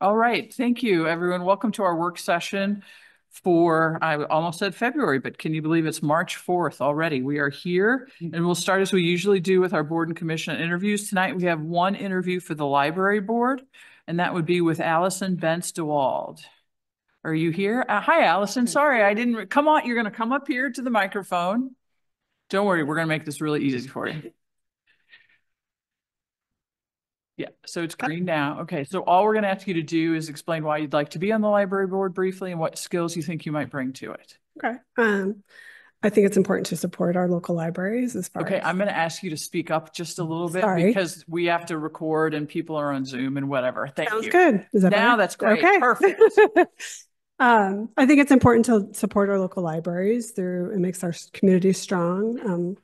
All right, thank you, everyone. Welcome to our work session for, I almost said February, but can you believe it's March 4th already? We are here and we'll start as we usually do with our board and commission interviews. Tonight, we have one interview for the library board, and that would be with Allison Bentz DeWald. Are you here? Hi, Allison. Sorry, I didn't, come on, you're going to come up here to the microphone. Don't worry, we're going to make this really easy for you. Yeah, so it's green now. Okay, so all we're going to ask you to do is explain why you'd like to be on the library board briefly and what skills you think you might bring to it. Okay. I think it's important to support our local libraries as far Okay, as. I'm going to ask you to speak up just a little bit Sorry. because we have to record and people are on Zoom and whatever. Thank Sounds you. good. Is that Now better? that's great. Okay. Perfect. I think it's important to support our local libraries through it makes our community strong,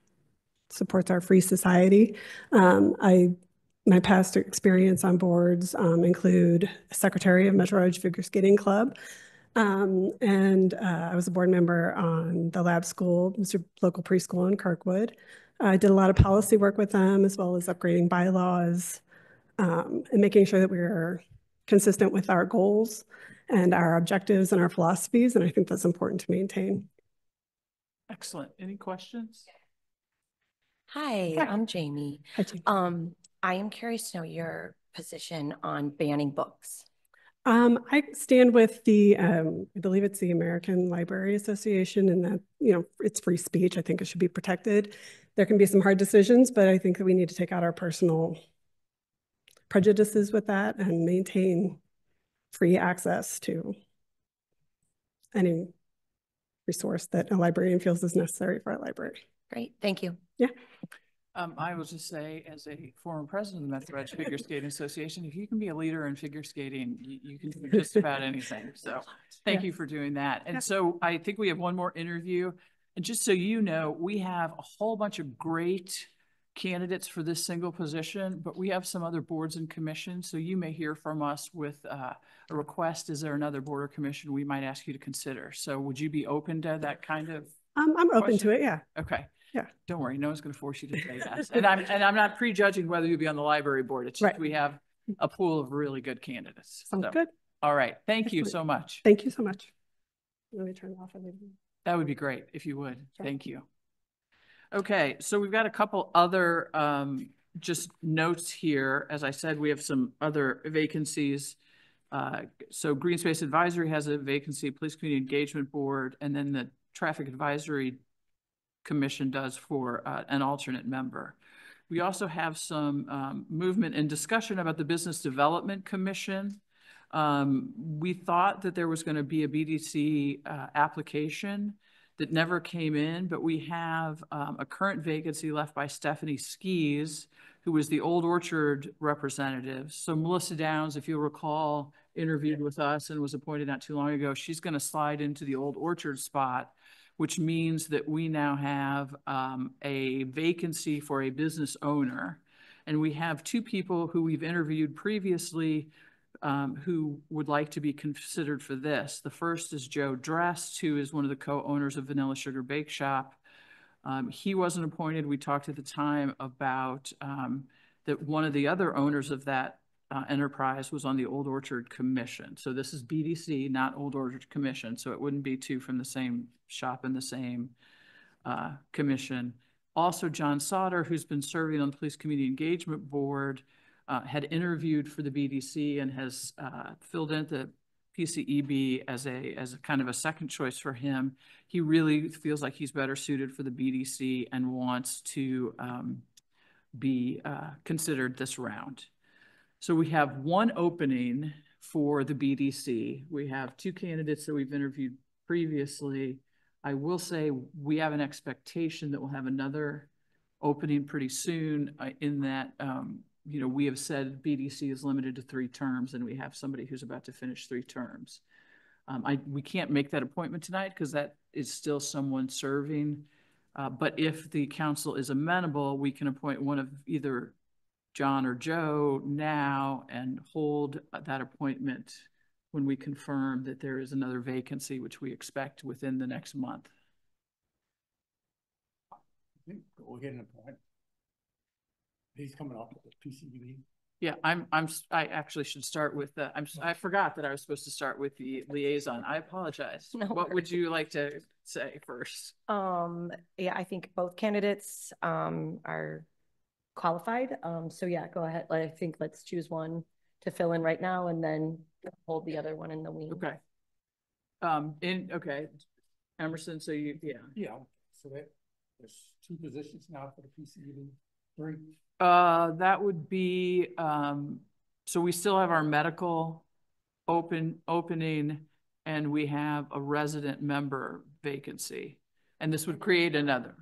supports our free society. My past experience on boards include secretary of Metro Ridge Figure Skating Club. And I was a board member on the lab school, Mr. Local Preschool in Kirkwood. I did a lot of policy work with them as well as upgrading bylaws and making sure that we are consistent with our goals and our objectives and our philosophies. And I think that's important to maintain. Excellent. Any questions? Hi, I'm Jamie. Hi, Jamie. I am curious to know your position on banning books. I stand with I believe it's the American Library Association, and that, it's free speech. I think it should be protected. There can be some hard decisions, but I think that we need to take out our personal prejudices with that and maintain free access to any resource that a librarian feels is necessary for a library. Great, thank you. Yeah. I will just say, as a former president of the Metro Ridge Figure Skating Association, if you can be a leader in figure skating, you can do just about anything. So thank you for doing that. And so I think we have one more interview. And just so you know, we have a whole bunch of great candidates for this single position, but we have some other boards and commissions. So you may hear from us with a request. Is there another board or commission we might ask you to consider? So would you be open to that kind of I'm open to it, yeah. Okay. Yeah. Don't worry, no one's going to force you to say yes. And I'm not prejudging whether you'll be on the library board. It's just right. We have a pool of really good candidates. Sounds good. All right. Thank you so much. Thank you so much. Let me turn it off. That would be great if you would. Sure. Thank you. Okay, so we've got a couple other just notes here. As I said, we have some other vacancies. So Green Space Advisory has a vacancy, Police Community Engagement Board, and then the Traffic Advisory Commission does for an alternate member. We also have some movement and discussion about the Business Development Commission. We thought that there was going to be a BDC application that never came in, but we have a current vacancy left by Stephanie Skis, who was the Old Orchard representative. So Melissa Downs, if you'll recall, interviewed with us and was appointed not too long ago. She's going to slide into the Old Orchard spot, which means that we now have a vacancy for a business owner. And we have two people who we've interviewed previously who would like to be considered for this. The first is Joe Drest, who is one of the co-owners of Vanilla Sugar Bake Shop. He wasn't appointed. We talked at the time about that one of the other owners of that enterprise was on the Old Orchard Commission. So this is BDC, not Old Orchard Commission. So it wouldn't be two from the same shop and the same commission. Also, John Sauter, who's been serving on the Police Community Engagement Board, had interviewed for the BDC and has filled in the PCEB as a kind of a second choice for him. He really feels like he's better suited for the BDC and wants to be considered this round. So we have one opening for the BDC. We have two candidates that we've interviewed previously. I will say we have an expectation that we'll have another opening pretty soon in that, we have said BDC is limited to 3 terms and we have somebody who's about to finish 3 terms. We can't make that appointment tonight because that is still someone serving. But if the council is amenable, we can appoint one of either John or Joe now and hold that appointment when we confirm that there is another vacancy, which we expect within the next month. I think we'll get an appointment. He's coming off of the PCB. Yeah, I actually should start with the, I forgot that I was supposed to start with the liaison. I apologize. No What would you like to say first? Yeah, I think both candidates are qualified. So yeah, go ahead. I think let's choose one to fill in right now and then hold the other one in the wing. Okay. Okay, Emerson, so you, yeah. Yeah, so there's 2 positions now for the PCD, 3. That would be, so we still have our medical opening, and we have a resident member vacancy. And this would create another.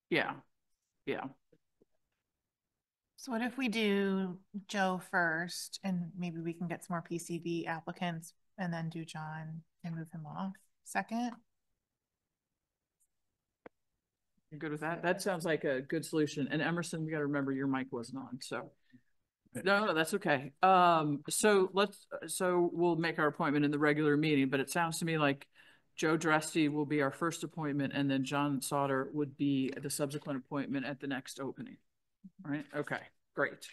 Yeah, yeah. So what if we do Joe first and maybe we can get some more PCV applicants and then do John and move him off second? You're good with that? That sounds like a good solution. And Emerson, we got to remember your mic wasn't on, so. No, that's okay. So we'll make our appointment in the regular meeting, but it sounds to me like Joe Dresty will be our first appointment, and then John Sauter would be the subsequent appointment at the next opening. All right, okay, great.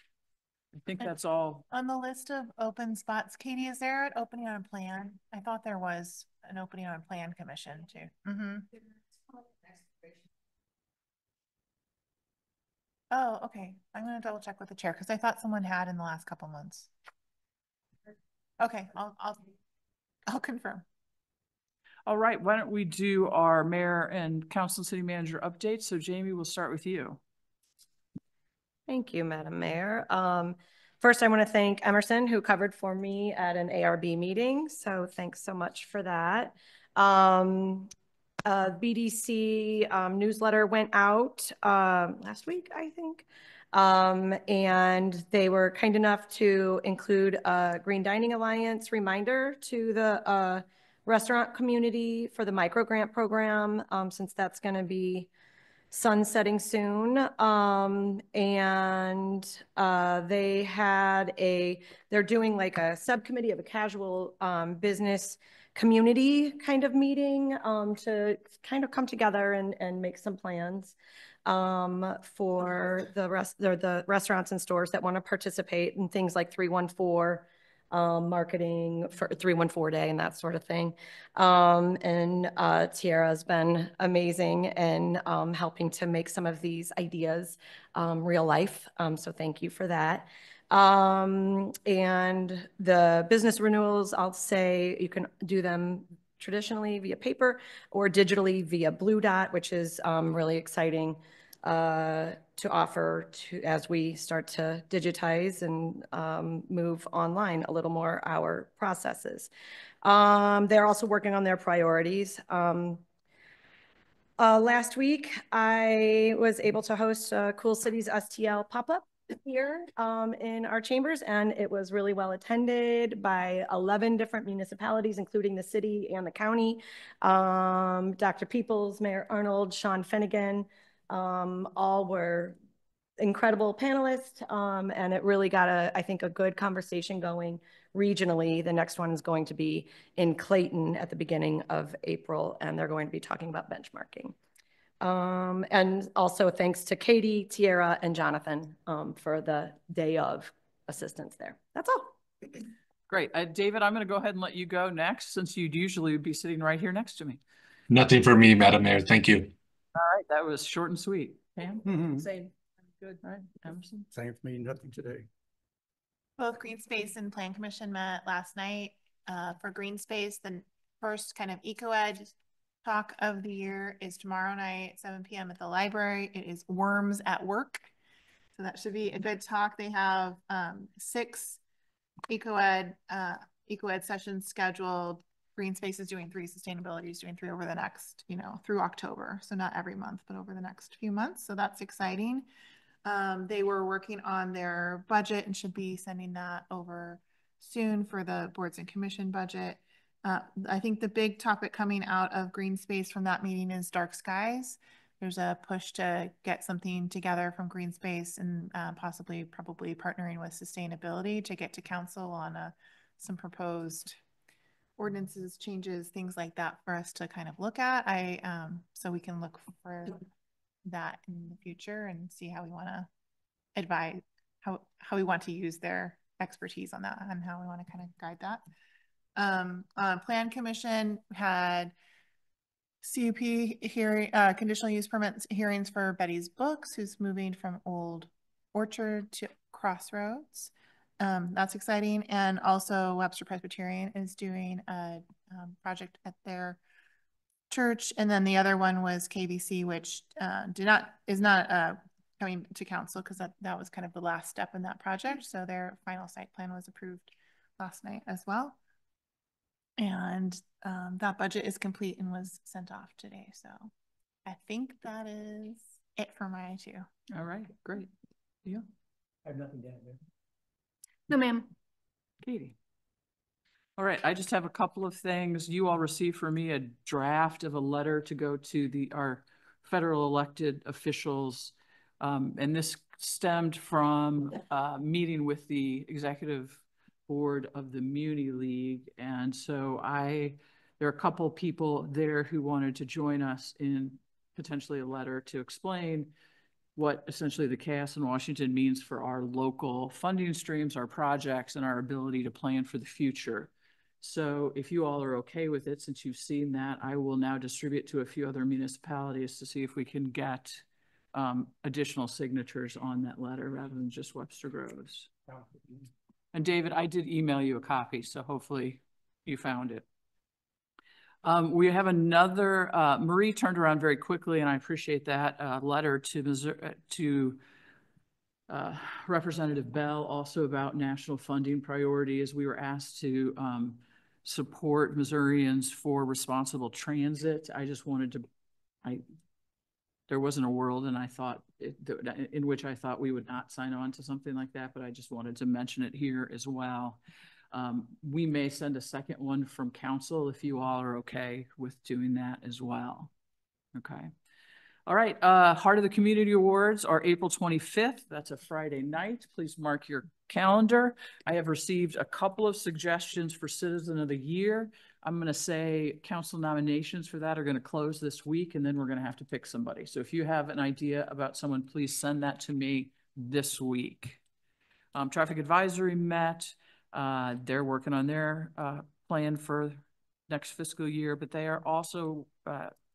I think that's all. On the list of open spots, Katie, is there an opening on plan? I thought there was an opening on plan commission too. Mm-hmm. Oh, okay. I'm gonna double check with the chair because I thought someone had in the last couple months. Okay, I'll confirm. All right, why don't we do our mayor and council city manager updates? So Jamie, we'll start with you. Thank you, Madam Mayor. First, I want to thank Emerson, who covered for me at an ARB meeting. So thanks so much for that. BDC newsletter went out last week, I think. And they were kind enough to include a Green Dining Alliance reminder to the restaurant community for the micro grant program, since that's going to be sunsetting soon. They're doing like a subcommittee of a casual business community kind of meeting to kind of come together and make some plans for the restaurants and stores that want to participate in things like 314 marketing for 314 day and that sort of thing. Tiara has been amazing in helping to make some of these ideas real life. So thank you for that. And the business renewals, I'll say you can do them traditionally via paper or digitally via Blue Dot, which is really exciting to offer to as we start to digitize and move online a little more our processes. They're also working on their priorities. Last week, I was able to host a Cool Cities STL pop-up here in our chambers, and it was really well attended by 11 different municipalities, including the city and the county. Dr. Peoples, Mayor Arnold, Sean Finnegan, all were incredible panelists, and it really got I think a good conversation going regionally. The next one is going to be in Clayton at the beginning of April, and they're going to be talking about benchmarking. And also thanks to Katie, Tiara, and Jonathan for the day of assistance there. That's all. Great. David, I'm going to go ahead and let you go next, since you'd usually be sitting right here next to me. Nothing for me, Madam Mayor. Thank you. All right, that was short and sweet. Pam? Same. Good. All right, Emerson? Same for me, nothing today. Both Green Space and Plan Commission met last night. For Green Space, the first kind of eco-ed talk of the year is tomorrow night, 7 p.m. at the library. It is Worms at Work. So that should be a good talk. They have 6 eco-ed sessions scheduled. Green Space is doing 3, sustainability is doing 3 over the next, through October. So not every month, but over the next few months. So that's exciting. They were working on their budget and should be sending that over soon for the boards and commission budget. I think the big topic coming out of Green Space from that meeting is dark skies. There's a push to get something together from Green Space and probably partnering with sustainability to get to council on some proposed ordinances, changes, things like that for us to kind of look at. So we can look for that in the future and see how we want to how we want to use their expertise on that and how we want to kind of guide that. Plan Commission had CUP hearing, conditional use permit hearings for Betty's Books, who's moving from Old Orchard to Crossroads. That's exciting. And also Webster Presbyterian is doing a project at their church. And then the other one was KBC, which is not coming to council because that was kind of the last step in that project. So their final site plan was approved last night as well. And that budget is complete and was sent off today. So I think that is it for my two. All right, great. You? I have nothing to add there. No, ma'am. Katie? All right, I just have a couple of things. You all received from me a draft of a letter to go to our federal elected officials. And this stemmed from a meeting with the executive board of the Muni League. And so there are a couple people there who wanted to join us in potentially a letter to explain what essentially the chaos in Washington means for our local funding streams, our projects, and our ability to plan for the future. So if you all are okay with it, since you've seen that, I will now distribute to a few other municipalities to see if we can get additional signatures on that letter rather than just Webster Groves. And David, I did email you a copy, so hopefully you found it. We have another, Marie turned around very quickly, and I appreciate that, letter to Representative Bell, also about national funding priorities. We were asked to support Missourians for responsible transit. I just wanted to, there wasn't a world and I thought in which I thought we would not sign on to something like that, but I just wanted to mention it here as well. We may send a second one from council if you all are okay with doing that as well. Okay. All right. Heart of the Community Awards are April 25th. That's a Friday night. Please mark your calendar. I have received a couple of suggestions for Citizen of the Year. I'm going to say council nominations for that are going to close this week, and then we're going to have to pick somebody. So if you have an idea about someone, please send that to me this week. Traffic Advisory met. They're working on their plan for next fiscal year, but they are also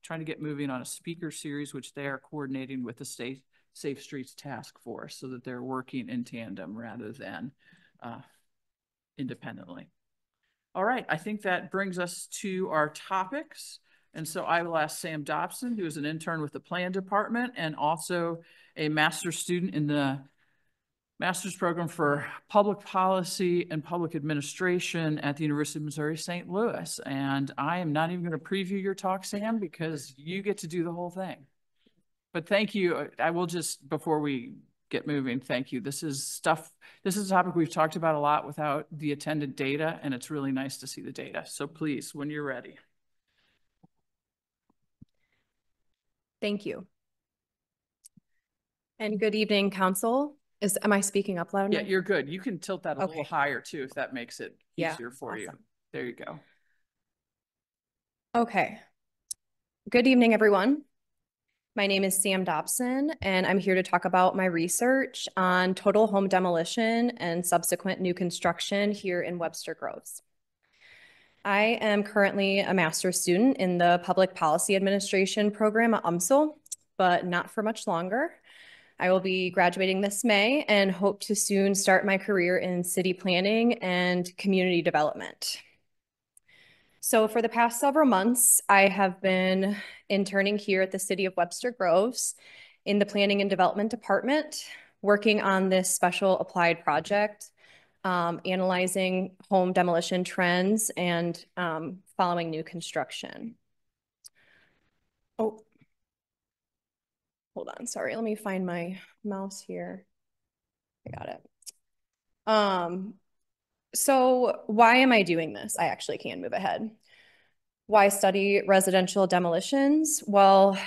trying to get moving on a speaker series, which they are coordinating with the State Safe Streets Task Force so that they're working in tandem rather than independently. All right, I think that brings us to our topics. And so I will ask Sam Dobson, who is an intern with the Plan Department and also a master's student in the master's program for public policy and public administration at the University of Missouri, St. Louis. And I am not even going to preview your talk, Sam, because you get to do the whole thing. But thank you. I will just, before we get moving, thank you. This is a topic we've talked about a lot without the attendant data, and it's really nice to see the data. So please, when you're ready. Thank you. And good evening, Council. Am I speaking up loud enough? Yeah, you're good. You can tilt that a little higher too, if that makes it easier for you. There you go. Okay. Good evening, everyone. My name is Sam Dobson, and I'm here to talk about my research on total home demolition and subsequent new construction here in Webster Groves. I am currently a master's student in the Public Policy Administration program at UMSL, but not for much longer. I will be graduating this May and hope to soon start my career in city planning and community development. So for the past several months, I have been interning here at the City of Webster Groves in the Planning and Development Department, working on this special applied project, analyzing home demolition trends and following new construction. Oh. Hold on, sorry, let me find my mouse here. I got it. So why am I doing this? I actually can move ahead. Why study residential demolitions? Well,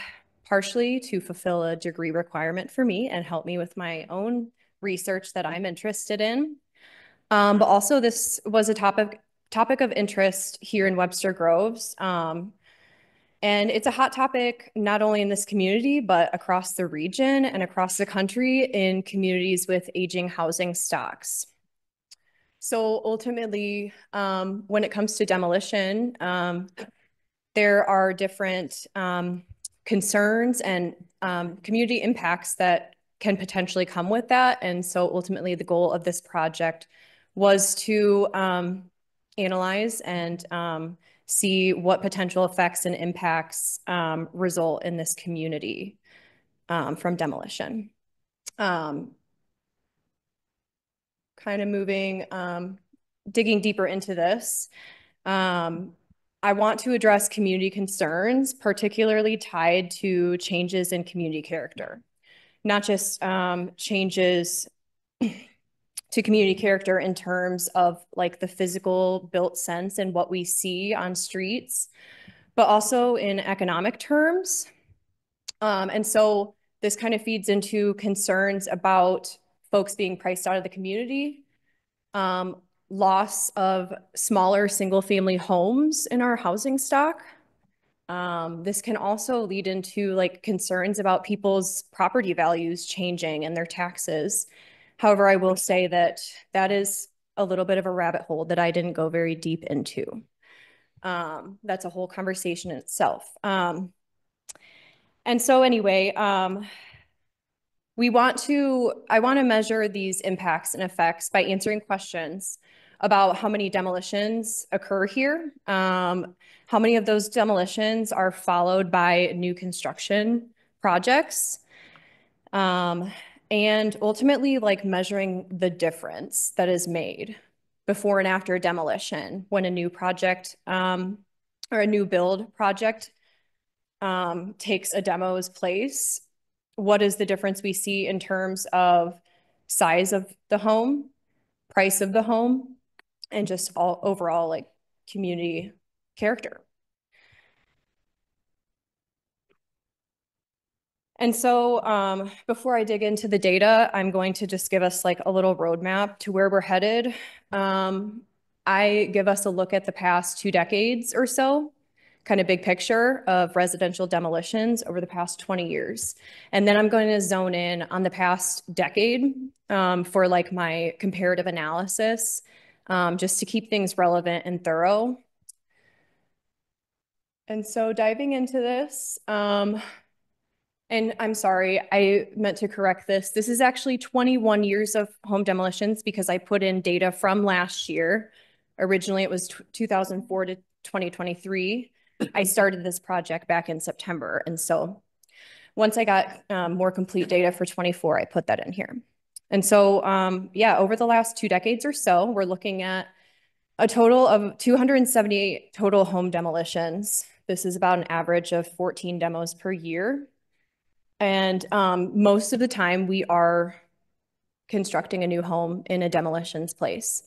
partially to fulfill a degree requirement for me and help me with my own research that I'm interested in. But also this was a topic of interest here in Webster Groves. And it's a hot topic, not only in this community, but across the region and across the country in communities with aging housing stocks. So ultimately, when it comes to demolition, there are different concerns and community impacts that can potentially come with that. And so ultimately, the goal of this project was to analyze and see what potential effects and impacts result in this community from demolition. Kind of moving, digging deeper into this. I want to address community concerns, particularly tied to changes in community character, not just changes to community character in terms of like the physical built sense and what we see on streets, but also in economic terms. And so this kind of feeds into concerns about folks being priced out of the community, loss of smaller single-family homes in our housing stock. This can also lead into like concerns about people's property values changing and their taxes. However, I will say that that is a little bit of a rabbit hole that I didn't go very deep into. That's a whole conversation in itself. And so anyway, I want to measure these impacts and effects by answering questions about how many demolitions occur here, how many of those demolitions are followed by new construction projects, and ultimately like measuring the difference that is made before and after demolition when a new project or a new build project takes a demo's place. What is the difference we see in terms of size of the home, price of the home, and just all overall like community character. And so before I dig into the data, I'm going to just give us like a little roadmap to where we're headed. I give us a look at the past 2 decades or so, kind of big picture of residential demolitions over the past 20 years. And then I'm going to zone in on the past decade for like my comparative analysis, just to keep things relevant and thorough. And so diving into this, and I'm sorry, I meant to correct this. This is actually 21 years of home demolitions because I put in data from last year. Originally, it was 2004 to 2023. I started this project back in September. And so once I got more complete data for 24, I put that in here. And so, yeah, over the last 2 decades or so, we're looking at a total of 278 total home demolitions. This is about an average of 14 demos per year. And most of the time we are constructing a new home in a demolitions place,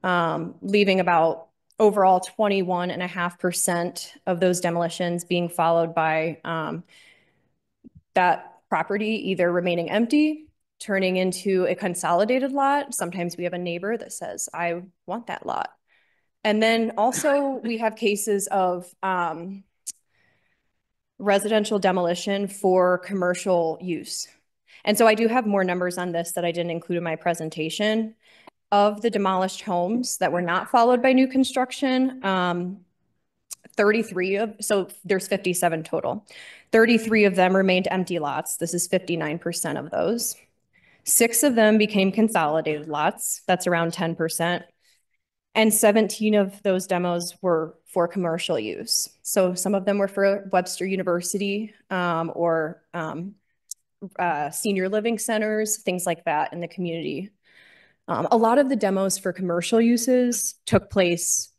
leaving about overall 21.5% of those demolitions being followed by that property either remaining empty, turning into a consolidated lot. Sometimes we have a neighbor that says, I want that lot. And then also we have cases of residential demolition for commercial use. And so I do have more numbers on this that I didn't include in my presentation. Of the demolished homes that were not followed by new construction, 33 of, so there's 57 total. 33 of them remained empty lots. This is 59% of those. 6 of them became consolidated lots. That's around 10%. And 17 of those demos were for commercial use. So some of them were for Webster University or senior living centers, things like that in the community. A lot of the demos for commercial uses took place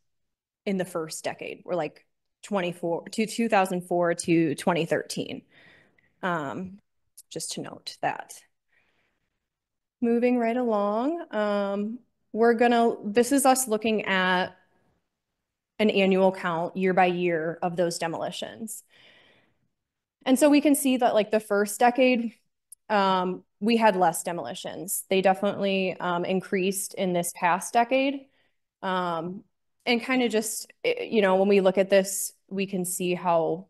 in the first decade, or like 2004 to 2013. Just to note that. Moving right along, this is us looking at an annual count year by year of those demolitions. And so we can see that like the first decade, we had less demolitions. They definitely increased in this past decade. And kind of just, when we look at this, we can see how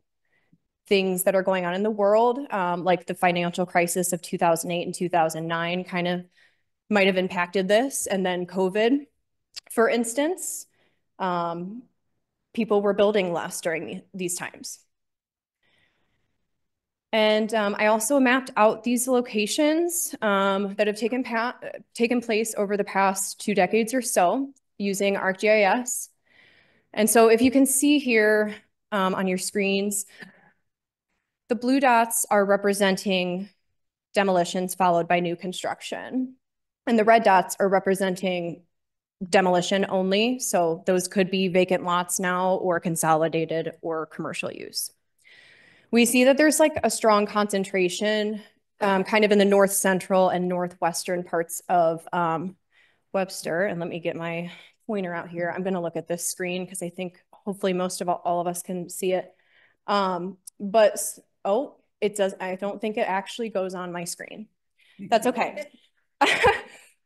things that are going on in the world, like the financial crisis of 2008 and 2009 kind of might have impacted this. And then COVID, for instance, people were building less during these times. And I also mapped out these locations that have taken place over the past 2 decades or so using ArcGIS. And so if you can see here on your screens, the blue dots are representing demolitions followed by new construction. And the red dots are representing demolition only. So those could be vacant lots now or consolidated or commercial use. We see that there's like a strong concentration kind of in the north central and northwestern parts of Webster. And let me get my pointer out here. I'm going to look at this screen because I think hopefully most of all of us can see it. But oh, it does. I don't think it actually goes on my screen. That's okay.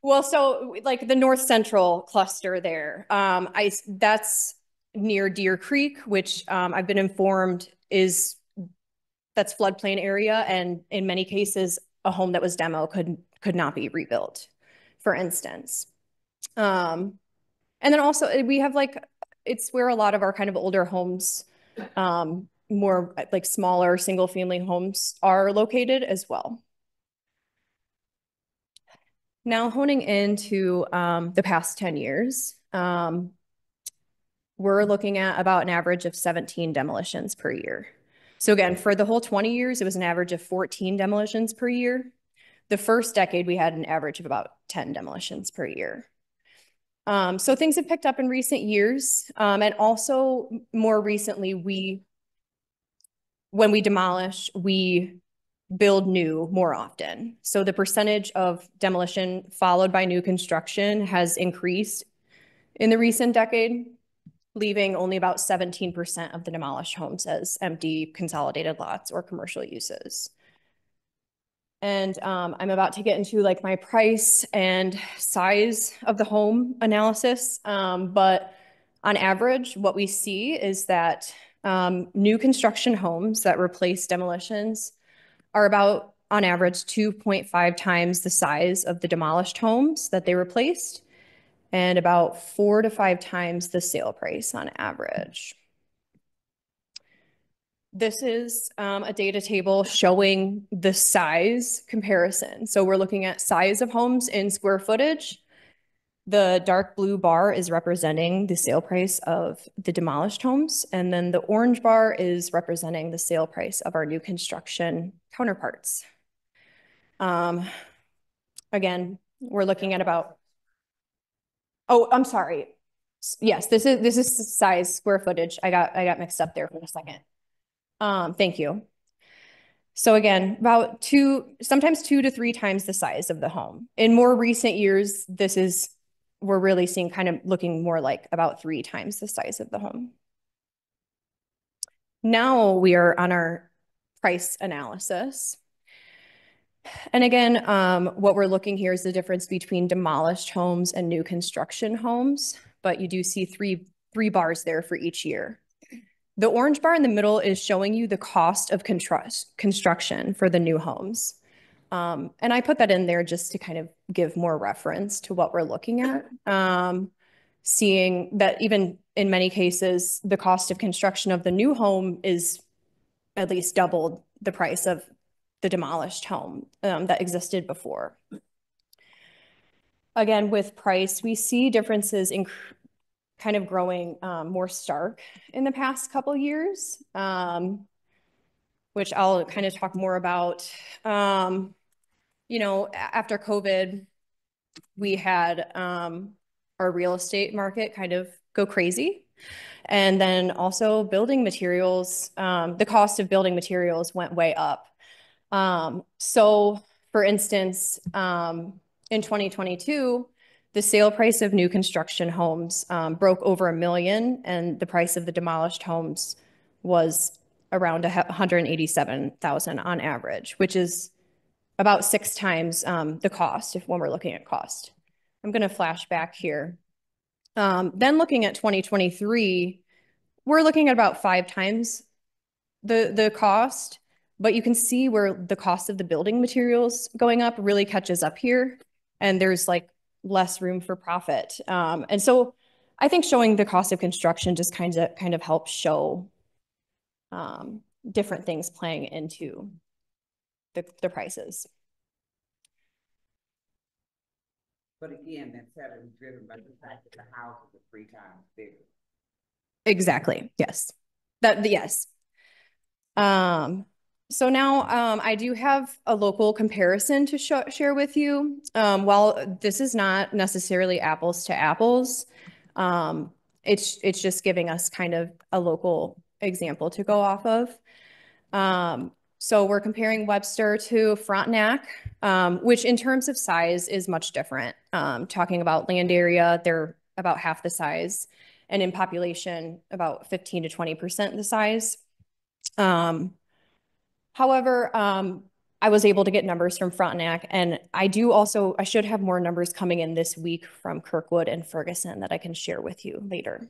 Well, so like the north central cluster there, that's near Deer Creek, which I've been informed that's floodplain area, and in many cases, a home that was demo could not be rebuilt, for instance. And then also we have like, it's where a lot of our kind of older homes, more like smaller single family homes are located as well. Now honing into the past 10 years, we're looking at about an average of 17 demolitions per year. So again, for the whole 20 years, it was an average of 14 demolitions per year. The first decade, we had an average of about 10 demolitions per year. So things have picked up in recent years. And also more recently, when we demolish, we build new more often. So the percentage of demolition followed by new construction has increased in the recent decade, leaving only about 17% of the demolished homes as empty consolidated lots or commercial uses. And I'm about to get into like my price and size of the home analysis. But on average, what we see is that new construction homes that replace demolitions are about, on average, 2.5 times the size of the demolished homes that they replaced, and about 4 to 5 times the sale price on average. This is a data table showing the size comparison. So we're looking at size of homes in square footage. The dark blue bar is representing the sale price of the demolished homes. And then the orange bar is representing the sale price of our new construction counterparts. Again, we're looking at about, oh, I'm sorry. Yes, this is size square footage. I got mixed up there for a second. Thank you. So again, about sometimes 2 to 3 times the size of the home. In more recent years, we're really seeing kind of looking more like about 3 times the size of the home. Now we are on our price analysis. And again, what we're looking here is the difference between demolished homes and new construction homes, but you do see three bars there for each year. The orange bar in the middle is showing you the cost of construction for the new homes. And I put that in there just to kind of give more reference to what we're looking at. Seeing that even in many cases, the cost of construction of the new home is at least doubled the price of the demolished home that existed before. Again, with price, we see differences in kind of growing more stark in the past couple years, which I'll kind of talk more about. You know, after COVID, we had our real estate market kind of go crazy. And then also building materials, the cost of building materials went way up. So for instance, in 2022, the sale price of new construction homes broke over $1 million, and the price of the demolished homes was around $187,000 on average, which is about 6 times the cost when we're looking at cost. I'm going to flash back here. Then looking at 2023, we're looking at about 5 times the cost, but you can see where the cost of the building materials going up really catches up here, and there's like less room for profit. And so I think showing the cost of construction just kind of helps show different things playing into the prices. But again, that's heavily driven by the fact that the houses are 3 times bigger. Exactly. Yes. Yes. So now I do have a local comparison to share with you. While this is not necessarily apples to apples, it's just giving us kind of a local example to go off of. So we're comparing Webster to Frontenac, which in terms of size is much different. Talking about land area, they're about half the size, and in population, about 15 to 20% the size. However, I was able to get numbers from Frontenac, and I should have more numbers coming in this week from Kirkwood and Ferguson that I can share with you later.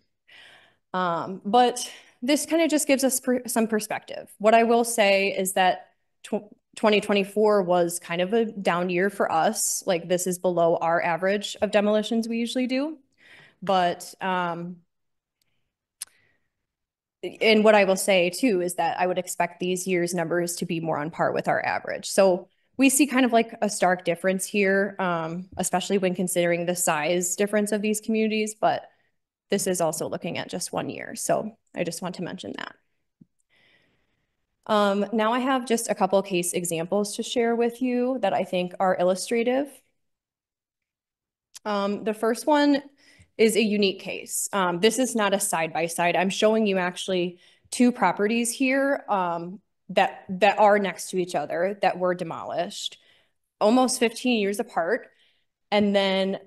But this kind of just gives us some perspective. What I will say is that 2024 was kind of a down year for us. Like, this is below our average of demolitions we usually do. But and what I will say too is that I would expect these years' numbers to be more on par with our average. So we see kind of like a stark difference here, especially when considering the size difference of these communities, but this is also looking at just 1 year. So I just want to mention that. Now I have just a couple case examples to share with you that I think are illustrative. The first one is a unique case. This is not a side-by-side. I'm showing you actually 2 properties here that are next to each other that were demolished almost 15 years apart. And then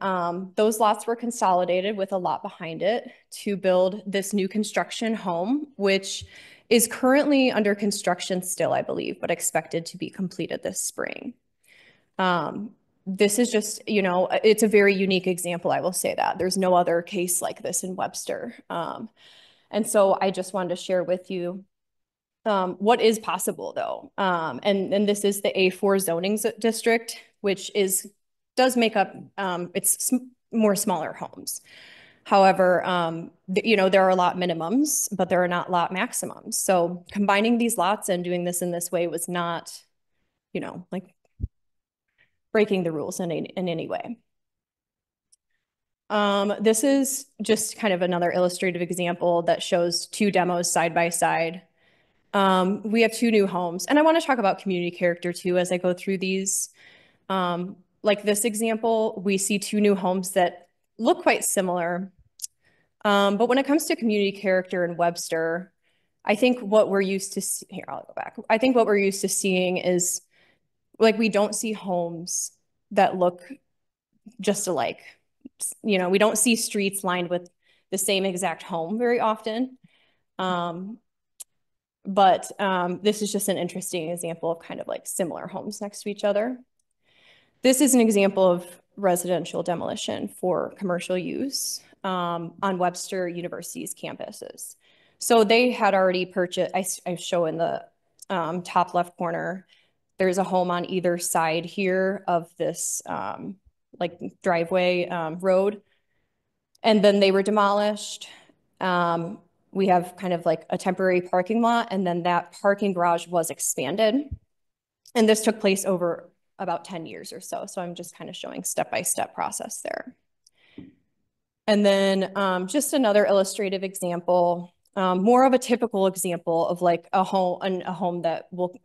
those lots were consolidated with a lot behind it to build this new construction home, which is currently under construction still, I believe, but expected to be completed this spring. This is just, it's a very unique example, I will say that. There's no other case like this in Webster. And so I just wanted to share with you what is possible, though. And this is the A4 zoning district, which does make up, it's more smaller homes. However, there are lot minimums, but there are not lot maximums. So combining these lots and doing this in this way was not, like breaking the rules in any way. This is just kind of another illustrative example that shows 2 demos side by side. We have 2 new homes, and I want to talk about community character too as I go through these. Like this example, we see 2 new homes that look quite similar. But when it comes to community character in Webster, I think what we're used to here, I'll go back. I think what we're used to seeing is like we don't see homes that look just alike. We don't see streets lined with the same exact home very often. But this is just an interesting example of kind of like similar homes next to each other. This is an example of residential demolition for commercial use on Webster University's campuses. So they had already purchased, I show in the top left corner, there's a home on either side here of this like driveway road. And then they were demolished. We have kind of like a temporary parking lot, and then that parking garage was expanded. And this took place over about 10 years or so. So I'm just kind of showing step-by-step process there. And then just another illustrative example, more of a typical example of like a home that will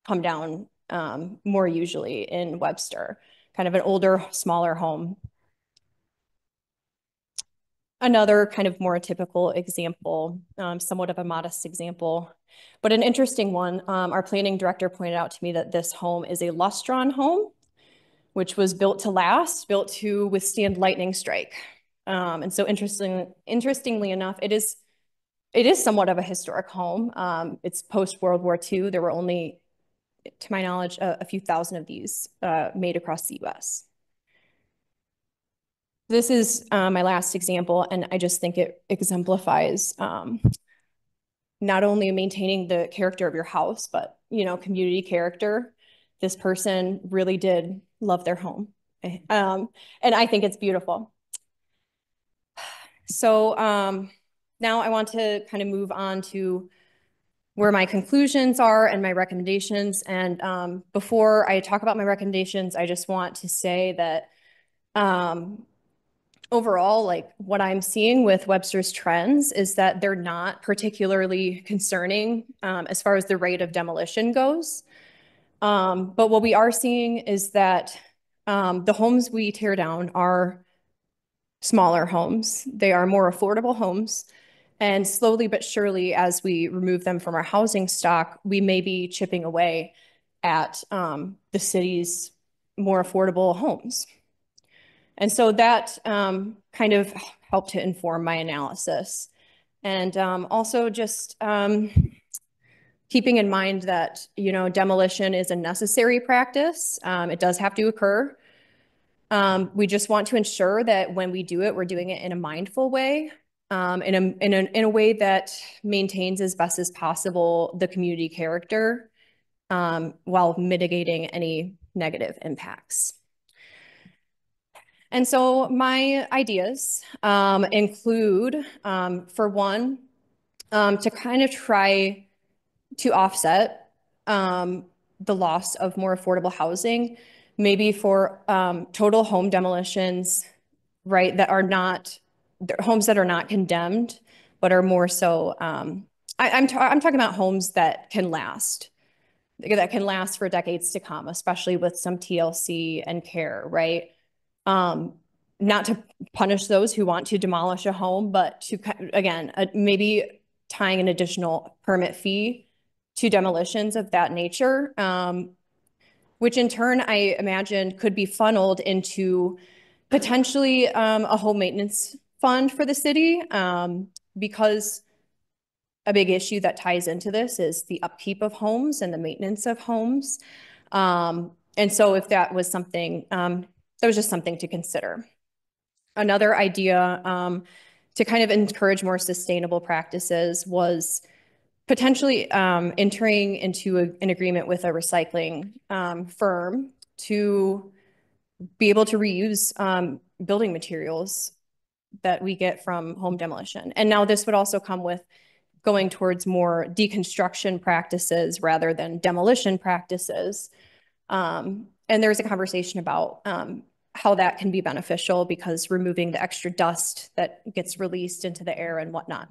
come down more usually in Webster, kind of an older, smaller home. Another kind of more typical example, somewhat of a modest example, but an interesting one. Our planning director pointed out to me that this home is a Lustron home, which was built to last, built to withstand lightning strike. And so interestingly enough, it is somewhat of a historic home. It's post-World War II. There were only, to my knowledge, a few thousand of these made across the US. This is my last example, and I just think it exemplifies not only maintaining the character of your house, but, you know, community character. This person really did love their home. And I think it's beautiful. So now I want to kind of move on to where my conclusions are and my recommendations. And before I talk about my recommendations, I just want to say that overall, like what I'm seeing with Webster's trends is that they're not particularly concerning as far as the rate of demolition goes. But what we are seeing is that the homes we tear down are smaller homes. They are more affordable homes. And slowly but surely, as we remove them from our housing stock, we may be chipping away at the city's more affordable homes. And so that kind of helped to inform my analysis. And also just keeping in mind that, you know, demolition is a necessary practice. It does have to occur. We just want to ensure that when we do it, we're doing it in a mindful way, in a way that maintains as best as possible the community character while mitigating any negative impacts. And so my ideas include, for one, to kind of try to offset the loss of more affordable housing, maybe for total home demolitions, right, that are not, homes that are not condemned, but are more so, I'm talking about homes that can last for decades to come, especially with some TLC and care, right? Not to punish those who want to demolish a home, but to, again, maybe tying an additional permit fee to demolitions of that nature, which in turn I imagine could be funneled into potentially a home maintenance fund for the city, because a big issue that ties into this is the upkeep of homes and the maintenance of homes. And so if that was something, that was just something to consider. Another idea to kind of encourage more sustainable practices was potentially entering into an agreement with a recycling firm to be able to reuse building materials that we get from home demolition. And now this would also come with going towards more deconstruction practices rather than demolition practices. And there's a conversation about how that can be beneficial because removing the extra dust that gets released into the air and whatnot.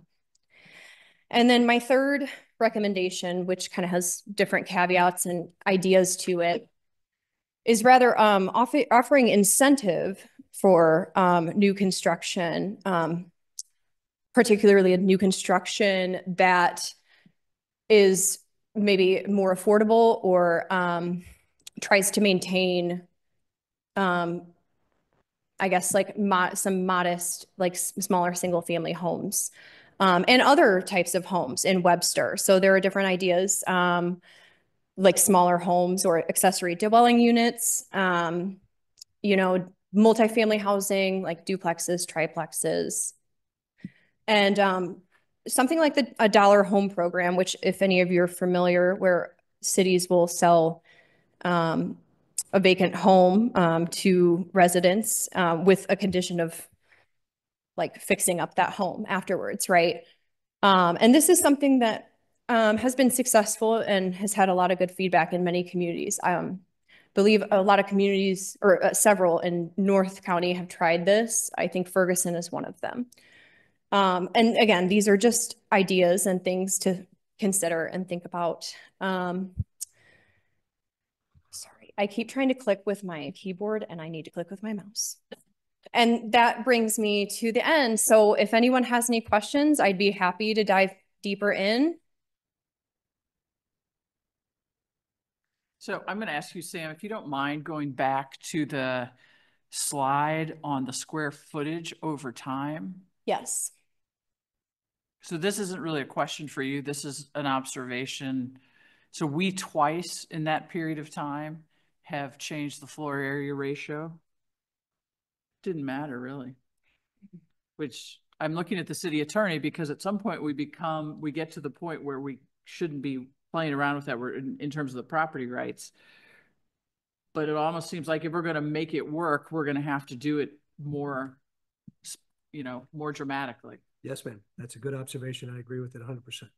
And then my third recommendation, which kind of has different caveats and ideas to it, is rather offering incentive for new construction, particularly a new construction that is maybe more affordable or tries to maintain, I guess, like some modest, like smaller single family homes and other types of homes in Webster. So there are different ideas, like smaller homes or accessory dwelling units, you know, multifamily housing, like duplexes, triplexes, and something like a dollar home program, which if any of you are familiar, where cities will sell a vacant home to residents with a condition of like fixing up that home afterwards, right? And this is something that has been successful and has had a lot of good feedback in many communities. I believe a lot of communities, or several in North County, have tried this. I think Ferguson is one of them. And again, these are just ideas and things to consider and think about. Sorry, I keep trying to click with my keyboard and I need to click with my mouse. And that brings me to the end. So if anyone has any questions, I'd be happy to dive deeper in. So I'm going to ask you, Sam, if you don't mind going back to the slide on the square footage over time. Yes. So this isn't really a question for you. This is an observation. So we twice in that period of time have changed the floor area ratio. Didn't matter really, which I'm looking at the city attorney because at some point we get to the point where we shouldn't be playing around with that. We're in terms of the property rights. But it almost seems like if we're going to make it work, we're going to have to do it more, more dramatically. Yes, ma'am. That's a good observation. I agree with it 100%.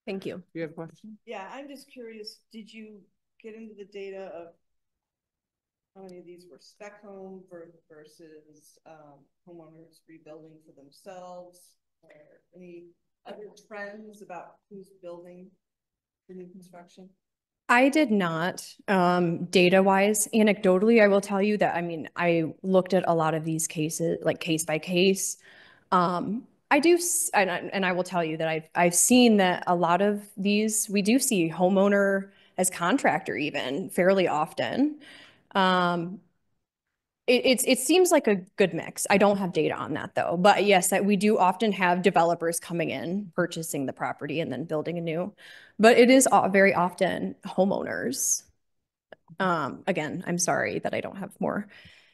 Thank you. Do you have a question? Yeah, I'm just curious, did you get into the data of how many of these were spec home versus homeowners rebuilding for themselves? Or any other trends about who's building the new construction? I did not, data wise. Anecdotally, I will tell you that, I mean, I looked at a lot of these cases, like case by case. I do, and I will tell you that I've seen that a lot of these, we do see homeowner as contractor even fairly often. It seems like a good mix. I don't have data on that though, but yes, that we do often have developers coming in, purchasing the property and then building anew. But it is very often homeowners. Again, I'm sorry that I don't have more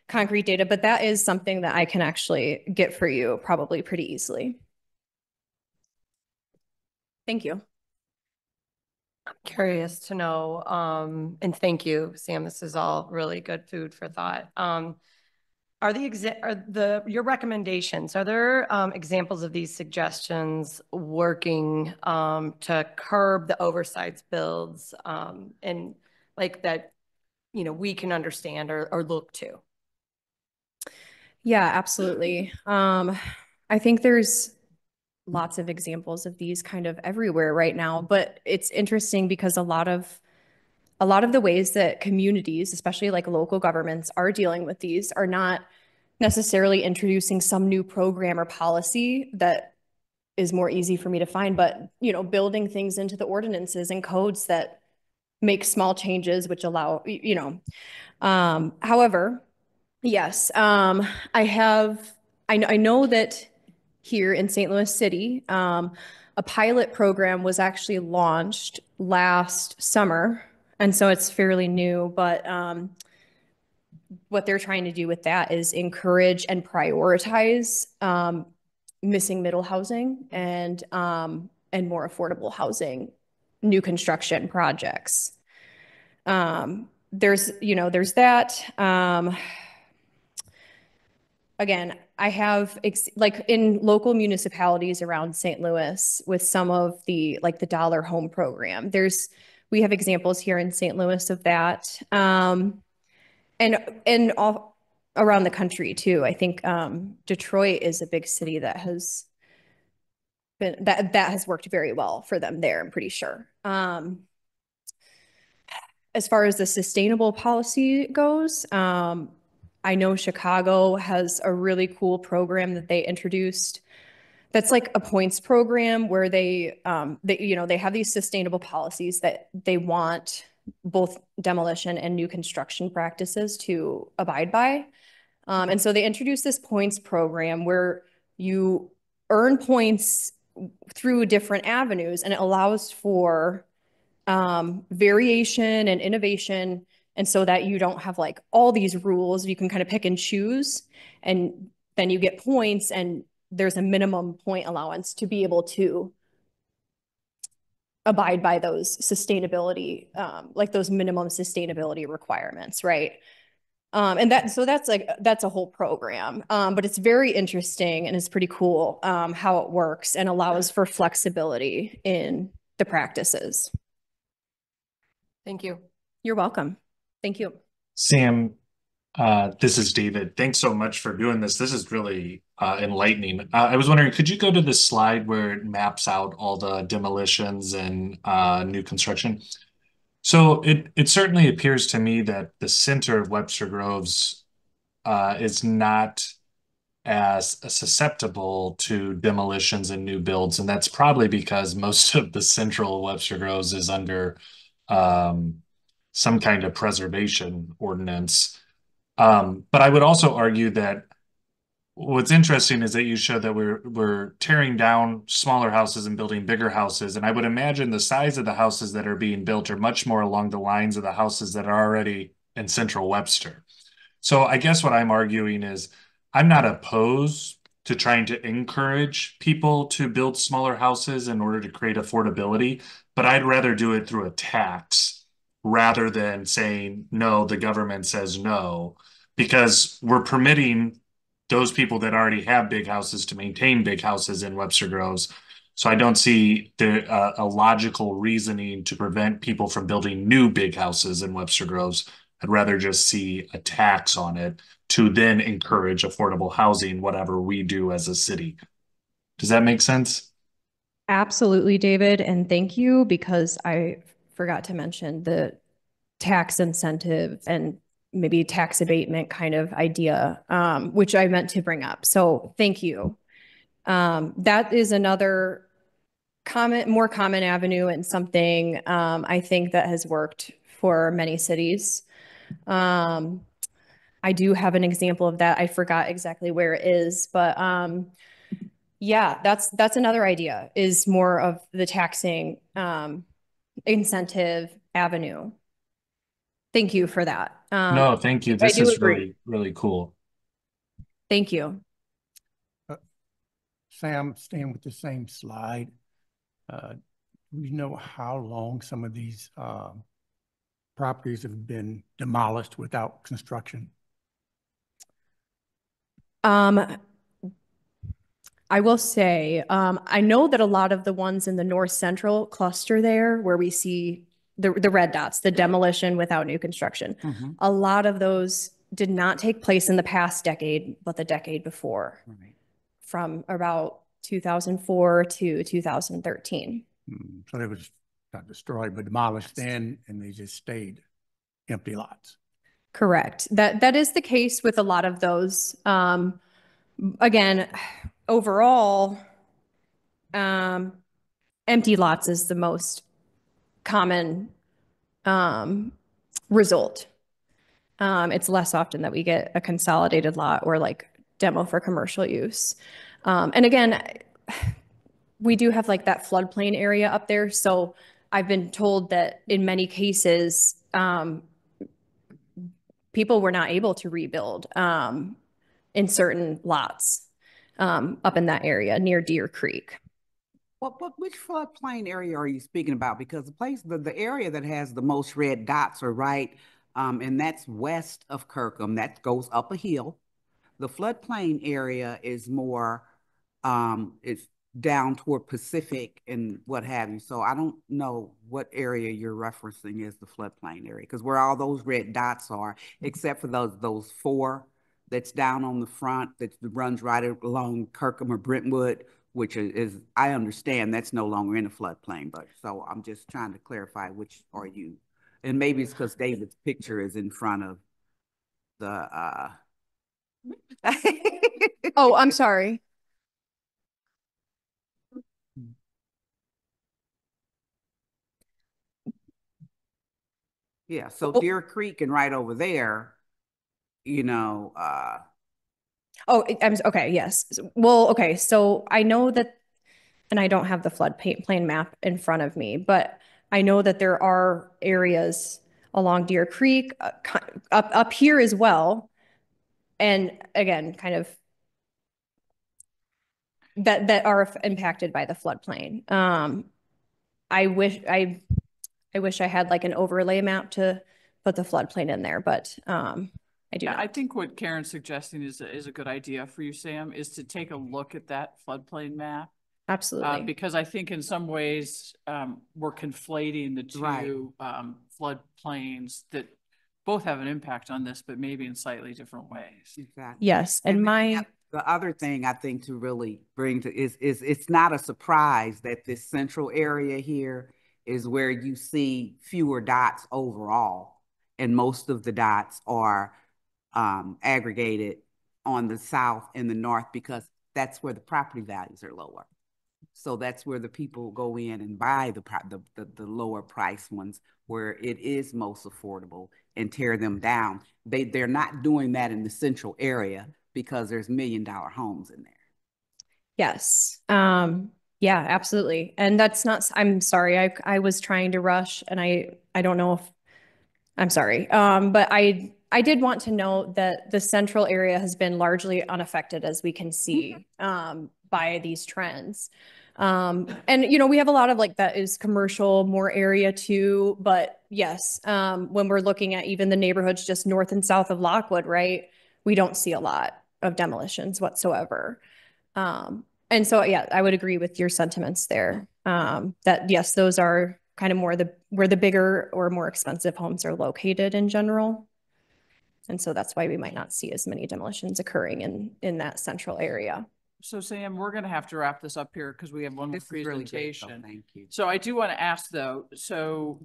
concrete data, but that is something that I can actually get for you probably pretty easily. Thank you. I'm curious to know, and thank you, Sam, this is all really good food for thought. Are your recommendations, are there examples of these suggestions working to curb the oversized builds and like that, we can understand or look to? Yeah, absolutely. I think there's lots of examples of these kind of everywhere right now, but it's interesting because a lot of the ways that communities, especially like local governments, are dealing with these are not necessarily introducing some new program or policy that is more easy for me to find, but building things into the ordinances and codes that make small changes which allow, however, yes, I know that here in St. Louis City, a pilot program was actually launched last summer. And so it's fairly new, but what they're trying to do with that is encourage and prioritize missing middle housing and more affordable housing, new construction projects. There's that. Again, I have like in local municipalities around St. Louis with some of the like the Dollar Home Program. We have examples here in St. Louis of that, and all around the country too. I think Detroit is a big city that has been that has worked very well for them there. I'm pretty sure. As far as the sustainable policy goes, I know Chicago has a really cool program that they introduced. That's like a points program where they have these sustainable policies that they want both demolition and new construction practices to abide by. And so they introduced this points program where you earn points through different avenues, and it allows for variation and innovation. And so that you don't have like all these rules, you can kind of pick and choose, and then you get points, and there's a minimum point allowance to be able to abide by those sustainability, like those minimum sustainability requirements, right? And that's a whole program, but it's very interesting and it's pretty cool how it works and allows for flexibility in the practices. Thank you. You're welcome. Thank you. Sam, this is David. Thanks so much for doing this. This is really enlightening. I was wondering, could you go to the slide where it maps out all the demolitions and new construction? So it certainly appears to me that the center of Webster Groves is not as susceptible to demolitions and new builds, and that's probably because most of the central Webster Groves is under some kind of preservation ordinance. But I would also argue that what's interesting is that you show that we're tearing down smaller houses and building bigger houses. And I would imagine the size of the houses that are being built are much more along the lines of the houses that are already in central Webster. So I guess what I'm arguing is I'm not opposed to trying to encourage people to build smaller houses in order to create affordability, but I'd rather do it through a tax rather than saying, no, the government says no, because we're permitting those people that already have big houses to maintain big houses in Webster Groves. So I don't see a logical reasoning to prevent people from building new big houses in Webster Groves. I'd rather just see a tax on it to then encourage affordable housing, whatever we do as a city. Does that make sense? Absolutely, David, and thank you because I forgot to mention the tax incentive and maybe tax abatement kind of idea, which I meant to bring up. So thank you. That is another more common avenue and something I think that has worked for many cities. I do have an example of that. I forgot exactly where it is, but yeah, that's another idea is more of the taxing incentive avenue. Thank you for that. No, thank you. I This do is agree. really, really cool. Thank you. Sam, staying with the same slide, do we know how long some of these properties have been demolished without construction? I will say, I know that a lot of the ones in the north central cluster there, where we see the red dots, the demolition without new construction, a lot of those did not take place in the past decade, but the decade before, from about 2004 to 2013. So they was not destroyed, but demolished then, and they just stayed empty lots. Correct. That is the case with a lot of those. Again, overall, empty lots is the most common result. It's less often that we get a consolidated lot or like demo for commercial use. And again, we do have like that floodplain area up there. So I've been told that in many cases, people were not able to rebuild in certain lots up in that area near Deer Creek. Which floodplain area are you speaking about? Because the area that has the most red dots are right, and that's west of Kirkham. That goes up a hill. The floodplain area is more, it's down toward Pacific and what have you. So I don't know what area you're referencing as the floodplain area, because where all those red dots are, except for those four that's down on the front that runs right along Kirkham or Brentwood, which is I understand that's no longer in the floodplain, but so I'm just trying to clarify which are you. And maybe it's because David's picture is in front of the Oh, I'm sorry. Yeah, so Deer Creek and right over there, you know, Oh, I'm okay. Yes. Well, okay. So I know that, and I don't have the floodplain map in front of me, but I know that there are areas along Deer Creek, up here as well. And again, kind of that are impacted by the floodplain. I wish I had like an overlay map to put the floodplain in there, but I do Yeah, not. I think what Karen's suggesting is a good idea for you, Sam, is to take a look at that floodplain map. Absolutely. Because I think in some ways, we're conflating the Right. two floodplains that both have an impact on this, but maybe in slightly different ways. exactly. Yes, and my The other thing I think to really bring to is it's not a surprise that this central area here is where you see fewer dots overall, and most of the dots are aggregated on the south and the north because that's where the property values are lower. So that's where the people go in and buy the lower price ones where it is most affordable and tear them down. They're not doing that in the central area because there's $1 million homes in there. yes. Yeah, absolutely. And that's not, I'm sorry, I was trying to rush and I don't know if, I'm sorry. But I did want to note that the central area has been largely unaffected, as we can see, by these trends. And we have a lot of that is commercial, more area too, but yes, when we're looking at even the neighborhoods just north and south of Lockwood, right, we don't see a lot of demolitions whatsoever. And so, yeah, I would agree with your sentiments there. That yes, those are kind of more where the bigger or more expensive homes are located in general. And so that's why we might not see as many demolitions occurring in that central area. So Sam, we're going to have to wrap this up here because we have one more This is really great, presentation. so thank you. So I do want to ask though, so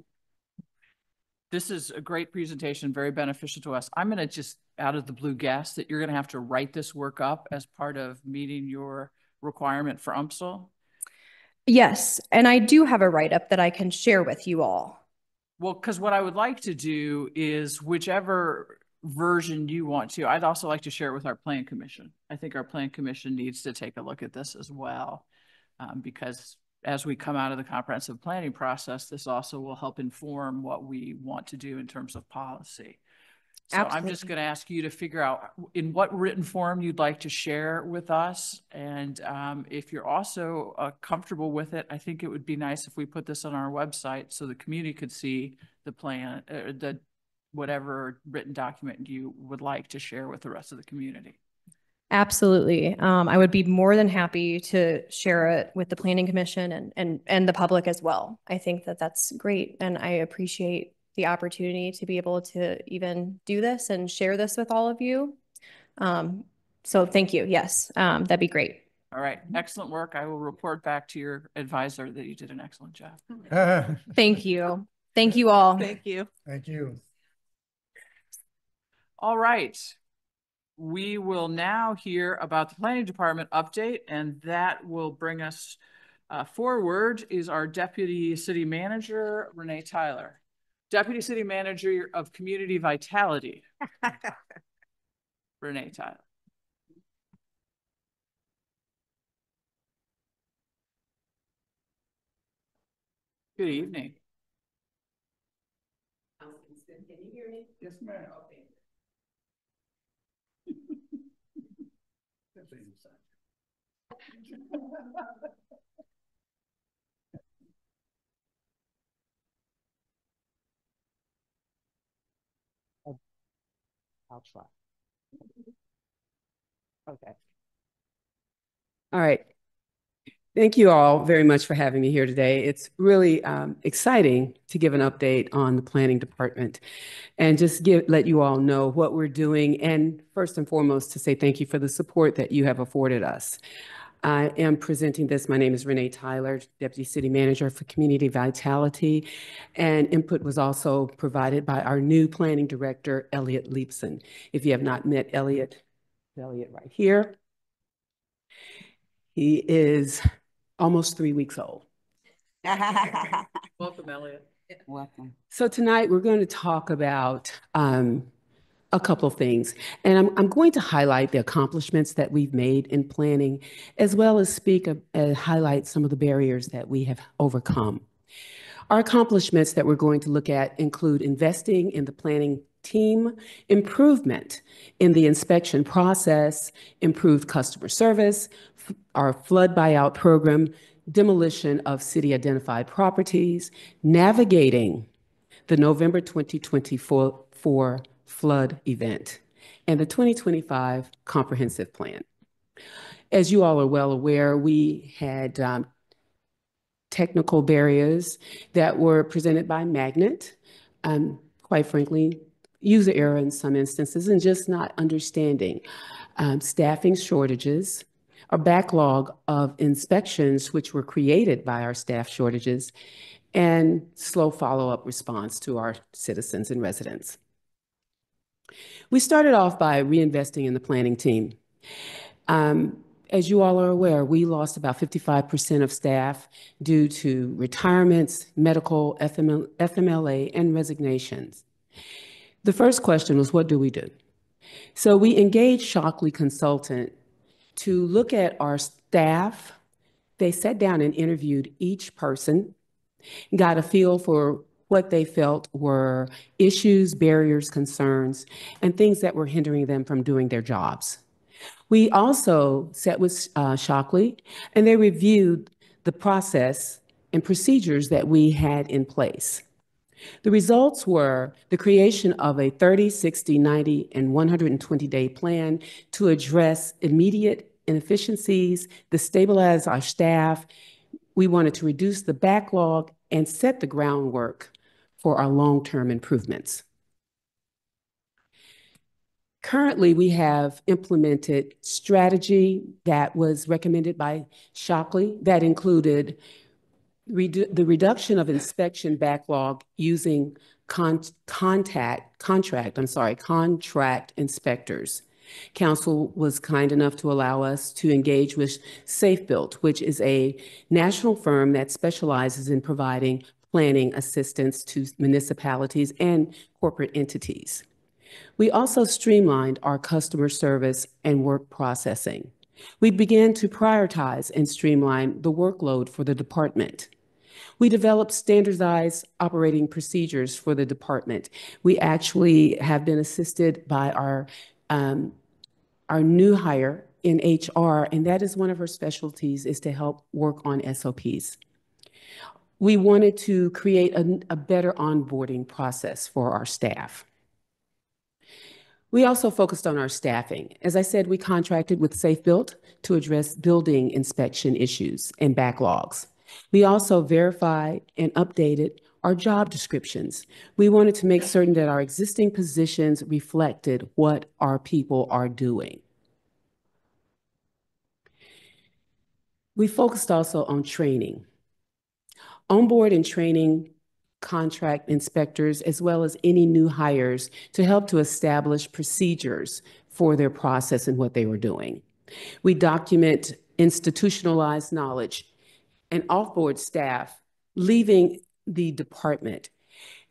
this is a great presentation, very beneficial to us. I'm going to just out of the blue guess that you're going to have to write this work up as part of meeting your requirement for UMSL. Yes, and I do have a write-up that I can share with you all. Well, because what I would like to do is whichever version you want to, I'd also like to share it with our plan commission. I think our plan commission needs to take a look at this as well, because as we come out of the comprehensive planning process, this also will help inform what we want to do in terms of policy. So I'm just going to ask you to figure out in what written form you'd like to share with us. And if you're also comfortable with it, I think it would be nice if we put this on our website so the community could see the plan, the whatever written document you would like to share with the rest of the community. Absolutely. I would be more than happy to share it with the Planning Commission and the public as well. I think that that's great. And I appreciate the opportunity to be able to even do this and share this with all of you. So thank you. Yes, that'd be great. All right. Excellent work. I will report back to your advisor that you did an excellent job. Thank you. Thank you all. Thank you. Thank you. All right. We will now hear about the planning department update, and that will bring us forward is our deputy city manager, Renee Tyler. Deputy City Manager of Community Vitality. Renee Tyler. Good evening. Can you hear me? Yes, ma'am. I'll try. Okay. All right. Thank you all very much for having me here today. It's really exciting to give an update on the planning department and just let you all know what we're doing. And first and foremost, to say thank you for the support that you have afforded us. I am presenting this. My name is Renee Tyler, Deputy City Manager for Community Vitality, and input was also provided by our new Planning Director, Elliot Leapson. If you have not met Elliot right here. He is almost 3 weeks old. Welcome, Elliot. Welcome. So tonight we're going to talk about a couple of things. And I'm going to highlight the accomplishments that we've made in planning, as well as highlight some of the barriers that we have overcome. Our accomplishments that we're going to look at include investing in the planning team, improvement in the inspection process, improved customer service, our flood buyout program, demolition of city-identified properties, navigating the November 2024 flood event, and the 2025 comprehensive plan. As you all are well aware, we had technical barriers that were presented by Magnet, quite frankly, user error in some instances, and just not understanding staffing shortages, a backlog of inspections which were created by our staff shortages, and slow follow-up response to our citizens and residents. We started off by reinvesting in the planning team. As you all are aware, we lost about 55% of staff due to retirements, medical, FMLA, and resignations. The first question was, what do we do? So we engaged Shockley Consultant to look at our staff. They sat down and interviewed each person, got a feel for what they felt were issues, barriers, concerns, and things that were hindering them from doing their jobs. We also sat with Shockley, and they reviewed the process and procedures that we had in place. The results were the creation of a 30, 60, 90, and 120-day plan to address immediate inefficiencies, to stabilize our staff. We wanted to reduce the backlog and set the groundwork for our long-term improvements. Currently, we have implemented strategy that was recommended by Shockley that included the reduction of inspection backlog using contract inspectors. Council was kind enough to allow us to engage with SafeBuilt, which is a national firm that specializes in providing planning assistance to municipalities and corporate entities. We also streamlined our customer service and work processing. We began to prioritize and streamline the workload for the department. We developed standardized operating procedures for the department. We actually have been assisted by our new hire in HR, and that is one of her specialties, is to help work on SOPs. We wanted to create a better onboarding process for our staff. We also focused on our staffing. As I said, we contracted with SafeBuilt to address building inspection issues and backlogs. We also verified and updated our job descriptions. We wanted to make certain that our existing positions reflected what our people are doing. We focused also on training. Onboard and training contract inspectors, as well as any new hires, to help to establish procedures for their process and what they were doing. We document institutionalized knowledge and offboard staff leaving the department.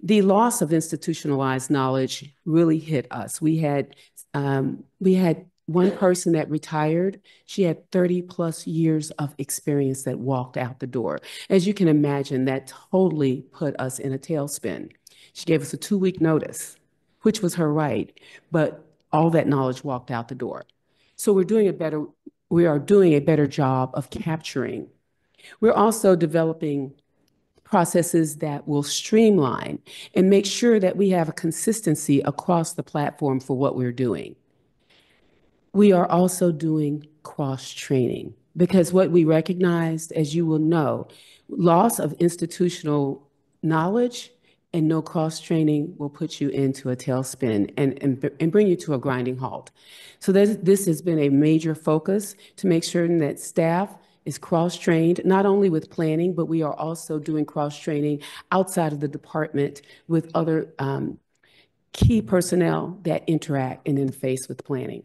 The loss of institutionalized knowledge really hit us. We had one person that retired. She had 30+ years of experience that walked out the door. As you can imagine, that totally put us in a tailspin. She gave us a 2-week notice, which was her right, but all that knowledge walked out the door. So we are doing a better job of capturing. We're also developing processes that will streamline and make sure that we have a consistency across the platform for what we're doing. We are also doing cross-training because what we recognized, as you will know, loss of institutional knowledge and no cross-training will put you into a tailspin and bring you to a grinding halt. So this has been a major focus to make sure that staff is cross-trained, not only with planning, but we are also doing cross-training outside of the department with other key personnel that interact and interface with planning.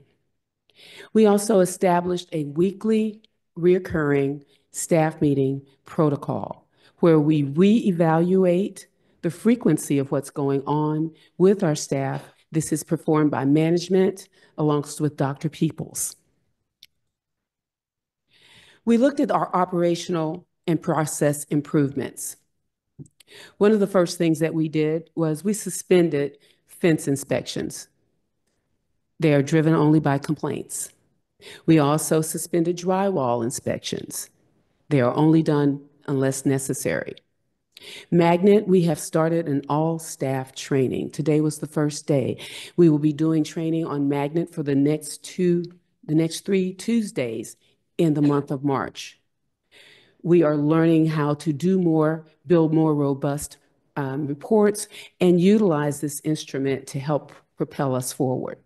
We also established a weekly recurring staff meeting protocol where we reevaluate the frequency of what's going on with our staff. This is performed by management along with Dr. Peoples. We looked at our operational and process improvements. One of the first things that we did was we suspended fence inspections. They are driven only by complaints. We also suspended drywall inspections. They are only done unless necessary. Magnet, we have started an all-staff training. Today was the first day. We will be doing training on Magnet for the next 3 Tuesdays in the month of March. We are learning how to do more, build more robust reports, and utilize this instrument to help propel us forward.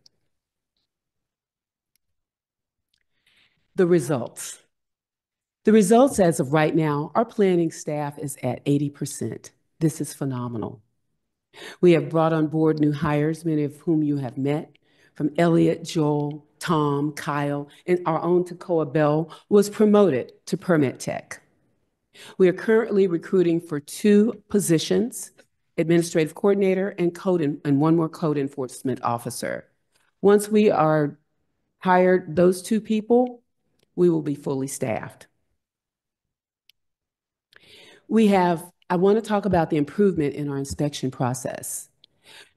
The results. The results as of right now, our planning staff is at 80%. This is phenomenal. We have brought on board new hires, many of whom you have met, from Elliot, Joel, Tom, Kyle, and our own Takoa Bell was promoted to permit tech. We are currently recruiting for 2 positions, administrative coordinator and one more code enforcement officer. Once we are hired those 2 people, we will be fully staffed. We have I want to talk about the improvement in our inspection process.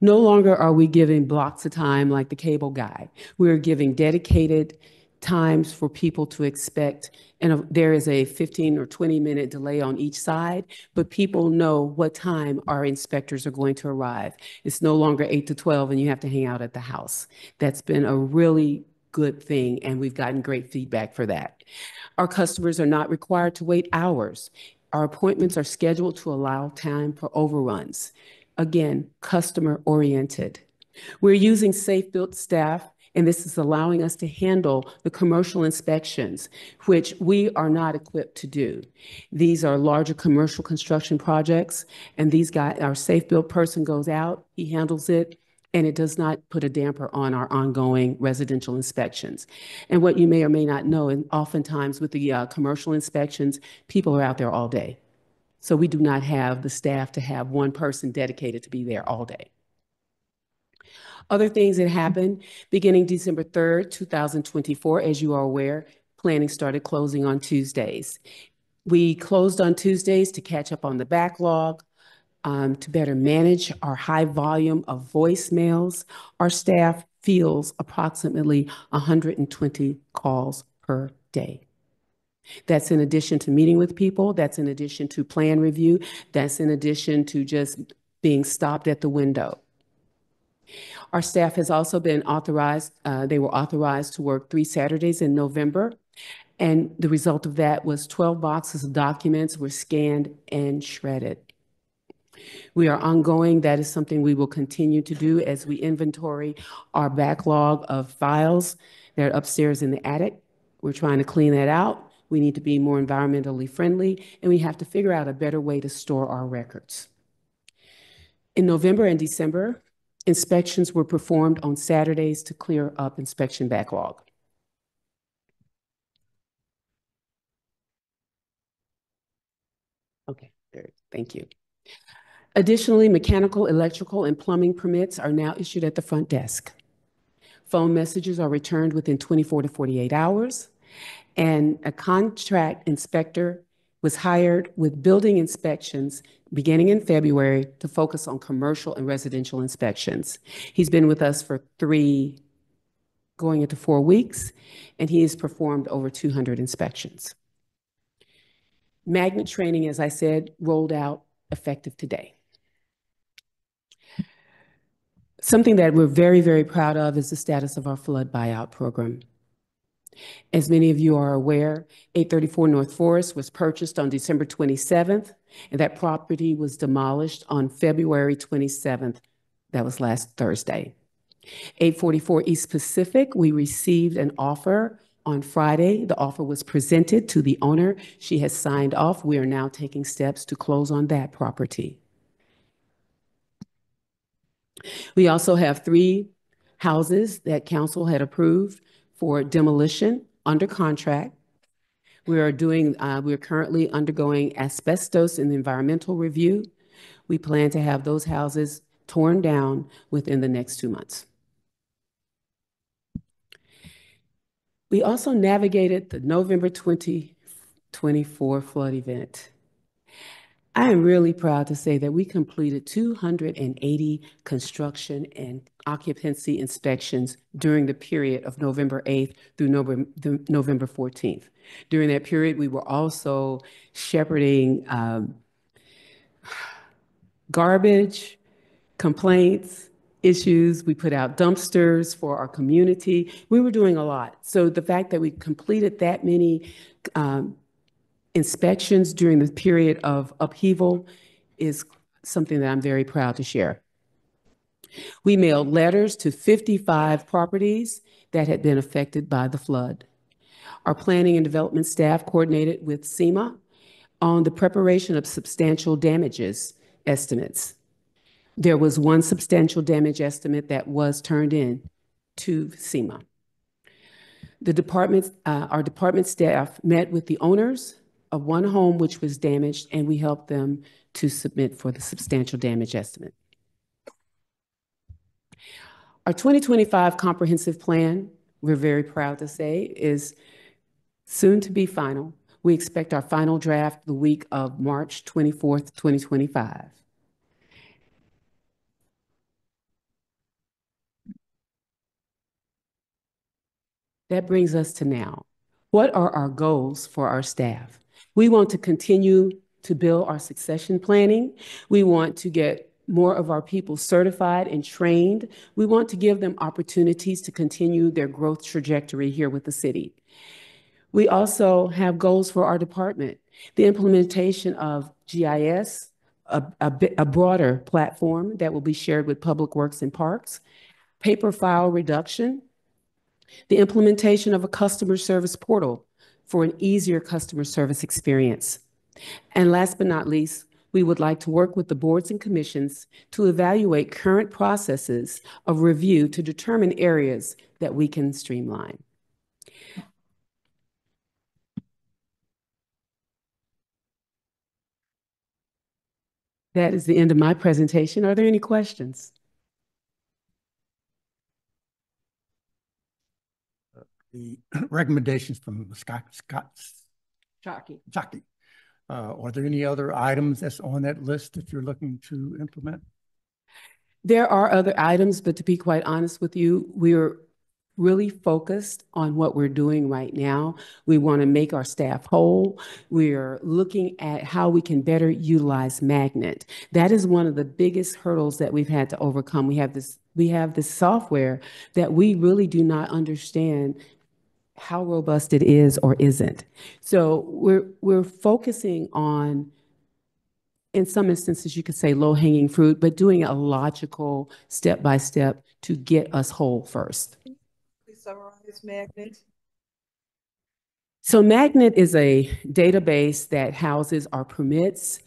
No longer are we giving blocks of time like the cable guy. We're giving dedicated times for people to expect, and there is a 15 or 20-minute delay on each side, but people know what time our inspectors are going to arrive. It's no longer 8 to 12 and you have to hang out at the house. That's been a really good thing, and we've gotten great feedback for that. Our customers are not required to wait hours. Our appointments are scheduled to allow time for overruns. Again, customer oriented. We're using safe-built staff, and this is allowing us to handle the commercial inspections, which we are not equipped to do. These are larger commercial construction projects, and these guys, our safe-built person goes out, he handles it, and it does not put a damper on our ongoing residential inspections. And what you may or may not know, and oftentimes with the commercial inspections, people are out there all day. So we do not have the staff to have one person dedicated to be there all day. Other things that happened beginning December 3rd, 2024, as you are aware, planning started closing on Tuesdays. We closed on Tuesdays to catch up on the backlog, to better manage our high volume of voicemails. Our staff fields approximately 120 calls per day. That's in addition to meeting with people, that's in addition to plan review, that's in addition to just being stopped at the window. Our staff has also been authorized, they were authorized to work 3 Saturdays in November, and the result of that was 12 boxes of documents were scanned and shredded. We are ongoing. That is something we will continue to do as we inventory our backlog of files that are upstairs in the attic. We're trying to clean that out. We need to be more environmentally friendly, and we have to figure out a better way to store our records. In November and December, inspections were performed on Saturdays to clear up inspection backlog. Okay, thank you. Additionally, mechanical, electrical, and plumbing permits are now issued at the front desk. Phone messages are returned within 24 to 48 hours, and a contract inspector was hired with building inspections beginning in February to focus on commercial and residential inspections. He's been with us for 3, going into 4 weeks, and he has performed over 200 inspections. Magnet training, as I said, rolled out effective today. Something that we're very, very proud of is the status of our flood buyout program. As many of you are aware, 834 North Forest was purchased on December 27th, and that property was demolished on February 27th. That was last Thursday. 844 East Pacific, we received an offer on Friday. The offer was presented to the owner. She has signed off. We are now taking steps to close on that property. We also have 3 houses that council had approved for demolition under contract. We are currently undergoing asbestos and environmental review. We plan to have those houses torn down within the next 2 months. We also navigated the November 2024 flood event. I am really proud to say that we completed 280 construction and occupancy inspections during the period of November 8th through November 14th. During that period, we were also shepherding garbage, complaints, issues. We put out dumpsters for our community. We were doing a lot. So the fact that we completed that many inspections during the period of upheaval is something that I'm very proud to share. We mailed letters to 55 properties that had been affected by the flood. Our planning and development staff coordinated with SEMA on the preparation of substantial damages estimates. There was 1 substantial damage estimate that was turned in to SEMA. Our department staff met with the owners of 1 home which was damaged, and we helped them to submit for the substantial damage estimate. Our 2025 comprehensive plan, we're very proud to say, is soon to be final. We expect our final draft the week of March 24th, 2025. That brings us to now. What are our goals for our staff? We want to continue to build our succession planning. We want to get more of our people certified and trained. We want to give them opportunities to continue their growth trajectory here with the city. We also have goals for our department. The implementation of GIS, a broader platform that will be shared with Public Works and Parks, paper file reduction, the implementation of a customer service portal for an easier customer service experience. And last but not least, we would like to work with the boards and commissions to evaluate current processes of review to determine areas that we can streamline. That is the end of my presentation. Are there any questions? The recommendations from Scott Shockey. Are there any other items that's on that list that you're looking to implement? There are other items, but to be quite honest with you, we're really focused on what we're doing right now. We want to make our staff whole. We're looking at how we can better utilize Magnet. That is one of the biggest hurdles that we've had to overcome. We have this software that we really do not understand how robust it is or isn't. So we're focusing on, in some instances, you could say low-hanging fruit, but doing a logical step-by-step to get us whole first. Please summarize Magnet. So Magnet is a database that houses our permits,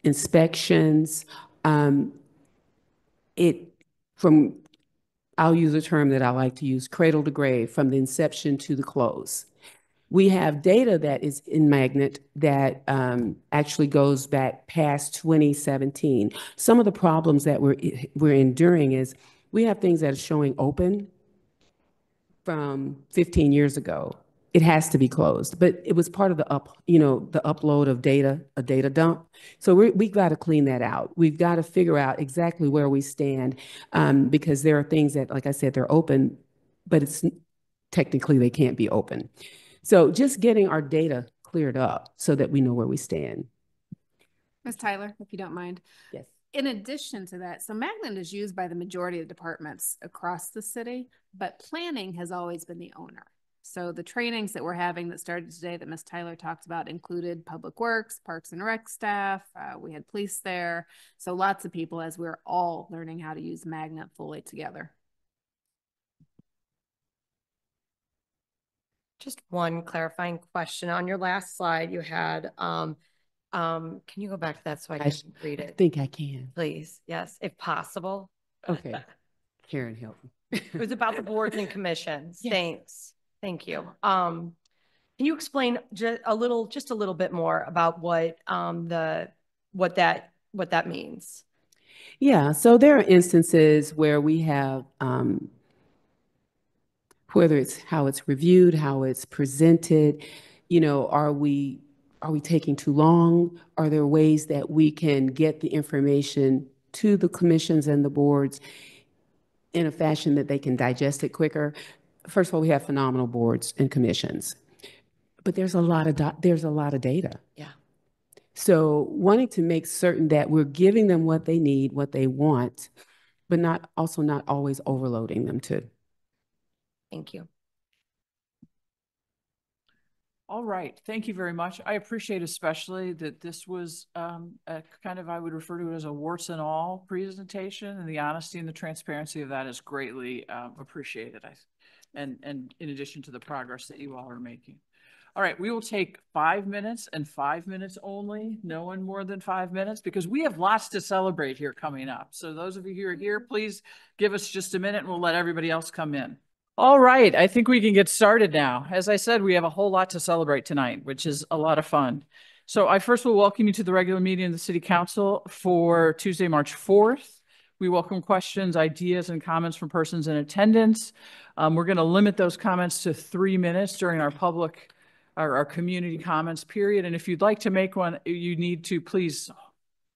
inspections. I'll use a term that I like to use, cradle to grave, from the inception to the close. We have data that is in Magnet that actually goes back past 2017. Some of the problems that we're enduring is we have things that are showing open from 15 years ago. It has to be closed, but it was part of the upload of data, a data dump. So we've got to clean that out. We've got to figure out exactly where we stand because there are things that, like I said, they're open, but it's technically they can't be open. So just getting our data cleared up so that we know where we stand. Ms. Tyler, if you don't mind. Yes. In addition to that, so Magnet is used by the majority of departments across the city, but planning has always been the owner. So the trainings that we're having that started today that Ms. Tyler talked about included Public Works, Parks and Rec staff. We had police there. So lots of people as we're all learning how to use Magnet fully together. Just one clarifying question. On your last slide, you had, can you go back to that so I can read it? I think I can. Please, yes, if possible. Okay. Karen, help me. It was about the boards and commissions. Yes. Thanks. Thank you. Can you explain just a little bit more about what that means? Yeah, so there are instances where we have whether it's how it's reviewed, how it's presented, are we taking too long? Are there ways that we can get the information to the commissions and the boards in a fashion that they can digest it quicker? First of all, we have phenomenal boards and commissions, but there's a lot of data. Yeah. So wanting to make certain that we're giving them what they need, what they want, but not always overloading them too. Thank you. All right, thank you very much. I appreciate especially that this was a kind of, I would refer to it as a warts and all presentation, and the honesty and the transparency of that is greatly appreciated. And in addition to the progress that you all are making. All right, we will take 5 minutes and 5 minutes only, no one more than 5 minutes, because we have lots to celebrate here coming up. So those of you who are here, please give us just a minute and we'll let everybody else come in. All right, I think we can get started now. As I said, we have a whole lot to celebrate tonight, which is a lot of fun. So I first will welcome you to the regular meeting of the City Council for Tuesday, March 4th. We welcome questions, ideas, and comments from persons in attendance. We're going to limit those comments to 3 minutes during our public our community comments period. And if you'd like to make one, you need to please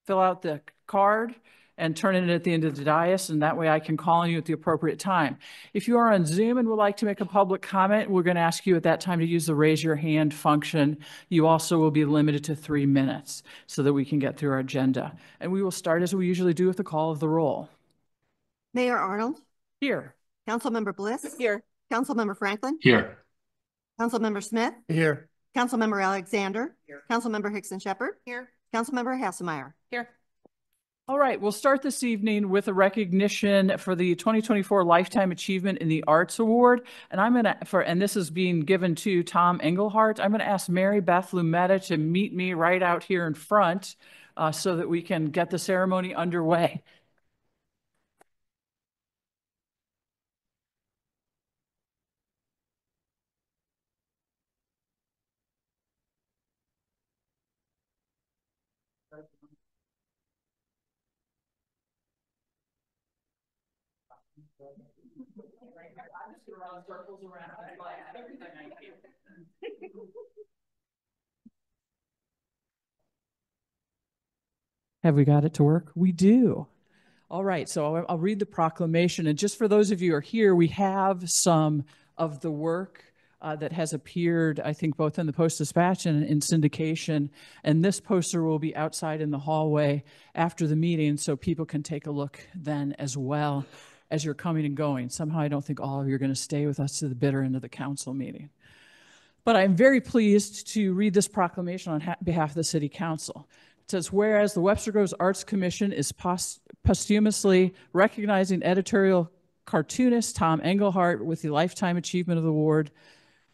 fill out the card and turn it in at the end of the dais, and that way I can call on you at the appropriate time. If you are on Zoom and would like to make a public comment, we're going to ask you at that time to use the raise your hand function. You also will be limited to 3 minutes so that we can get through our agenda. And we will start as we usually do with the call of the roll. Mayor Arnold, Here. Councilmember Bliss. Here. Councilmember Franklin. Here. Councilmember Smith. Here. Councilmember Alexander. Here. Councilmember Hickson Shepherd. Here. Councilmember Hasselmeyer. Here. All right, we'll start this evening with a recognition for the 2024 Lifetime Achievement in the Arts Award. And and this is being given to Tom Engelhardt. I'm gonna ask Mary Beth Lumetta to meet me right out here in front so that we can get the ceremony underway. Have we got it to work? We do. All right, so I'll read the proclamation. And just for those of you who are here, we have some of the work that has appeared, I think, both in the Post-Dispatch and in syndication. And this poster will be outside in the hallway after the meeting, so people can take a look then as well as you're coming and going. Somehow I don't think all of you are going to stay with us to the bitter end of the council meeting. But I'm very pleased to read this proclamation on behalf of the City Council. It says, whereas the Webster Groves Arts Commission is posthumously recognizing editorial cartoonist Tom Engelhardt with the Lifetime Achievement Award.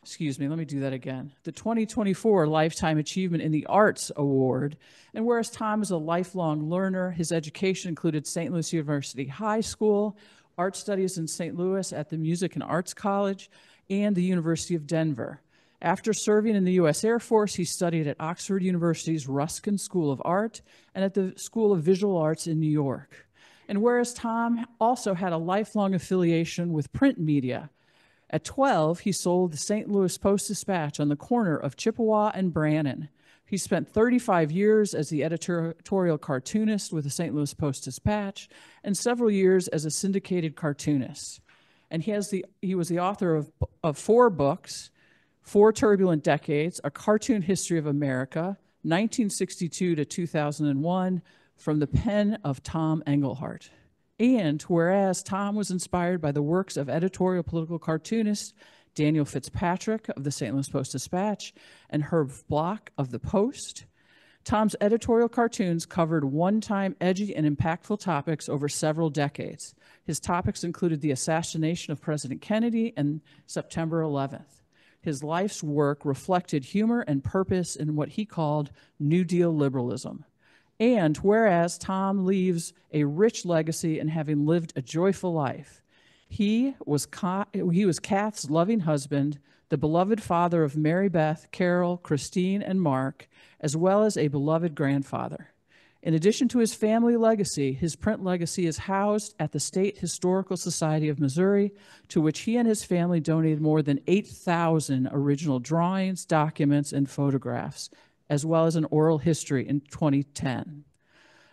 Excuse me, let me do that again. The 2024 Lifetime Achievement in the Arts Award. And whereas Tom is a lifelong learner, his education included St. Louis University High School, art studies in St. Louis at the Music and Arts College, and the University of Denver. After serving in the U.S. Air Force, he studied at Oxford University's Ruskin School of Art and at the School of Visual Arts in New York. And whereas Tom also had a lifelong affiliation with print media, at 12, he sold the St. Louis Post-Dispatch on the corner of Chippewa and Brannan. He spent 35 years as the editorial cartoonist with the St. Louis Post-Dispatch and several years as a syndicated cartoonist. And he was the author of 4 books, 4 Turbulent Decades, A Cartoon History of America, 1962 to 2001, from the pen of Tom Engelhardt. And whereas Tom was inspired by the works of editorial political cartoonist Daniel Fitzpatrick of the St. Louis Post-Dispatch and Herb Block of the Post, Tom's editorial cartoons covered one-time edgy and impactful topics over several decades. His topics included the assassination of President Kennedy and September 11th. His life's work reflected humor and purpose in what he called New Deal liberalism. And whereas Tom leaves a rich legacy in having lived a joyful life, he was Kath's loving husband, the beloved father of Mary Beth, Carol, Christine, and Mark, as well as a beloved grandfather. In addition to his family legacy, his print legacy is housed at the State Historical Society of Missouri, to which he and his family donated more than 8,000 original drawings, documents, and photographs, as well as an oral history in 2010.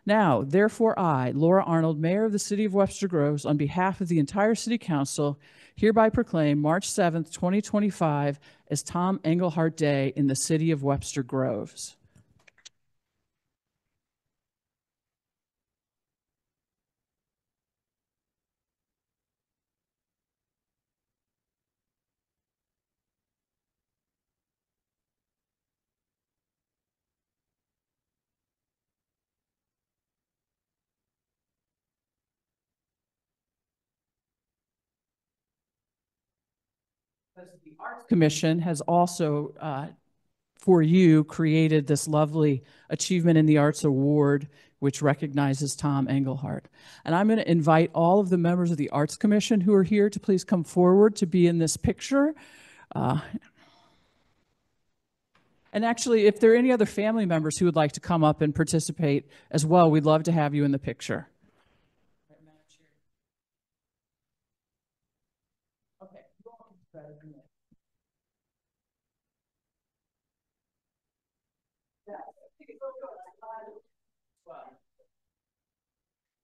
Now, therefore, I, Laura Arnold, Mayor of the City of Webster Groves, on behalf of the entire City Council, hereby proclaim March 7th, 2025 as Tom Engelhardt Day in the City of Webster Groves. The Arts Commission has also, for you, created this lovely Achievement in the Arts Award, which recognizes Tom Engelhardt. And I'm going to invite all of the members of the Arts Commission who are here to please come forward to be in this picture. And actually, if there are any other family members who would like to come up and participate as well, we'd love to have you in the picture. Okay.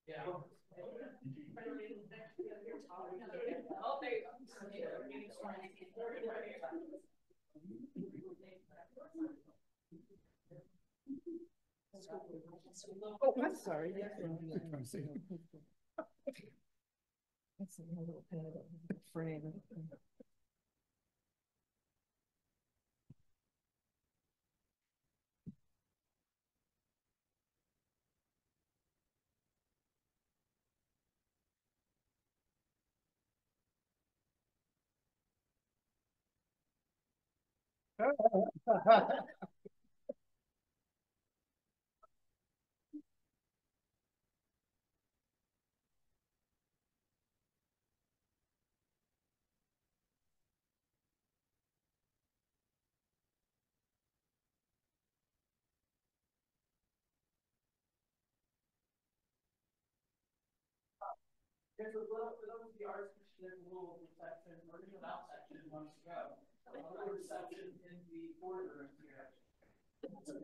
Yeah. Oh, I'm sorry. Frame. There's a little, for those of the arts, there's a little reception, or even out section wants to go. A little reception in the boardroom here.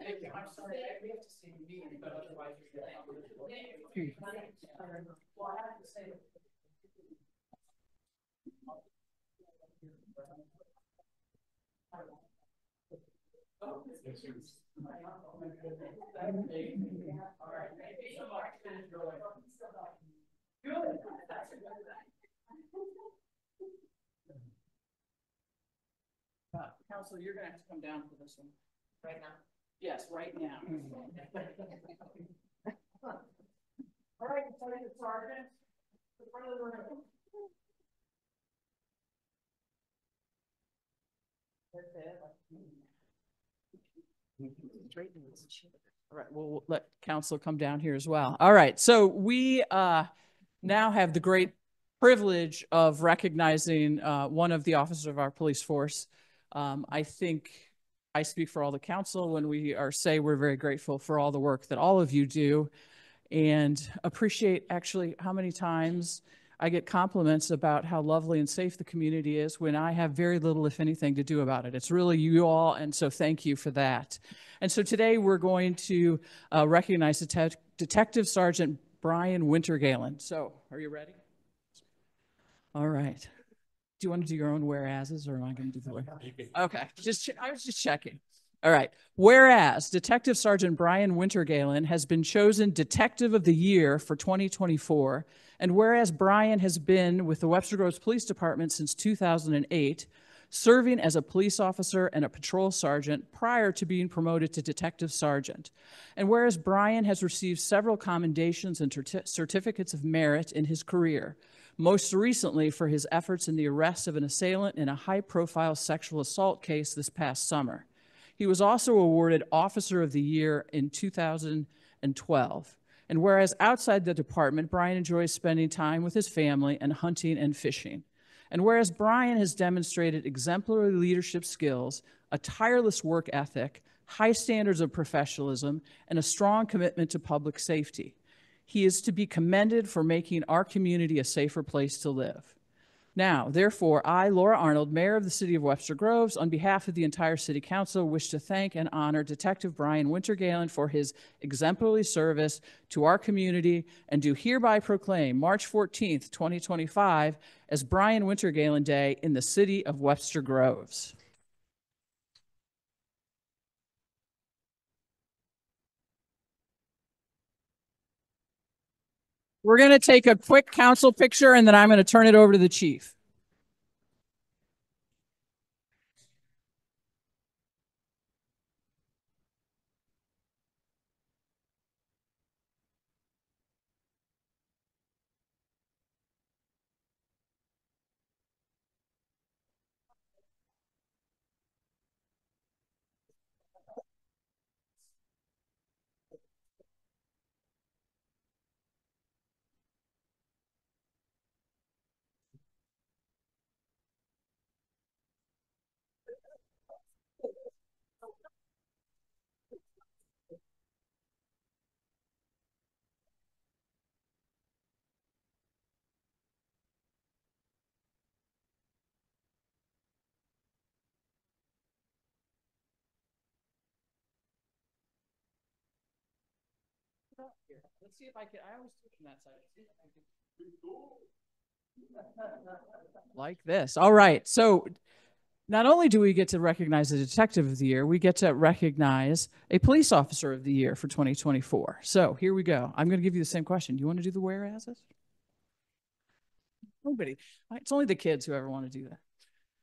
Thank you. I'm sorry, we have to see the meeting, but otherwise you're going to have to. Well, I have to say. Council, you're gonna have to come down for this one. Right now? Yes, right now. All right, Lieutenant Sergeant, the front of the room. All right, we'll let council come down here as well. All right, so we now have the great privilege of recognizing one of the officers of our police force. I think I speak for all the council when we say we're very grateful for all the work that all of you do, and appreciate actually how many times I get compliments about how lovely and safe the community is when I have very little, if anything, to do about it. It's really you all, and so thank you for that. And so today we're going to recognize Detective Sergeant Brian Wintergalen. So, are you ready? All right. Do you want to do your own whereases, or am I going to do the where? Okay, I was just checking. All right. Whereas Detective Sergeant Brian Wintergalen has been chosen Detective of the Year for 2024, and whereas Brian has been with the Webster Groves Police Department since 2008, serving as a police officer and a patrol sergeant prior to being promoted to detective sergeant. And whereas Brian has received several commendations and certificates of merit in his career, most recently for his efforts in the arrest of an assailant in a high-profile sexual assault case this past summer. He was also awarded Officer of the Year in 2012. And whereas outside the department, Brian enjoys spending time with his family and hunting and fishing. And whereas Brian has demonstrated exemplary leadership skills, a tireless work ethic, high standards of professionalism, and a strong commitment to public safety, he is to be commended for making our community a safer place to live. Now, therefore, I, Laura Arnold, Mayor of the City of Webster Groves, on behalf of the entire City Council, wish to thank and honor Detective Brian Wintergalen for his exemplary service to our community and do hereby proclaim March 14th, 2025 as Brian Wintergalen Day in the City of Webster Groves. We're going to take a quick council picture, and then I'm going to turn it over to the chief. Let's see if I can, I always switch from that side. See if I can. Like this. All right. So not only do we get to recognize the Detective of the Year, we get to recognize a Police Officer of the Year for 2024. So here we go. I'm going to give you the same question. Do you want to do the whereases? Nobody. It's only the kids who ever want to do that.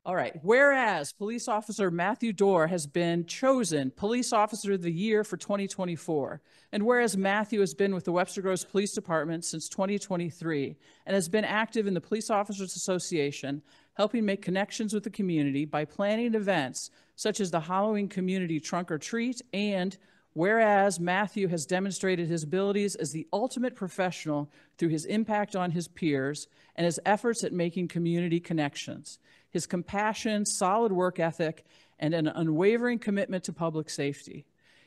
All right. Whereas Police Officer Matthew Dorr has been chosen Police Officer of the Year for 2024. And whereas Matthew has been with the Webster Groves Police Department since 2023 and has been active in the Police Officers Association, helping make connections with the community by planning events such as the Halloween Community Trunk or Treat, and whereas Matthew has demonstrated his abilities as the ultimate professional through his impact on his peers and his efforts at making community connections, his compassion, solid work ethic, and an unwavering commitment to public safety.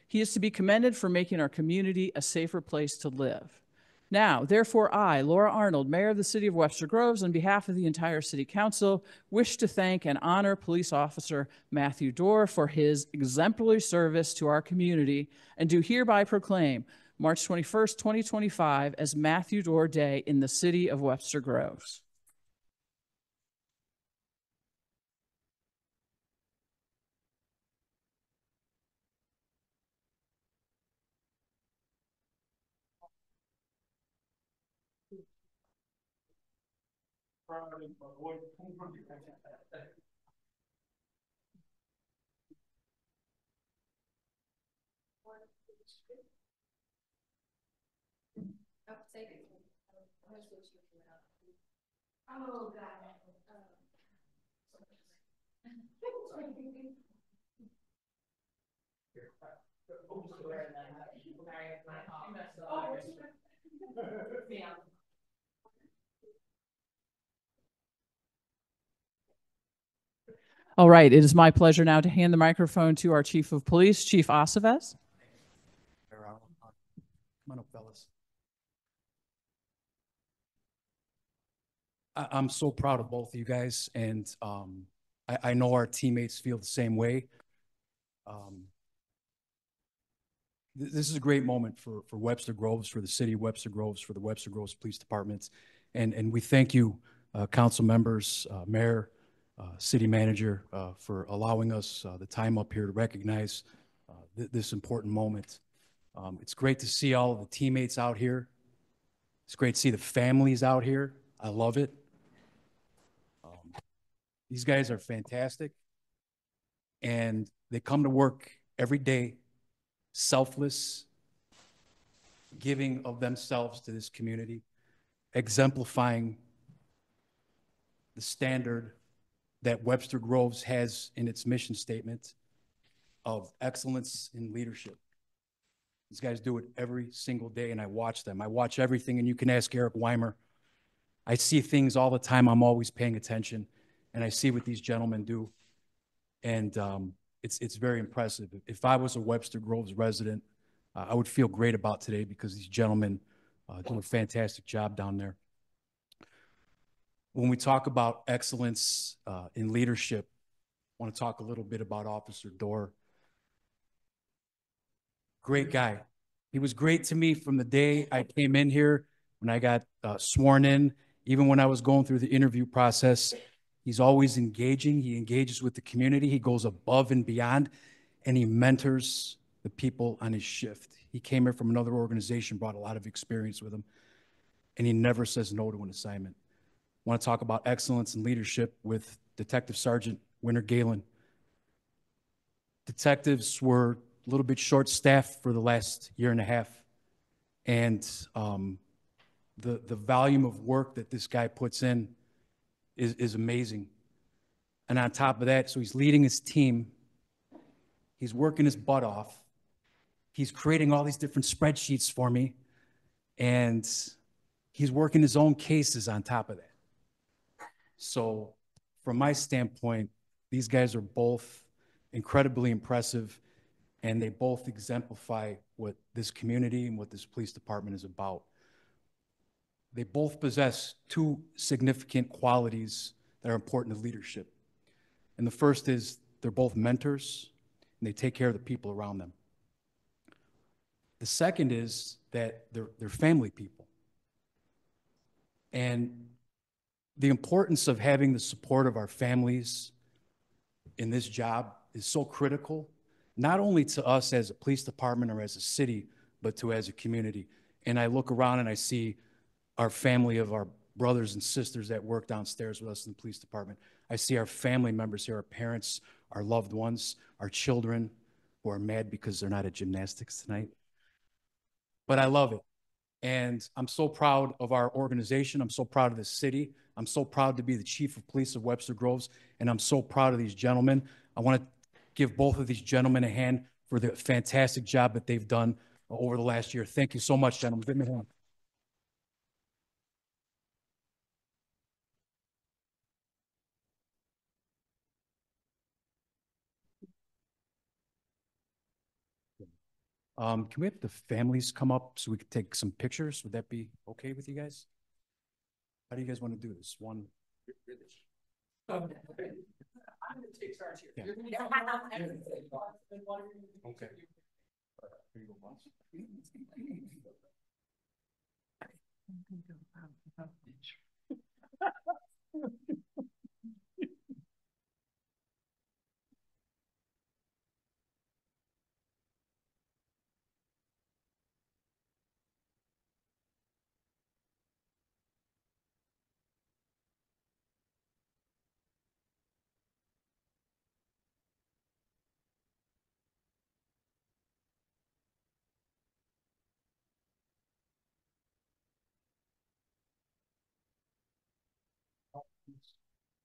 He is to be commended for making our community a safer place to live. Now, therefore, I, Laura Arnold, Mayor of the City of Webster Groves, on behalf of the entire City Council, wish to thank and honor Police Officer Matthew Dorr for his exemplary service to our community, and do hereby proclaim March 21st, 2025 as Matthew Dorr Day in the City of Webster Groves. Oh, God. All right, it is my pleasure now to hand the microphone to our Chief of Police, Chief Aceves. Come on up, fellas. I'm so proud of both of you guys, and I know our teammates feel the same way. This is a great moment for Webster Groves, for the city of Webster Groves, for the Webster Groves Police Department, and we thank you, council members, mayor, city manager, for allowing us the time up here to recognize this important moment. It's great to see all of the teammates out here. It's great to see the families out here. I love it. These guys are fantastic, and they come to work every day, selfless, giving of themselves to this community, exemplifying the standard that Webster Groves has in its mission statement of excellence in leadership. These guys do it every single day, and I watch them. I watch everything, and you can ask Eric Weimer. I see things all the time. I'm always paying attention, and I see what these gentlemen do, and it's very impressive. If I was a Webster Groves resident, I would feel great about today because these gentlemen do a fantastic job down there. When we talk about excellence in leadership, I want to talk a little bit about Officer Dorr. Great guy. He was great to me from the day I came in here, when I got sworn in, even when I was going through the interview process. He's always engaging. He engages with the community. He goes above and beyond, and he mentors the people on his shift. He came here from another organization, brought a lot of experience with him, and he never says no to an assignment. I want to talk about excellence in leadership with Detective Sergeant Winter Galen. Detectives were a little bit short-staffed for the last year and a half, and the volume of work that this guy puts in is amazing. And on top of that, so he's leading his team, he's working his butt off, he's creating all these different spreadsheets for me, and he's working his own cases on top of that. So from my standpoint, these guys are both incredibly impressive, and they both exemplify what this community and what this police department is about. They both possess two significant qualities that are important to leadership. And the first is they're both mentors, and they take care of the people around them. The second is that they're family people. And the importance of having the support of our families in this job is so critical, not only to us as a police department or as a city, but to as a community. And I look around and I see our family of our brothers and sisters that work downstairs with us in the police department. I see our family members here, our parents, our loved ones, our children who are mad because they're not at gymnastics tonight. But I love it. And I'm so proud of our organization. I'm so proud of the city. I'm so proud to be the chief of police of Webster Groves. And I'm so proud of these gentlemen. I want to give both of these gentlemen a hand for the fantastic job that they've done over the last year. Thank you so much, gentlemen. Give me a hand. Can we have the families come up so we could take some pictures? Would that be okay with you guys? How do you guys want to do this? One. I'm going to take charge here. Yeah. Okay.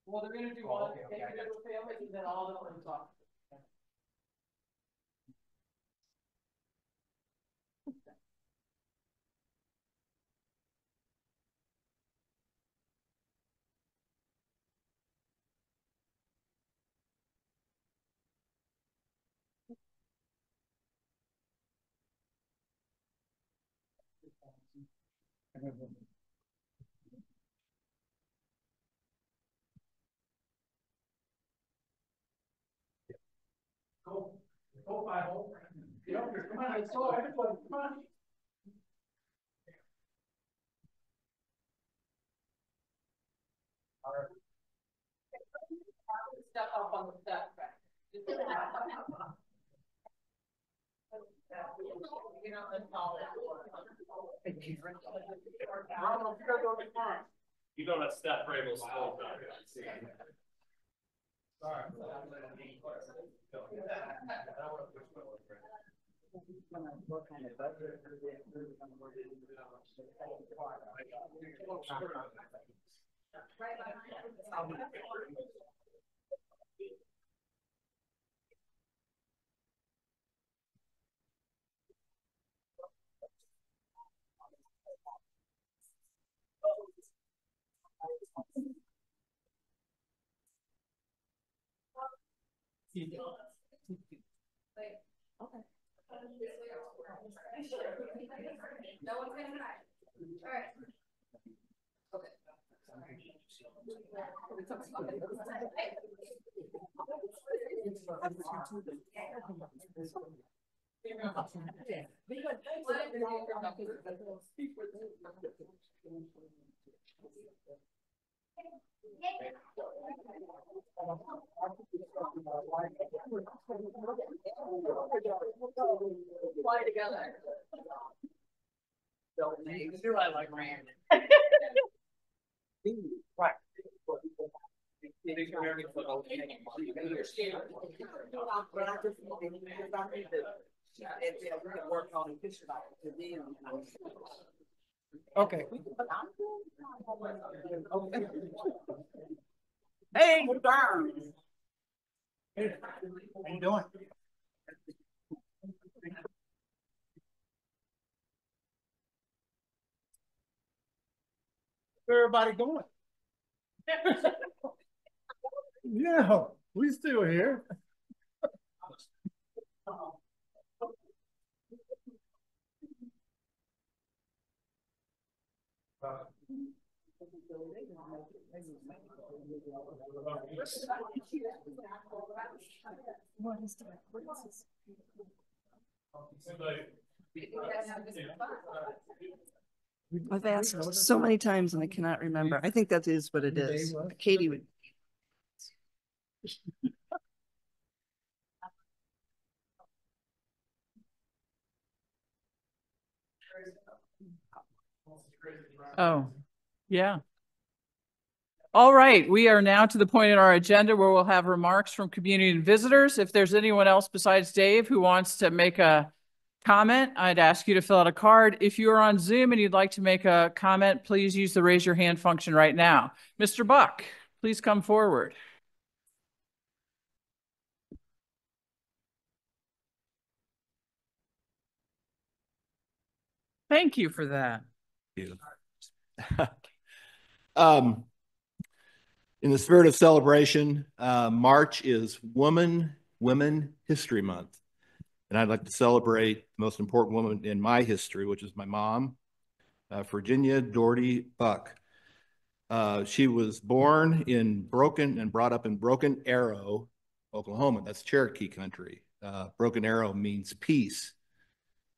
Well, they're going to do one individual families and then all of them on top. Go by hole. Come on, let's go, everyone, come on. All right. Step up on the step. You know that step frame will slow down. Sorry. Fly together. You're right, like Rand. Right. Okay. Hey, darn. Hey, how you doing? Where's everybody going? Yeah, we still here. What is the I've asked so many times and I cannot remember. I think that is what it is. Katie would. Oh, yeah. All right, we are now to the point in our agenda where we'll have remarks from community and visitors. If there's anyone else besides Dave who wants to make a comment, I'd ask you to fill out a card. If you are on Zoom and you'd like to make a comment, please use the raise your hand function right now. Mr. Buck, please come forward. Thank you for that. In the spirit of celebration, March is Women History Month. And I'd like to celebrate the most important woman in my history, which is my mom, Virginia Doherty Buck. She was born in Broken and brought up in Broken Arrow, Oklahoma. That's Cherokee country. Broken Arrow means peace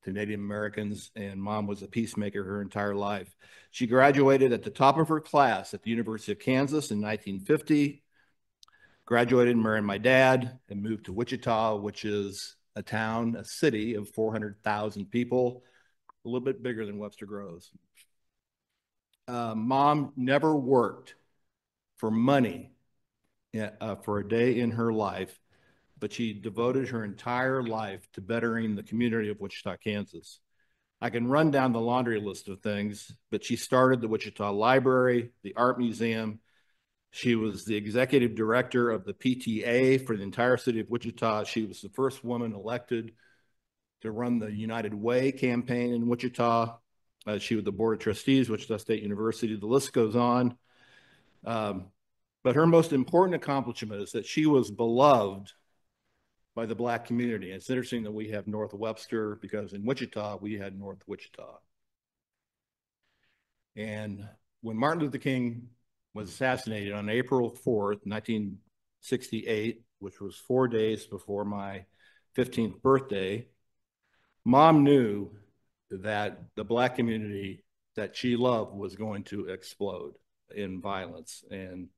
to Native Americans, and mom was a peacemaker her entire life. She graduated at the top of her class at the University of Kansas in 1950, graduated and married my dad, and moved to Wichita, which is a town, a city of 400,000 people, a little bit bigger than Webster Groves. Mom never worked for money for a day in her life, but she devoted her entire life to bettering the community of Wichita, Kansas. I can run down the laundry list of things, but she started the Wichita Library, the Art Museum. She was the executive director of the PTA for the entire city of Wichita. She was the first woman elected to run the United Way campaign in Wichita. She was the board of trustees, Wichita State University. The list goes on. But her most important accomplishment is that she was beloved by the Black community. It's interesting that we have North Webster because in Wichita, we had North Wichita. And when Martin Luther King was assassinated on April 4th, 1968, which was 4 days before my 15th birthday, mom knew that the Black community that she loved was going to explode in violence and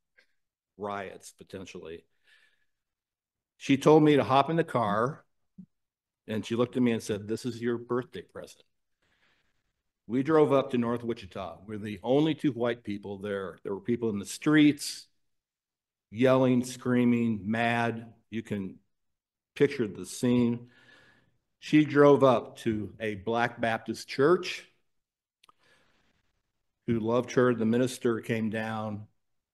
riots potentially. She told me to hop in the car and she looked at me and said, "This is your birthday present." We drove up to North Wichita. We're the only two white people there. There were people in the streets yelling, screaming, mad. You can picture the scene. She drove up to a Black Baptist church who loved her. The minister came down,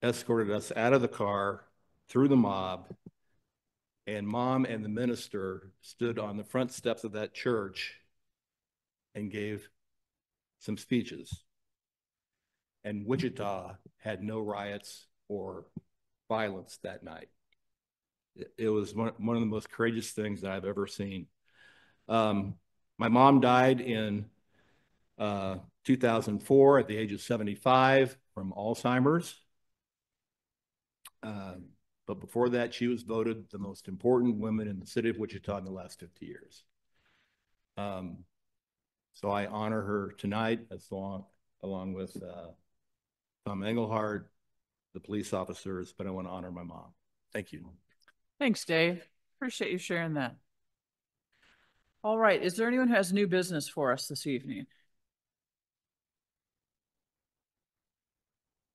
escorted us out of the car, through the mob, and mom and the minister stood on the front steps of that church and gave some speeches. And Wichita had no riots or violence that night. It was one of the most courageous things that I've ever seen. My mom died in 2004 at the age of 75 from Alzheimer's. But before that, she was voted the most important woman in the city of Wichita in the last 50 years. So I honor her tonight along with Tom Engelhardt, the police officers, but I want to honor my mom. Thank you. Thanks, Dave. Appreciate you sharing that. All right, is there anyone who has new business for us this evening?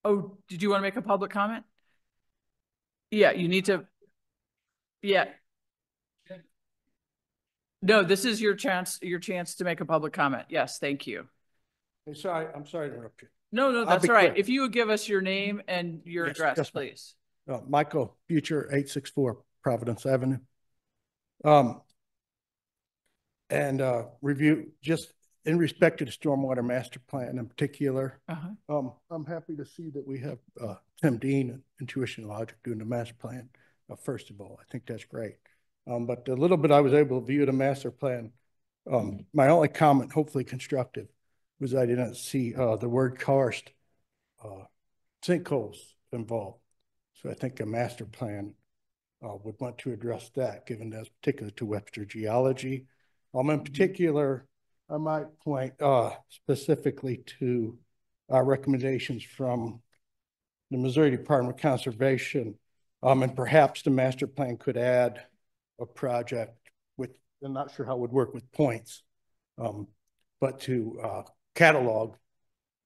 Oh, did you want to make a public comment? Yeah, you need to. Yeah. No, this is your chance to make a public comment. Yes, thank you. I'm sorry to interrupt you. No, that's all right. If you would give us your name and your address, yes, please. Michael Future, 864 Providence Avenue. Review just in respect to the stormwater master plan in particular. I'm happy to see that we have Tim Dean and Intuition Logic doing the master plan. First of all, I think that's great. But the little bit I was able to view the master plan, my only comment, hopefully constructive, was I didn't see the word karst sinkholes involved. So I think a master plan would want to address that, given that's particular to Webster geology. In particular, I might point specifically to recommendations from the Missouri Department of Conservation, and perhaps the master plan could add a project with, I'm not sure how it would work with points, but to catalog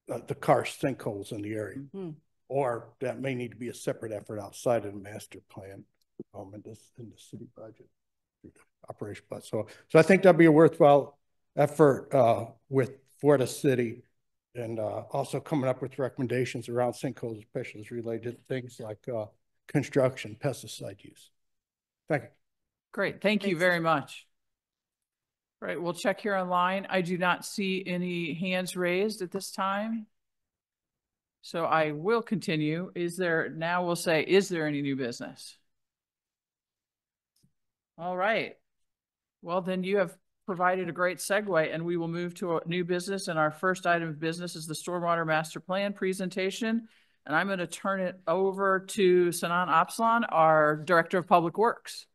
the karst sinkholes in the area. Mm-hmm. Or that may need to be a separate effort outside of the master plan in the city budget operation. But so I think that'd be a worthwhile effort for the city, and also coming up with recommendations around sinkholes, especially as related to things like construction, pesticide use. Thank you. Great. Thank you very much. All right, we'll check here online. I do not see any hands raised at this time. So I will continue. Now we'll say, is there any new business? All right. Well, then you have provided a great segue, and we will move to a new business. And our first item of business is the Stormwater Master Plan presentation. And I'm going to turn it over to Sanan Apslan, our Director of Public Works.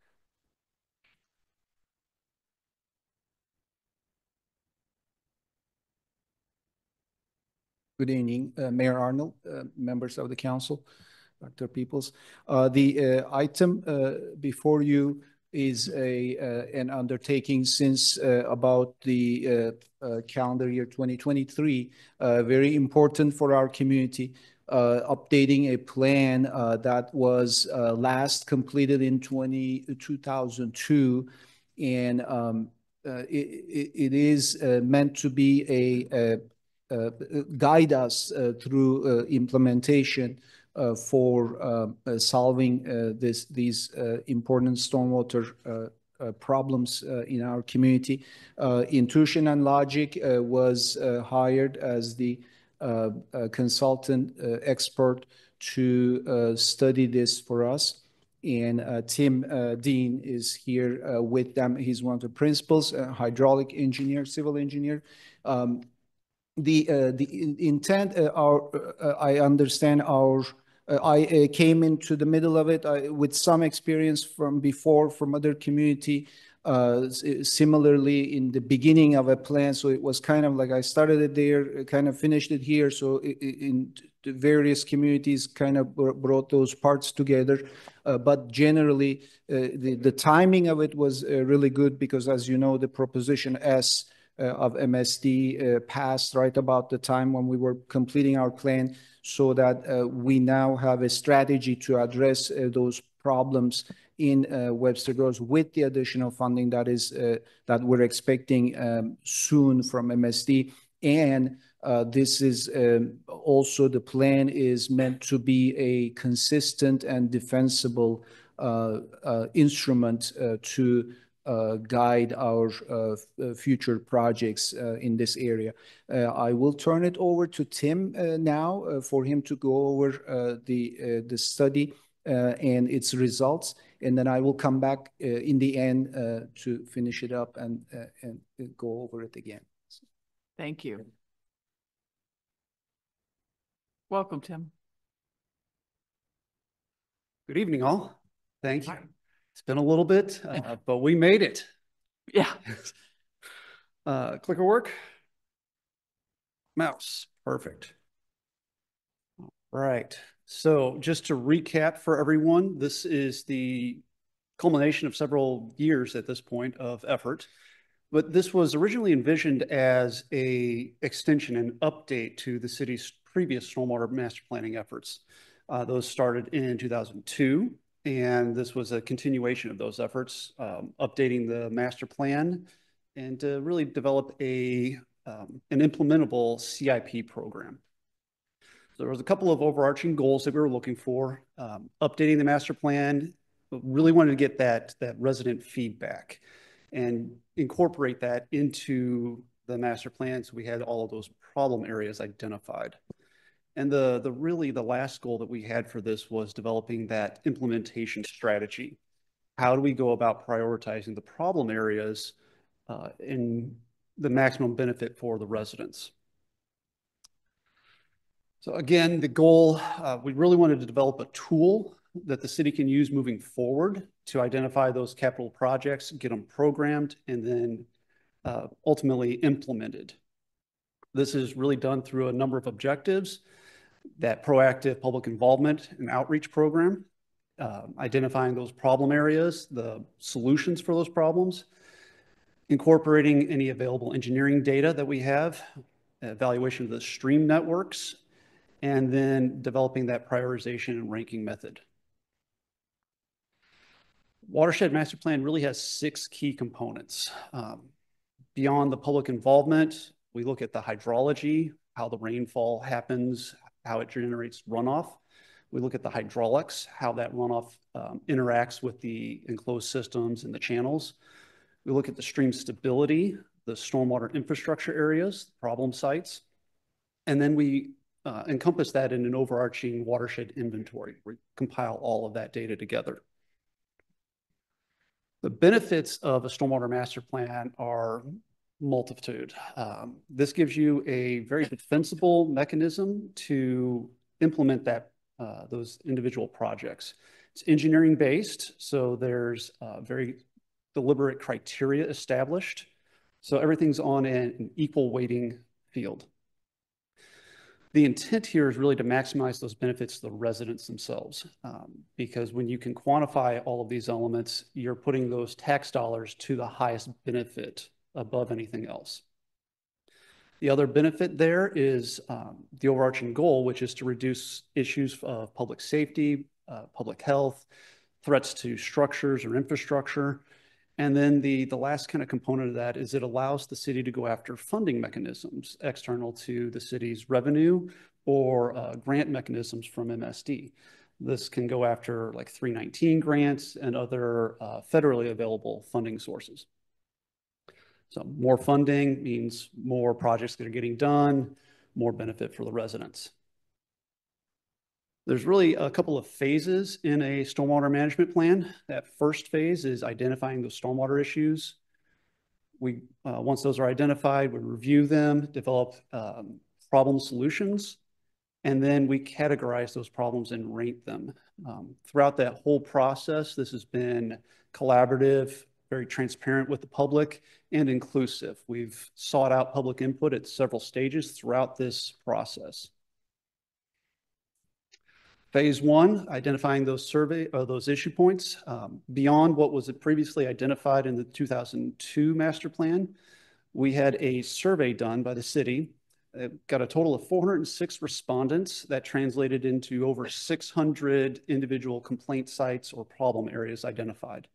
Good evening, Mayor Arnold, members of the council, Dr. Peoples. The item before you is an undertaking since about the calendar year 2023, very important for our community, updating a plan that was last completed in 2002, and it is meant to be a guide us through implementation for solving these important stormwater problems in our community. Intuition and Logic was hired as the consultant expert to study this for us. And Tim Dean is here with them. He's one of the principals, hydraulic engineer, civil engineer. The intent, I understand I came into the middle of it with some experience from before from other community, similarly in the beginning of a plan. So it was kind of like I started it there, kind of finished it here. So in the various communities kind of brought those parts together. But generally, the timing of it was really good because, as you know, the Proposition S of MSD passed right about the time when we were completing our plan, so that we now have a strategy to address those problems in Webster Groves with the additional funding that we're expecting soon from MSD. And this is also, the plan is meant to be a consistent and defensible instrument to guide our future projects in this area. I will turn it over to Tim now for him to go over the study and its results, and then I will come back in the end to finish it up and go over it again. Thank you. Welcome, Tim. Good evening, all. Thank you. It's been a little bit, but we made it. Yeah. Clicker work. Mouse. Perfect. All right. So just to recap for everyone, this is the culmination of several years at this point of effort. But this was originally envisioned as an extension and update to the city's previous stormwater master planning efforts. Those started in 2002. And this was a continuation of those efforts, updating the master plan and to really develop an implementable CIP program. So there was a couple of overarching goals that we were looking for. Updating the master plan, really wanted to get that resident feedback and incorporate that into the master plan, so we had all of those problem areas identified. And really the last goal that we had for this was developing that implementation strategy. How do we go about prioritizing the problem areas in the maximum benefit for the residents? So again, the goal, we really wanted to develop a tool that the city can use moving forward to identify those capital projects, get them programmed, and then ultimately implemented. This is really done through a number of objectives: that proactive public involvement and outreach program, identifying those problem areas, the solutions for those problems, incorporating any available engineering data that we have, evaluation of the stream networks, and then developing that prioritization and ranking method. Watershed Master Plan really has 6 key components. Beyond the public involvement, we look at the hydrology, how the rainfall happens, how it generates runoff. We look at the hydraulics, how that runoff interacts with the enclosed systems and the channels. We look at the stream stability, the stormwater infrastructure areas, problem sites, and then we encompass that in an overarching watershed inventory. We compile all of that data together. The benefits of a stormwater master plan are multitude. This gives you a very defensible mechanism to implement those individual projects. It's engineering based, so there's very deliberate criteria established. So everything's on an equal weighting field. The intent here is really to maximize those benefits to the residents themselves, because when you can quantify all of these elements, you're putting those tax dollars to the highest benefit above anything else. The other benefit there is the overarching goal, which is to reduce issues of public safety, public health, threats to structures or infrastructure. And then the last kind of component of that is it allows the city to go after funding mechanisms external to the city's revenue or grant mechanisms from MSD. This can go after like 319 grants and other federally available funding sources. So more funding means more projects that are getting done, more benefit for the residents. There's really a couple of phases in a stormwater management plan. That first phase is identifying those stormwater issues. Once those are identified, we review them, develop problem solutions, and then we categorize those problems and rate them. Throughout that whole process, this has been collaborative, very transparent with the public, and inclusive. We've sought out public input at several stages throughout this process. Phase 1, identifying those those issue points beyond what was previously identified in the 2002 master plan. We had a survey done by the city. It got a total of 406 respondents that translated into over 600 individual complaint sites or problem areas identified.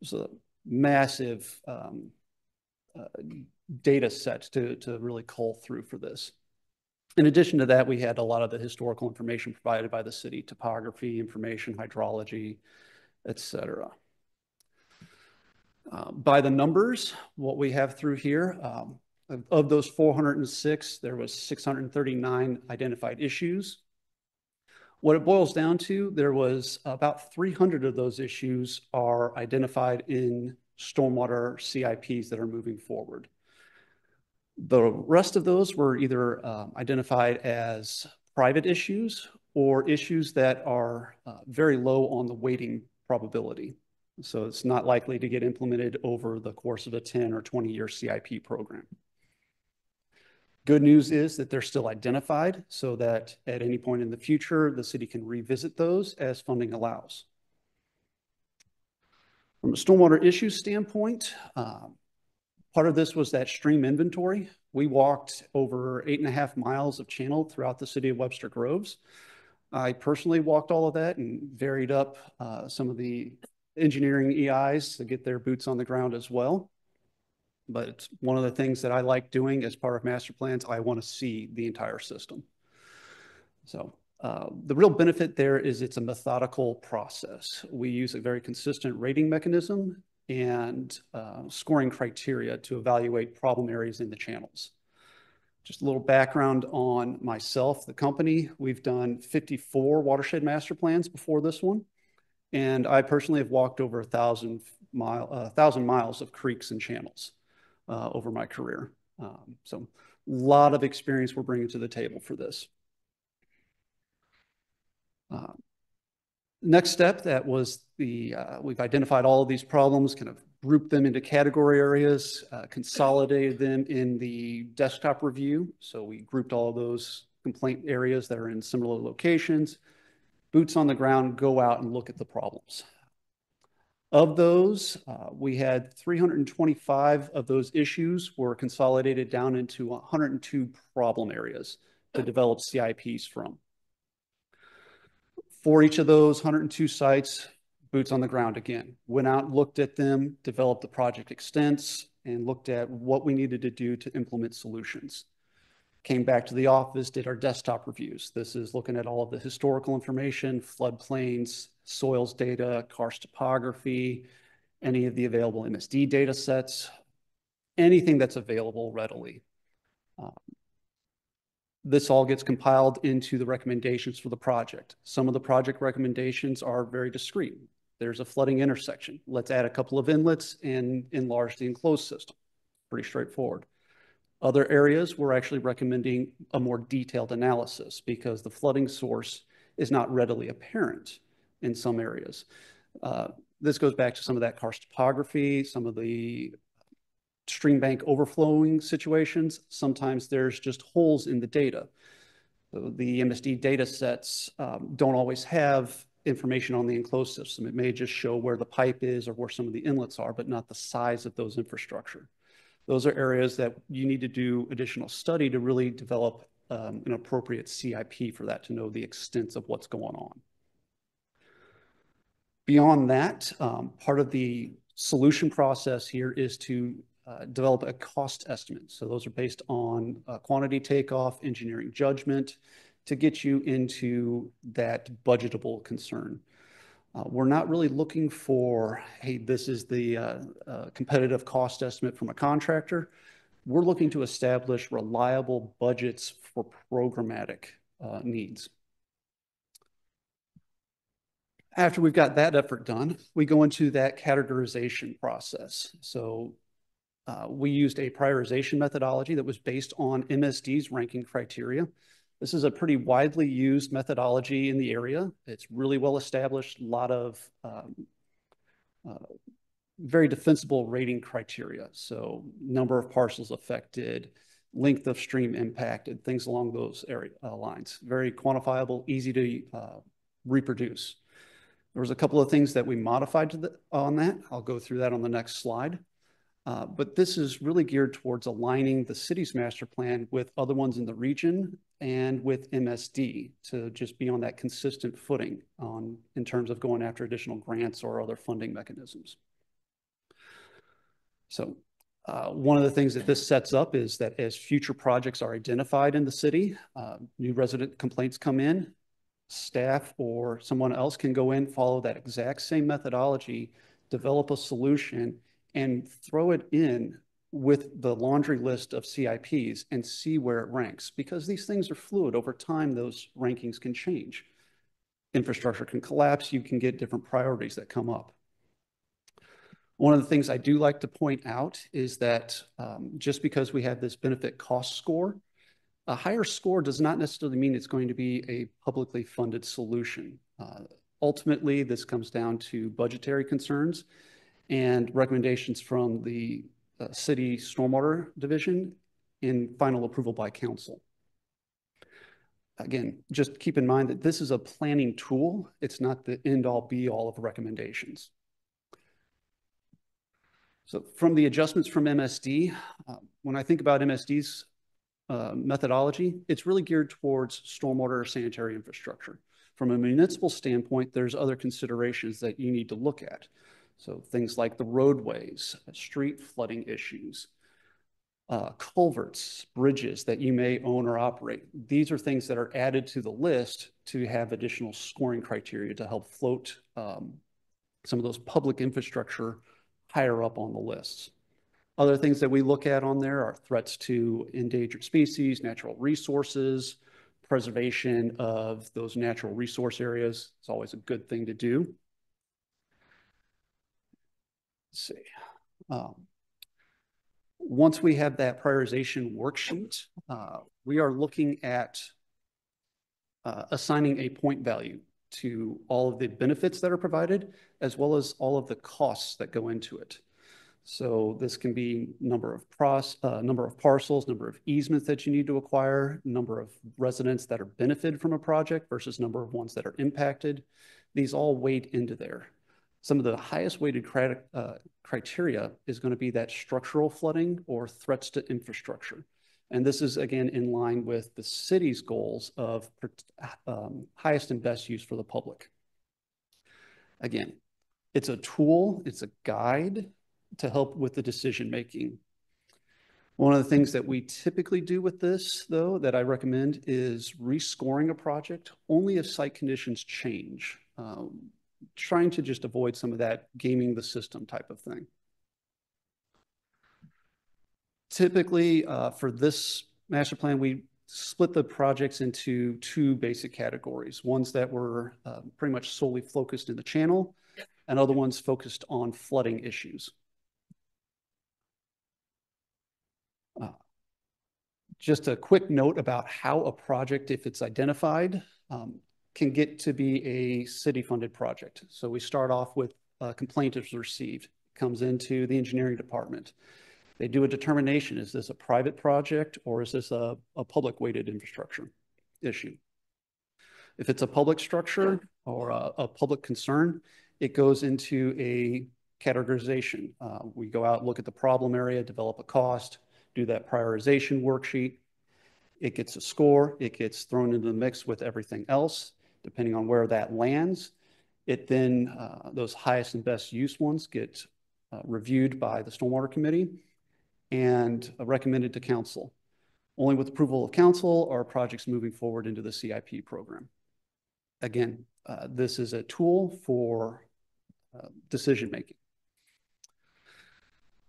So massive data set to really cull through for this. In addition to that, we had a lot of the historical information provided by the city: topography, information, hydrology, etc. By the numbers, what we have through here, of those 406, there was 639 identified issues. What it boils down to, there was about 300 of those issues are identified in stormwater CIPs that are moving forward. The rest of those were either identified as private issues or issues that are very low on the weighting probability. So it's not likely to get implemented over the course of a 10 or 20-year CIP program. Good news is that they're still identified so that at any point in the future, the city can revisit those as funding allows. From a stormwater issue standpoint, part of this was that stream inventory. We walked over 8.5 miles of channel throughout the city of Webster Groves. I personally walked all of that and varied up some of the engineering EIs to get their boots on the ground as well. But it's one of the things that I like doing as part of master plans. I want to see the entire system. So the real benefit there is it's a methodical process. We use a very consistent rating mechanism and scoring criteria to evaluate problem areas in the channels. Just a little background on myself, the company. We've done 54 watershed master plans before this one, and I personally have walked over 1,000 miles of creeks and channels over my career. So a lot of experience we're bringing to the table for this. Next step, that was we've identified all of these problems, kind of grouped them into category areas, consolidated them in the desktop review. So we grouped all of those complaint areas that are in similar locations. Boots on the ground, go out and look at the problems. Of those, we had 325 of those issues were consolidated down into 102 problem areas to develop CIPs from. For each of those 102 sites, boots on the ground again. Went out, looked at them, developed the project extents, and looked at what we needed to do to implement solutions. Came back to the office, did our desktop reviews. This is looking at all of the historical information, floodplains, soils data, karst topography, any of the available MSD data sets, anything that's available readily. This all gets compiled into the recommendations for the project. Some of the project recommendations are very discrete. There's a flooding intersection. Let's add a couple of inlets and enlarge the enclosed system. Pretty straightforward. Other areas, we're actually recommending a more detailed analysis because the flooding source is not readily apparent in some areas. This goes back to some of that karst topography, some of the stream bank overflowing situations. Sometimes there's just holes in the data. So the MSD data sets don't always have information on the enclosed system. It may just show where the pipe is or where some of the inlets are, but not the size of those infrastructure. Those are areas that you need to do additional study to really develop an appropriate CIP for that, to know the extent of what's going on. Beyond that, part of the solution process here is to develop a cost estimate. So those are based on quantity takeoff, engineering judgment, to get you into that budgetable concern. We're not really looking for, hey, this is the competitive cost estimate from a contractor. We're looking to establish reliable budgets for programmatic needs. After we've got that effort done, we go into that categorization process. So we used a prioritization methodology that was based on MSD's ranking criteria. This is a pretty widely used methodology in the area. It's really well established, a lot of very defensible rating criteria. So number of parcels affected, length of stream impacted, things along those lines. Very quantifiable, easy to reproduce. There was a couple of things that we modified on that. I'll go through that on the next slide. But this is really geared towards aligning the city's master plan with other ones in the region and with MSD to just be on that consistent footing in terms of going after additional grants or other funding mechanisms. So one of the things that this sets up is that as future projects are identified in the city, new resident complaints come in, staff or someone else can go in, follow that exact same methodology, develop a solution, and throw it in with the laundry list of CIPs and see where it ranks. Because these things are fluid. Over time, those rankings can change. Infrastructure can collapse. You can get different priorities that come up. One of the things I do like to point out is that just because we have this benefit cost score, a higher score does not necessarily mean it's going to be a publicly funded solution. Ultimately, this comes down to budgetary concerns and recommendations from the city stormwater division in final approval by council. Again, just keep in mind that this is a planning tool. It's not the end-all be-all of recommendations. So from the adjustments from MSD, when I think about MSD's methodology, it's really geared towards stormwater sanitary infrastructure. From a municipal standpoint, there's other considerations that you need to look at. So things like the roadways, street flooding issues, culverts, bridges that you may own or operate. These are things that are added to the list to have additional scoring criteria to help float some of those public infrastructure higher up on the lists. Other things that we look at on there are threats to endangered species, natural resources, preservation of those natural resource areas. It's always a good thing to do. Let's see. Once we have that prioritization worksheet, we are looking at assigning a point value to all of the benefits that are provided, as well as all of the costs that go into it. So this can be number of parcels, number of easements that you need to acquire, number of residents that are benefited from a project versus number of ones that are impacted. These all weight into there. Some of the highest weighted criteria is going to be that structural flooding or threats to infrastructure. And this is, again, in line with the city's goals of highest and best use for the public. Again, it's a tool, it's a guide to help with the decision making. One of the things that we typically do with this, though, that I recommend is rescoring a project only if site conditions change, trying to just avoid some of that gaming the system type of thing. Typically, for this master plan, we split the projects into two basic categories. Ones that were pretty much solely focused in the channel, and other ones focused on flooding issues. Just a quick note about how a project, if it's identified, can get to be a city-funded project. So we start off with a complaint is received, comes into the engineering department. They do a determination, is this a private project or is this a public weighted infrastructure issue? If it's a public structure or a public concern, it goes into a categorization. We go out, look at the problem area, develop a cost, do that prioritization worksheet. It gets a score. It gets thrown into the mix with everything else, depending on where that lands. It then, those highest and best use ones get reviewed by the Stormwater Committee and recommended to council. Only with approval of council are projects moving forward into the CIP program. Again, this is a tool for decision making.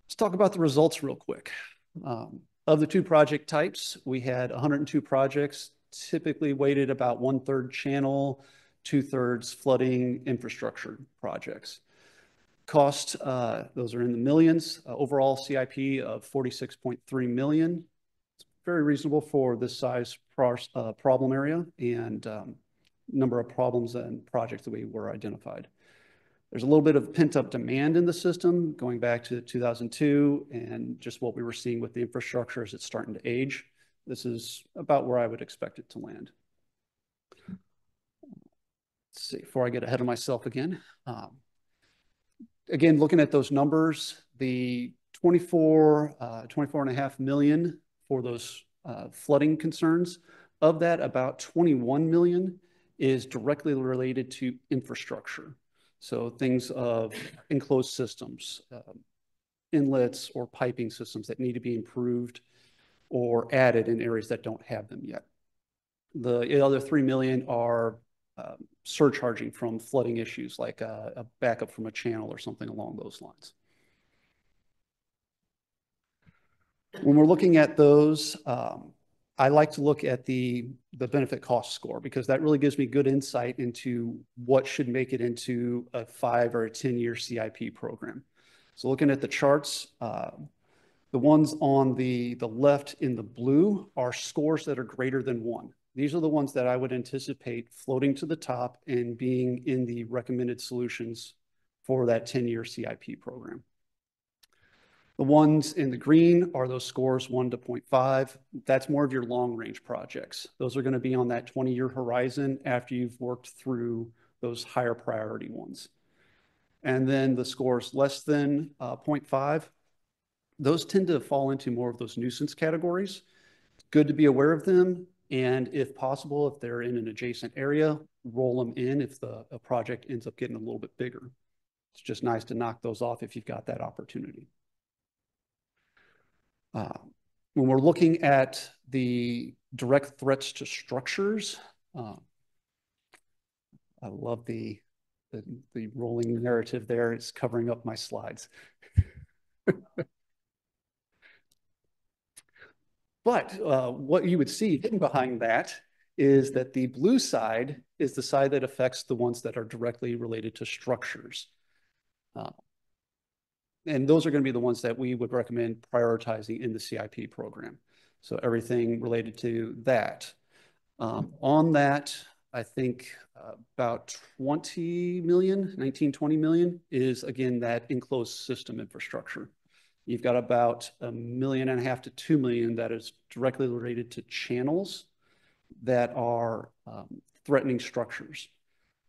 Let's talk about the results real quick. Of the two project types, we had 102 projects, typically weighted about 1/3 channel, 2/3 flooding infrastructure projects. Cost, those are in the millions. Overall CIP of 46.3 million. It's very reasonable for this size problem area and number of problems and projects that we were identified. There's a little bit of pent up demand in the system going back to 2002 and just what we were seeing with the infrastructure as it's starting to age. This is about where I would expect it to land. Let's see, before I get ahead of myself again. Again, looking at those numbers, the 24.5 million for those flooding concerns. Of that, about 21 million is directly related to infrastructure. So things of enclosed systems, inlets or piping systems that need to be improved or added in areas that don't have them yet. The other 3 million are surcharging from flooding issues like a backup from a channel or something along those lines. When we're looking at those, I like to look at the benefit cost score because that really gives me good insight into what should make it into a 5 or a 10-year CIP program. So looking at the charts, the ones on the left in the blue are scores that are greater than 1. These are the ones that I would anticipate floating to the top and being in the recommended solutions for that 10-year CIP program. The ones in the green are those scores 1 to 0.5. That's more of your long range projects. Those are going to be on that 20-year horizon after you've worked through those higher priority ones. And then the scores less than 0.5, those tend to fall into more of those nuisance categories. It's good to be aware of them. And if possible, if they're in an adjacent area, roll them in if the project ends up getting a little bit bigger. It's just nice to knock those off if you've got that opportunity. When we're looking at the direct threats to structures, I love the rolling narrative there. It's covering up my slides. But what you would see hidden behind that is that the blue side is the side that affects the ones that are directly related to structures. And those are going to be the ones that we would recommend prioritizing in the CIP program. So everything related to that. On that, I think about 20 million, 19, 20 million is, again, that enclosed system infrastructure. You've got about $1.5 million to 2 million that is directly related to channels that are threatening structures.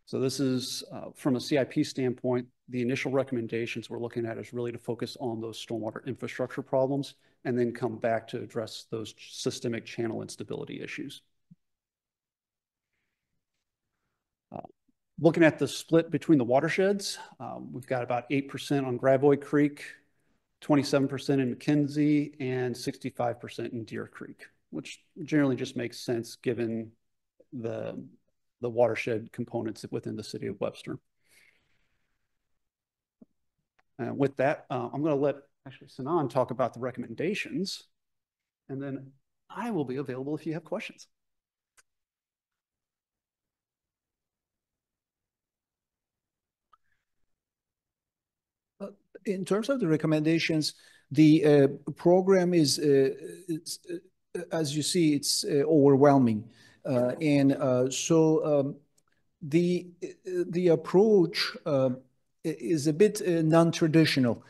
So this is, from a CIP standpoint, the initial recommendations we're looking at is really to focus on those stormwater infrastructure problems and then come back to address those systemic channel instability issues. Looking at the split between the watersheds, we've got about 8% on Gravois Creek, 27% in McKenzie, and 65% in Deer Creek, which generally just makes sense given the watershed components within the city of Webster. And with that, I'm going to let actually Sanan talk about the recommendations, and then I will be available if you have questions. In terms of the recommendations, the program is, as you see, it's overwhelming. So the approach is a bit non-traditional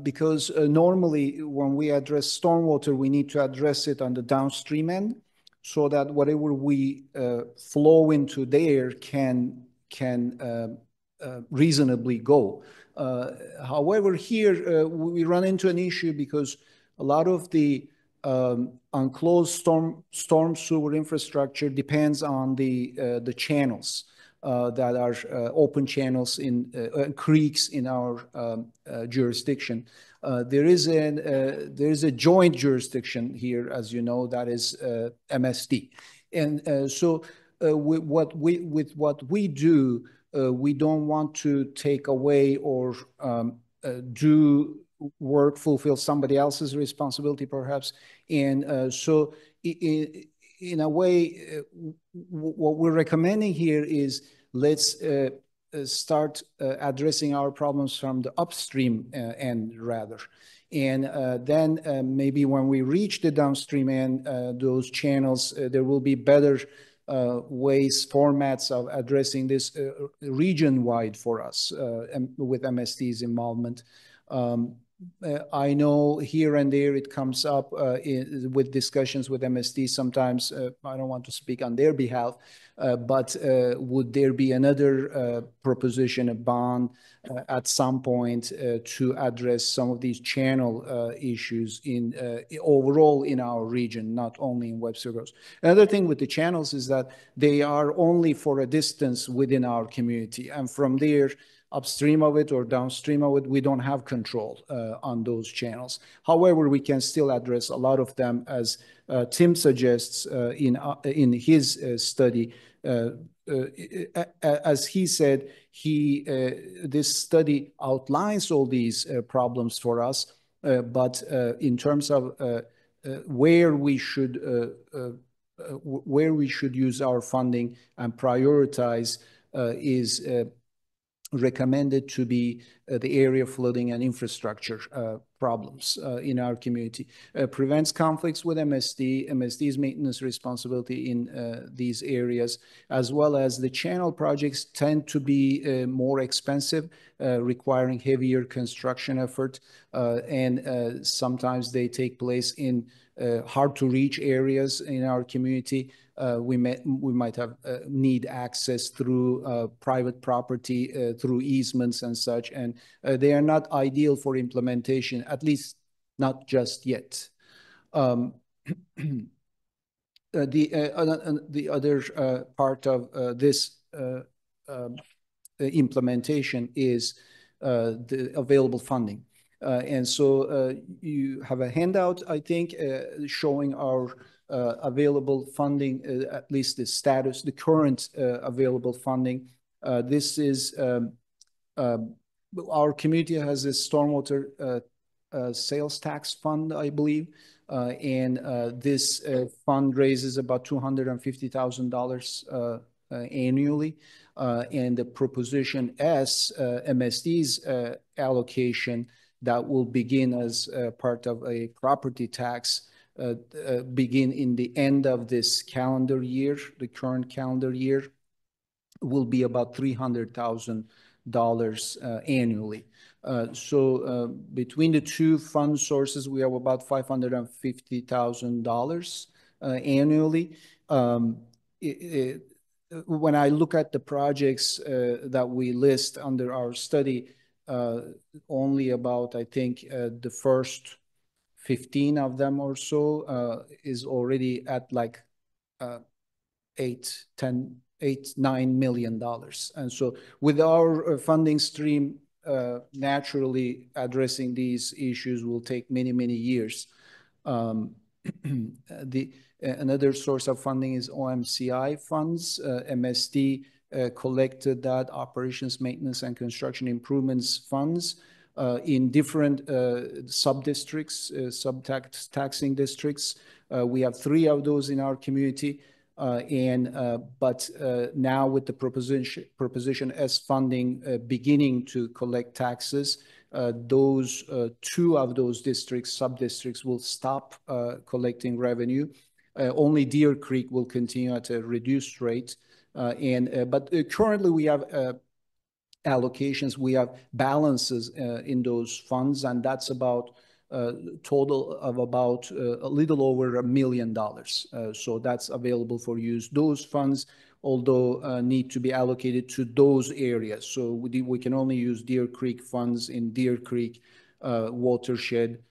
because normally when we address stormwater, we need to address it on the downstream end so that whatever we flow into there can reasonably go. However, here we run into an issue because a lot of the enclosed storm sewer infrastructure depends on the channels that are open channels in creeks in our jurisdiction. There is a joint jurisdiction here, as you know, that is MSD, and so with what we do. We don't want to take away or fulfill somebody else's responsibility, perhaps. And so in a way, what we're recommending here is let's start addressing our problems from the upstream end rather. And then maybe when we reach the downstream end, those channels, there will be better ways, formats of addressing this region-wide for us with MSD's involvement. I know here and there it comes up with discussions with MSD sometimes. I don't want to speak on their behalf, but would there be another proposition, a bond at some point to address some of these channel issues in overall in our region, not only in Webster Groves. Another thing with the channels is that they are only for a distance within our community, and from there, upstream of it or downstream of it, we don't have control on those channels. However, we can still address a lot of them, as Tim suggests in his study. As he said, this study outlines all these problems for us, but in terms of where we should use our funding and prioritize is recommended to be the area flooding and infrastructure problems in our community. Prevents conflicts with MSD's maintenance responsibility in these areas, as well as the channel projects tend to be more expensive, requiring heavier construction effort, and sometimes they take place in hard to reach areas in our community. We might have need access through private property, through easements and such, and they are not ideal for implementation, at least not just yet. The other part of this implementation is the available funding. And so you have a handout, I think, showing our available funding, at least the status, the current available funding. This is, our community has a stormwater sales tax fund, I believe, and this fund raises about $250,000 annually. And the proposition S, MSD's allocation, that will begin as part of a property tax, begin in the end of this calendar year, the current calendar year, will be about $300,000 annually. Between the two fund sources, we have about $550,000 annually. When I look at the projects that we list under our study, only about, I think, the first 15 of them or so is already at like $9 million. And so with our funding stream, naturally addressing these issues will take many, many years. Another source of funding is OMCI funds. MSD collected that operations, maintenance, and construction improvements funds in different sub-districts, sub-taxing districts. We have 3 of those in our community. But now with the proposition S funding beginning to collect taxes, those 2 of those districts, sub-districts, will stop collecting revenue. Only Deer Creek will continue at a reduced rate. But currently we have allocations, we have balances in those funds, and that's about total of about a little over $1 million. So that's available for use. Those funds, although need to be allocated to those areas. So we can only use Deer Creek funds in Deer Creek watershed,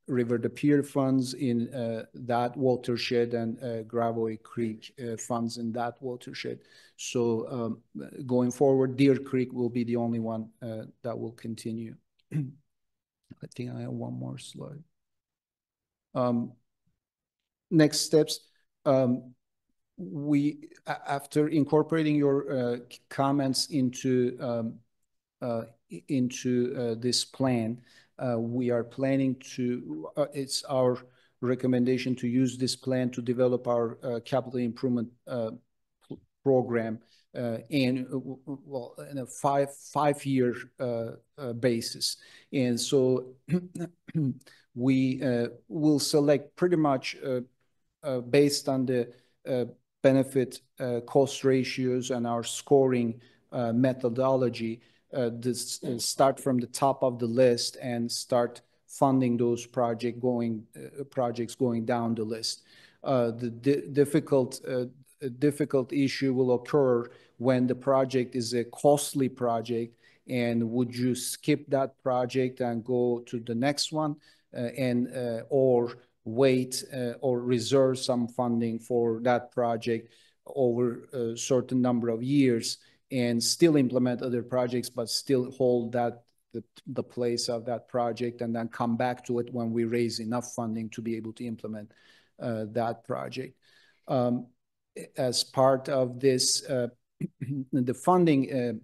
River de Pier funds in that watershed, and Gravois Creek funds in that watershed. So going forward, Deer Creek will be the only one that will continue. I think I have one more slide. Next steps. After incorporating your comments into this plan, we are planning to, it's our recommendation to use this plan to develop our capital improvement program in a five-year basis. And so we will select pretty much based on the benefit cost ratios and our scoring methodology, start from the top of the list and start funding those projects going down the list. The difficult issue will occur when the project is a costly project, and would you skip that project and go to the next one, or wait or reserve some funding for that project over a certain number of years and still implement other projects, but still hold the place of that project, and then come back to it when we raise enough funding to be able to implement that project. As part of this, the funding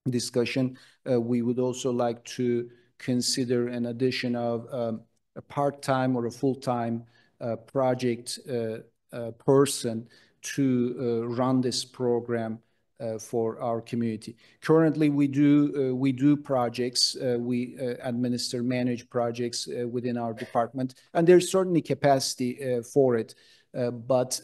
discussion, we would also like to consider an addition of a part-time or a full-time project person to run this program for our community. Currently, we do projects. We manage projects within our department, and there's certainly capacity for it. But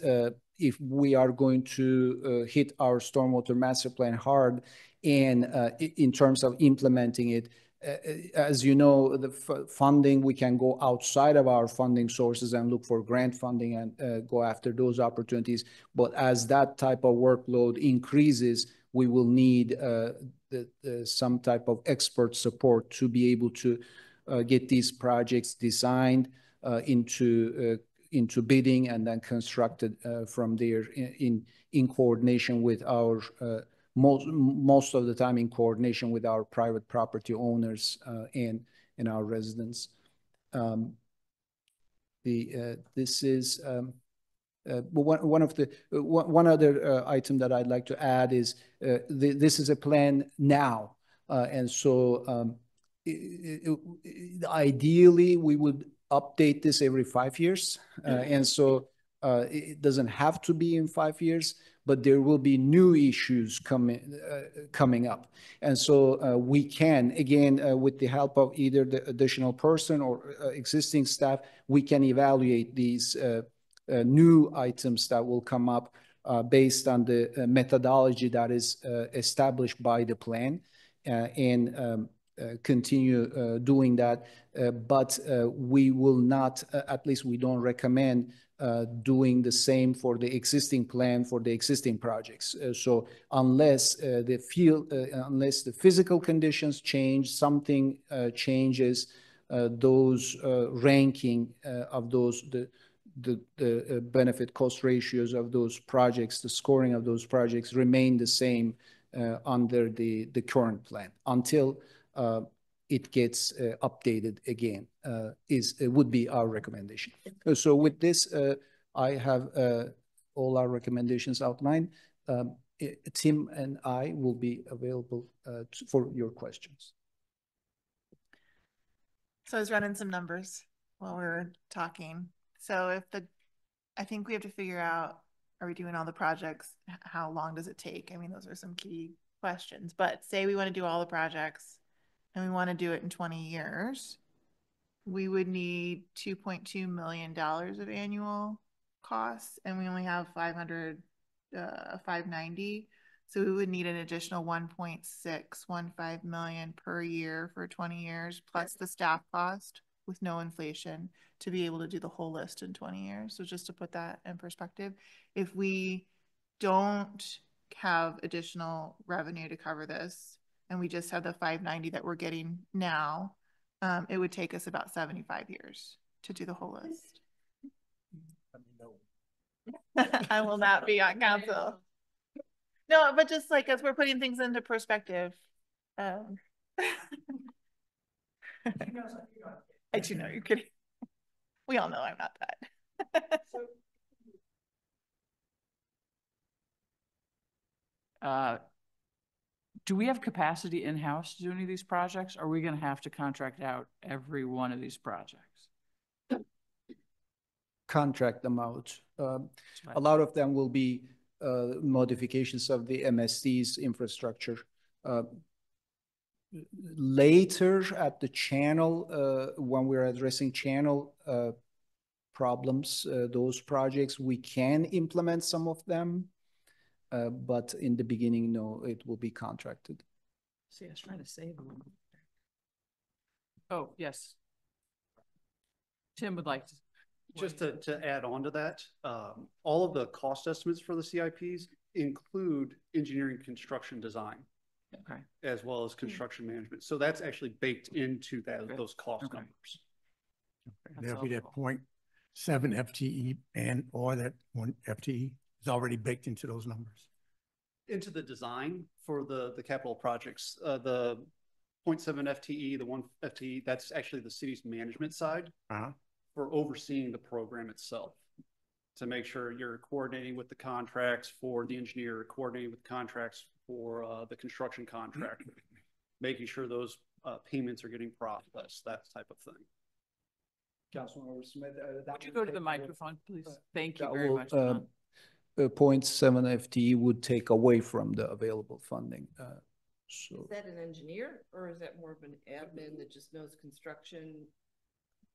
if we are going to hit our stormwater master plan hard, and in terms of implementing it, as you know, the funding, we can go outside of our funding sources and look for grant funding and go after those opportunities. But as that type of workload increases, we will need some type of expert support to be able to get these projects designed into bidding and then constructed from there in coordination with our most of the time in coordination with our private property owners and our residents. This is one other item that I'd like to add is this is a plan now, and so ideally we would update this every 5 years, and so it doesn't have to be in 5 years, but there will be new issues coming up. And so we can, again, with the help of either the additional person or existing staff, we can evaluate these new items that will come up based on the methodology that is established by the plan. and continue doing that. But we will not, at least we don't recommend doing the same for the existing plan for the existing projects. So unless unless the physical conditions change, something changes, those ranking of those, the benefit cost ratios of those projects, the scoring of those projects remain the same under the current plan until it gets updated again, would be our recommendation. So with this, I have all our recommendations outlined. Tim and I will be available for your questions. So I was running some numbers while we were talking. So I think we have to figure out, are we doing all the projects? How long does it take? I mean, those are some key questions, but say we want to do all the projects and we want to do it in 20 years, we would need $2.2 million of annual costs, and we only have 590. So we would need an additional 1.615 million per year for 20 years, plus the staff cost with no inflation to be able to do the whole list in 20 years. So just to put that in perspective, if we don't have additional revenue to cover this, and we just have the 590 that we're getting now, it would take us about 75 years to do the whole list. I will not be on council. No, but just like as we're putting things into perspective. I do know you're kidding. We all know I'm not that. Do we have capacity in-house to do any of these projects? Or are we going to have to contract out every one of these projects? Contract them out. A lot of them will be modifications of the MSD's infrastructure. Later at the channel, when we're addressing channel problems, those projects, we can implement some of them. But in the beginning, no, it will be contracted. See, I was trying to save them. Oh, yes. Tim would like to. Just to add on to that, all of the cost estimates for the CIPs include engineering, construction, design, okay, as well as construction management. So that's actually baked into those cost numbers. Okay. There'll be that 0.7 FTE or that 1 FTE is already baked into those numbers. Into the design for the capital projects, the 0.7 FTE, the 1 FTE, that's actually the city's management side. For overseeing the program itself, to make sure you're coordinating with the contracts for the engineer, coordinating with contracts for the construction contractor, making sure those payments are getting processed, that type of thing. Councilmember Smith, would you go to the microphone, please? Thank you very much. 0.7 FTE would take away from the available funding. So is that an engineer or is that more of an admin that just knows construction?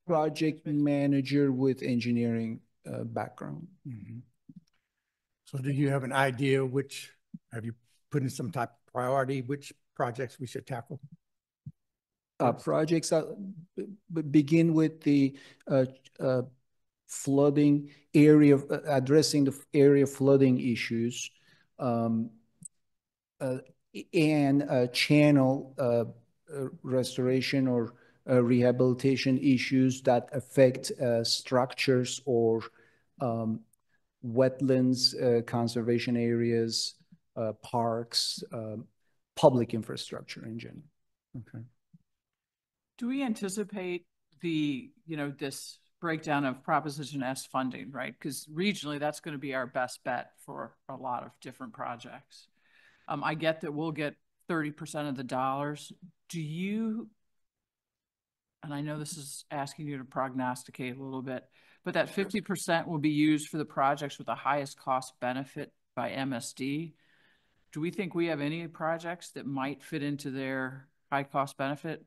Project manager with engineering background. Mm-hmm. So do you have an idea have you put in some type of priority, which projects we should tackle? Projects begin with the flooding area, addressing the area flooding issues, and channel restoration or rehabilitation issues that affect structures or wetlands, conservation areas, parks, public infrastructure in general. Okay. Do we anticipate this breakdown of Proposition S funding, right? Because regionally, that's going to be our best bet for a lot of different projects. I get that we'll get 30% of the dollars. Do you, and I know this is asking you to prognosticate a little bit, but that 50% will be used for the projects with the highest cost benefit by MSD. Do we think we have any projects that might fit into their high cost benefit?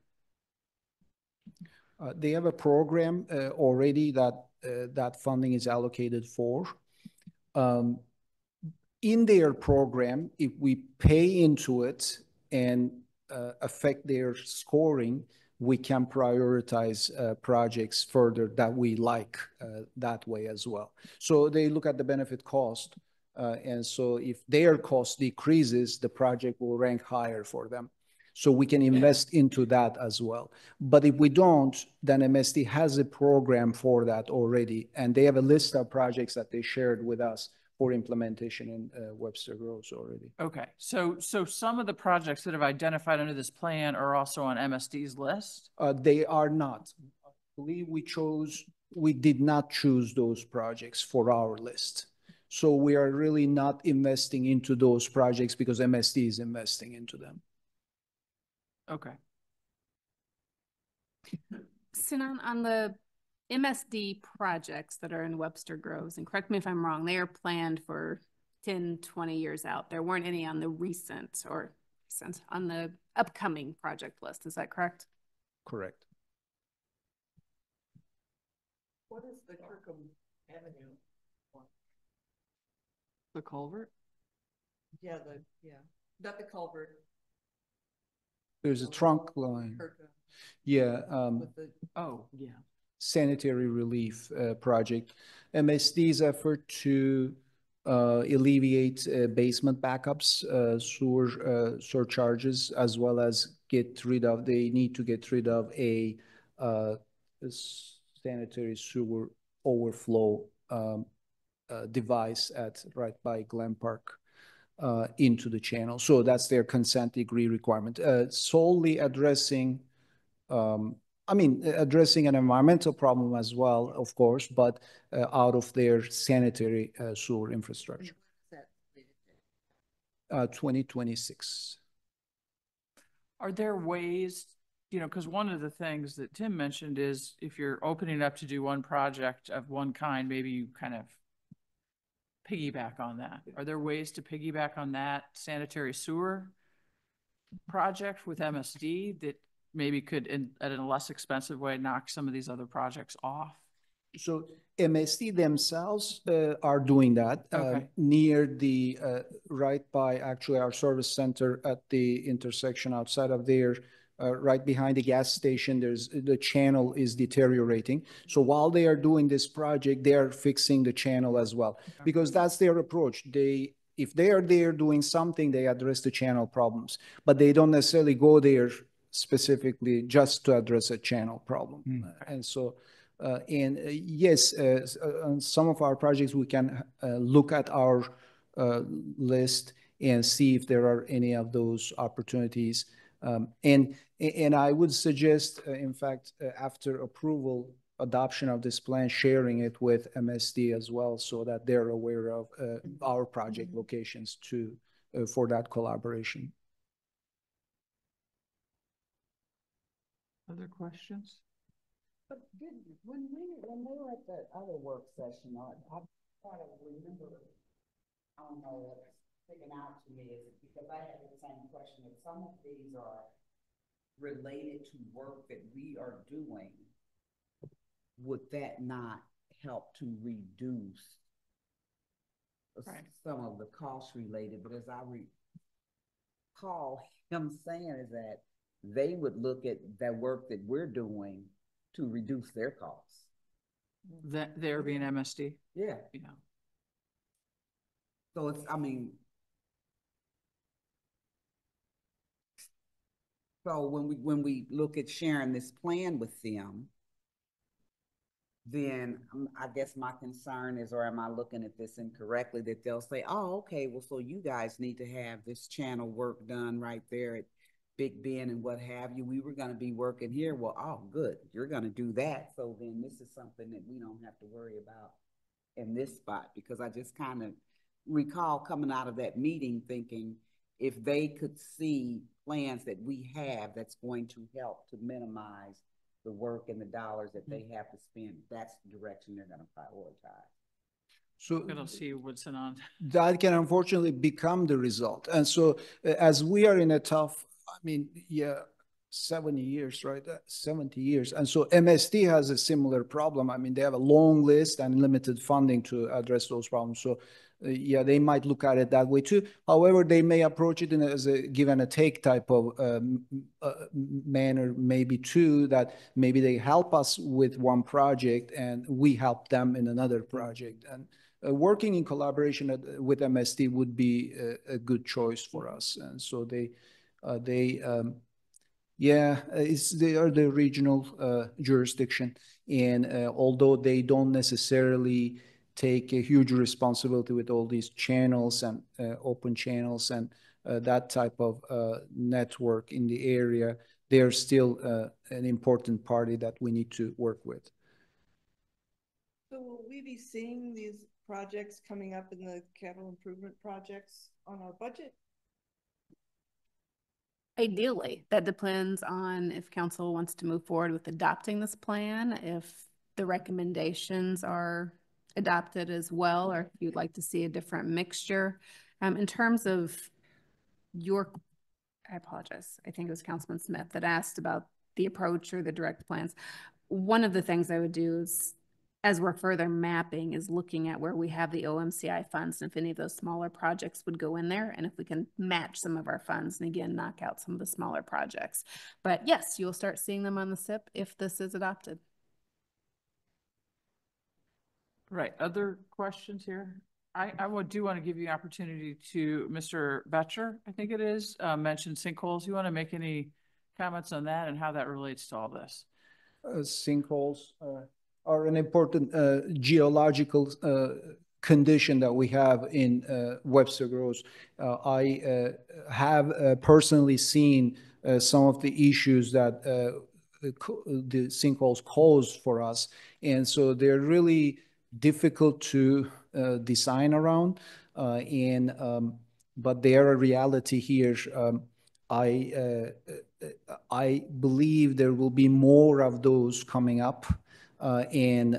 They have a program already that funding is allocated for. In their program, if we pay into it and affect their scoring, we can prioritize projects further that we like that way as well. So they look at the benefit cost. And so if their cost decreases, the project will rank higher for them. So we can invest into that as well. But if we don't, then MSD has a program for that already. And they have a list of projects that they shared with us for implementation in Webster Groves already. Okay, so some of the projects that have identified under this plan are also on MSD's list? They are not. I believe we did not choose those projects for our list. So we are really not investing into those projects because MSD is investing into them. Okay. Sinan, on the MSD projects that are in Webster Groves, and correct me if I'm wrong, they are planned for 10, 20 years out. There weren't any on the on the upcoming project list. Is that correct? Correct. What is the Kirkham Avenue one? The culvert? Yeah, not the culvert. There's a trunk line. Kirkham. Yeah. Oh, yeah. Sanitary relief project. MSD's effort to alleviate basement backups, sewer surcharges, as well as they need to get rid of a sanitary sewer overflow device right by Glen Park into the channel. So that's their consent degree requirement. Solely addressing addressing an environmental problem as well, of course, but out of their sanitary sewer infrastructure. 2026. Are there ways, because one of the things that Tim mentioned is if you're opening up to do one project of one kind, maybe you kind of piggyback on that. Are there ways to piggyback on that sanitary sewer project with MSD that maybe could, at a less expensive way, knock some of these other projects off? So MSD themselves are doing that near the, right by actually our service center at the intersection outside of there, right behind the gas station, the channel is deteriorating. So while they are doing this project, they are fixing the channel as well, because that's their approach. If they are there doing something, they address the channel problems, but they don't necessarily go there specifically just to address a channel problem. And so, yes, on some of our projects, we can look at our list and see if there are any of those opportunities. And I would suggest, in fact, after approval, adoption of this plan, sharing it with MSD as well, so that they're aware of our project locations too, for that collaboration. Other questions? But when they were at that other work session, I try to remember, I don't know, what's sticking out to me is because I had the same question. If some of these are related to work that we are doing, would that not help to reduce some of the costs related? But as I recall him saying is that they would look at that work that we're doing to reduce their costs. That they're being MSD? Yeah. Yeah. So it's, so when we look at sharing this plan with them, then I guess my concern is, or am I looking at this incorrectly, that they'll say, oh, okay, well, so you guys need to have this channel work done right there at Big Ben and what have you. We were going to be working here. Well, oh, good. You're going to do that. So then this is something that we don't have to worry about in this spot, because I just kind of recall coming out of that meeting thinking if they could see plans that we have that's going to help to minimize the work and the dollars that they have to spend, that's the direction they're going to prioritize. So we're going to see what's on. That can unfortunately become the result. And so as we are in a tough, 70 years, right? 70 years. And so MSD has a similar problem. They have a long list and limited funding to address those problems. So yeah, they might look at it that way too. However, they may approach it as a give and a take type of manner, maybe too, that maybe they help us with one project and we help them in another project. And working in collaboration with MSD would be a good choice for us. And so they are the regional jurisdiction. And although they don't necessarily take a huge responsibility with all these channels and open channels and that type of network in the area, they're still an important party that we need to work with. So will we be seeing these projects coming up in the capital improvement projects on our budget? Ideally, that depends on if council wants to move forward with adopting this plan, if the recommendations are adopted as well, or if you'd like to see a different mixture. In terms of I apologize, I think it was Councilman Smith that asked about the approach or the direct plans. One of the things I would do is, as we're further mapping, is looking at where we have the OMCI funds and if any of those smaller projects would go in there, and if we can match some of our funds and again knock out some of the smaller projects. But yes, you'll start seeing them on the SIP if this is adopted. Right. Other questions here? I do want to give you an opportunity to Mr. Betcher, I think it is, mention sinkholes. You want to make any comments on that and how that relates to all this? Sinkholes are an important geological condition that we have in Webster Groves. I have personally seen some of the issues that the sinkholes cause for us. And so they're really difficult to design around. But they are a reality here. I believe there will be more of those coming up, and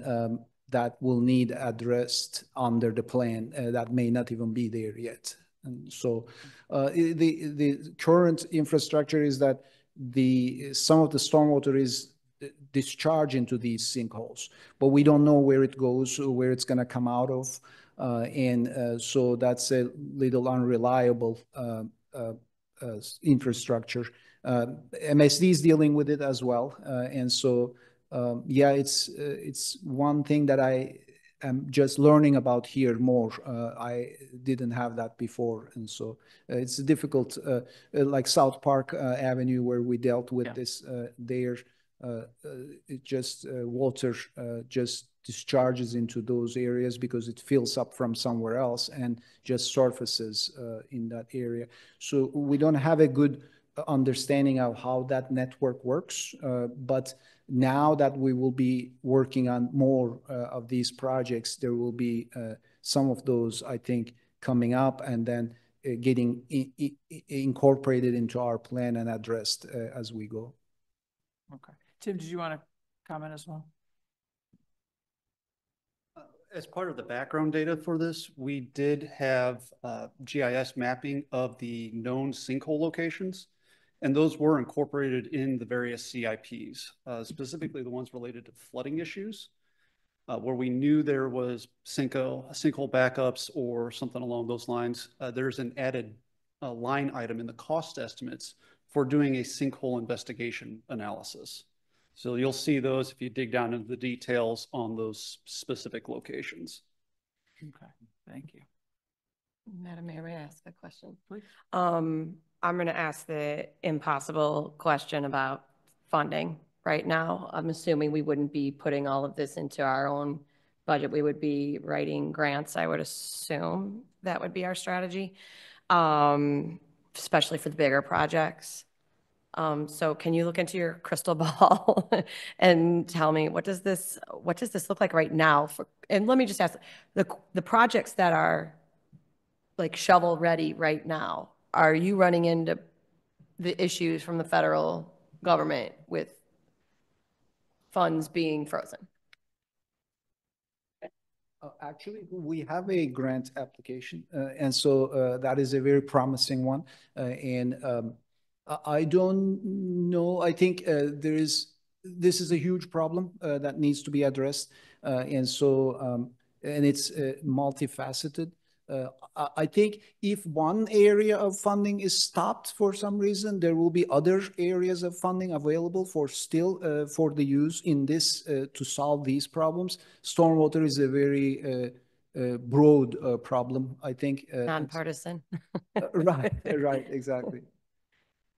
that will need addressed under the plan that may not even be there yet. And so the current infrastructure is that some of the stormwater is discharged into these sinkholes, but we don't know where it goes or where it's going to come out of. So that's a little unreliable infrastructure. MSD is dealing with it as well. And so, yeah, it's one thing that I am just learning about here more. I didn't have that before. And so it's difficult, like South Park Avenue, where we dealt with this there. It just water just discharges into those areas because it fills up from somewhere else and just surfaces in that area. So we don't have a good understanding of how that network works. But now that we will be working on more of these projects, there will be some of those, I think, coming up and then getting incorporated into our plan and addressed as we go. Okay. Tim, did you want to comment as well? As part of the background data for this, we did have GIS mapping of the known sinkhole locations, and those were incorporated in the various CIPs, specifically the ones related to flooding issues, where we knew there was sinkhole backups or something along those lines. There's an added line item in the cost estimates for doing a sinkhole investigation analysis. So you'll see those if you dig down into the details on those specific locations. Okay, thank you. Madam Mayor, may I ask a question? Please. I'm going to ask the impossible question about funding right now. I'm assuming we wouldn't be putting all of this into our own budget. We would be writing grants, I would assume. That would be our strategy, especially for the bigger projects. So can you look into your crystal ball and tell me what does this look like right now? And let me just ask, the projects that are like shovel ready right now, are you running into the issues from the federal government with funds being frozen? Actually, we have a grant application, and so that is a very promising one. I don't know. I think this is a huge problem that needs to be addressed, and it's multifaceted. I think if one area of funding is stopped for some reason, there will be other areas of funding available for still for the use in this to solve these problems. Stormwater is a very broad problem. I think Nonpartisan. right, right, exactly.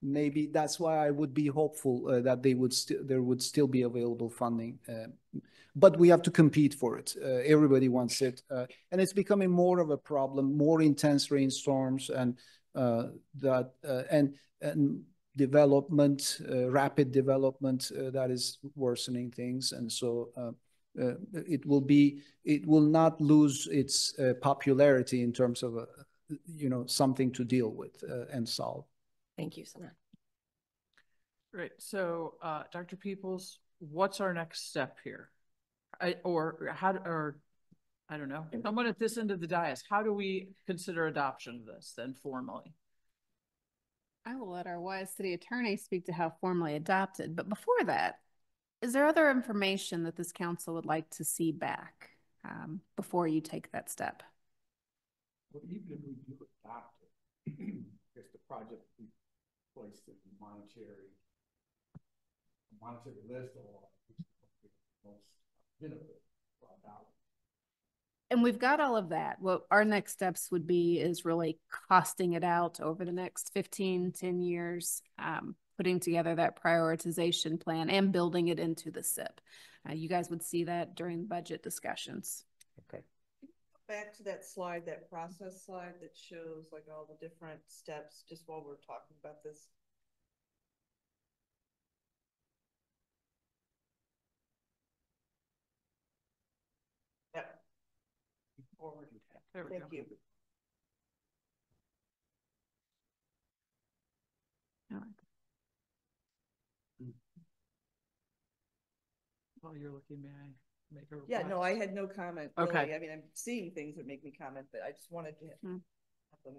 Maybe that's why I would be hopeful that there would still be available funding. But we have to compete for it. Everybody wants it. And it's becoming more of a problem, more intense rainstorms and development, rapid development that is worsening things. And so it will not lose its popularity in terms of something to deal with and solve. Thank you, Sana. Great. So, Dr. Peoples, what's our next step here? I don't know. Someone at this end of the dais, how do we consider adoption of this then formally? I will let our wise city attorney speak to how formally adopted. But before that, is there other information that this council would like to see back before you take that step? Well, even if we do adopt it, I guess the project will be placed in the monetary list or most benefit for our dollar. And we've got all of that. What our next steps would be is really costing it out over the next 10 years, putting together that prioritization plan and building it into the SIP. You guys would see that during budget discussions. Okay. Back to that slide, that process slide that shows like all the different steps, just while we're talking about this. Yep. Forward. There we go. Thank you. While you're looking, may I make a request? Yeah, no, I had no comment. Okay. Really. I mean, I'm seeing things that make me comment, but I just wanted to.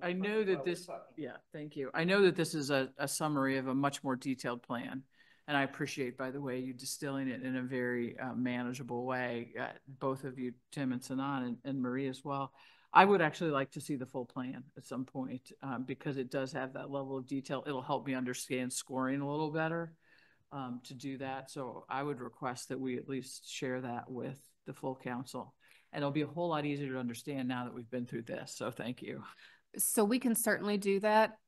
I know that this, yeah, thank you. I know that this is a summary of a much more detailed plan. And I appreciate, by the way, you distilling it in a very manageable way. Both of you, Tim and Sanan and Marie as well. I would actually like to see the full plan at some point because it does have that level of detail. It'll help me understand scoring a little better to do that. So I would request that we at least share that with the full council. And it'll be a whole lot easier to understand now that we've been through this. So thank you. So we can certainly do that.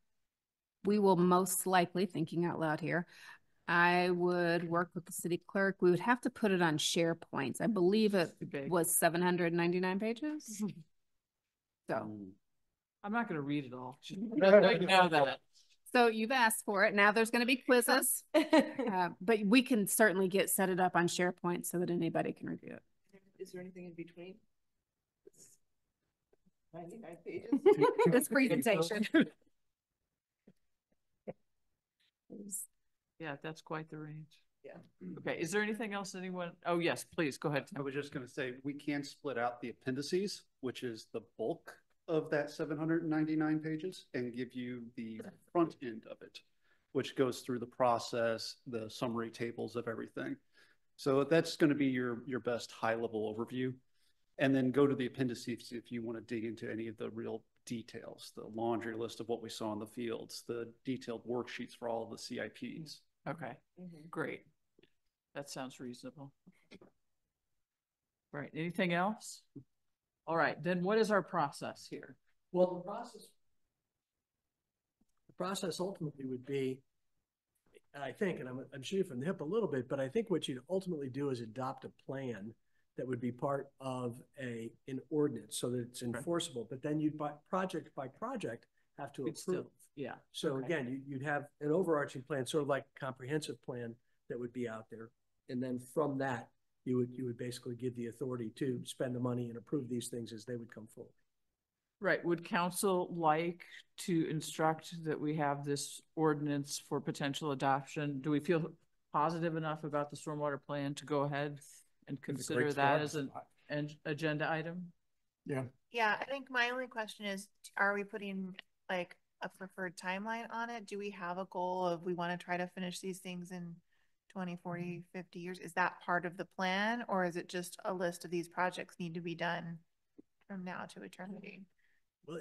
We will most likely, thinking out loud here, I would work with the city clerk. We would have to put it on SharePoint. I believe it was 799 pages. So I'm not going to read it all. I know that. So you've asked for it. Now there's going to be quizzes, but we can certainly set it up on SharePoint so that anybody can review it. Is there anything in between? 99 pages. This presentation. Yeah, that's quite the range. Yeah. Okay. Is there anything else anyone? Oh, yes, please go ahead. I was just going to say, we can split out the appendices, which is the bulk of that 799 pages, and give you the front end of it, which goes through the process, the summary tables of everything. So that's going to be your best high level overview. And then go to the appendices if you want to dig into any of the real details, the laundry list of what we saw in the fields, the detailed worksheets for all of the CIPs. Okay, great. That sounds reasonable. Right, anything else? All right, then what is our process here? Well, the process ultimately would be, I think, and I'm shooting from the hip a little bit, but I think what you'd ultimately do is adopt a plan that would be part of an ordinance so that it's enforceable. But then you'd project by project have to approve. Yeah. So again, you'd have an overarching plan, sort of like a comprehensive plan that would be out there. And then from that, you would basically give the authority to spend the money and approve these things as they would come forward. Right. Would council like to instruct that we have this ordinance for potential adoption? Do we feel positive enough about the stormwater plan to go ahead and consider that as an agenda item? Yeah. Yeah, I think my only question is, are we putting like a preferred timeline on it? Do we have a goal of we want to try to finish these things in 20, 40, 50 years? Is that part of the plan, or is it just a list of these projects need to be done from now to eternity? Well,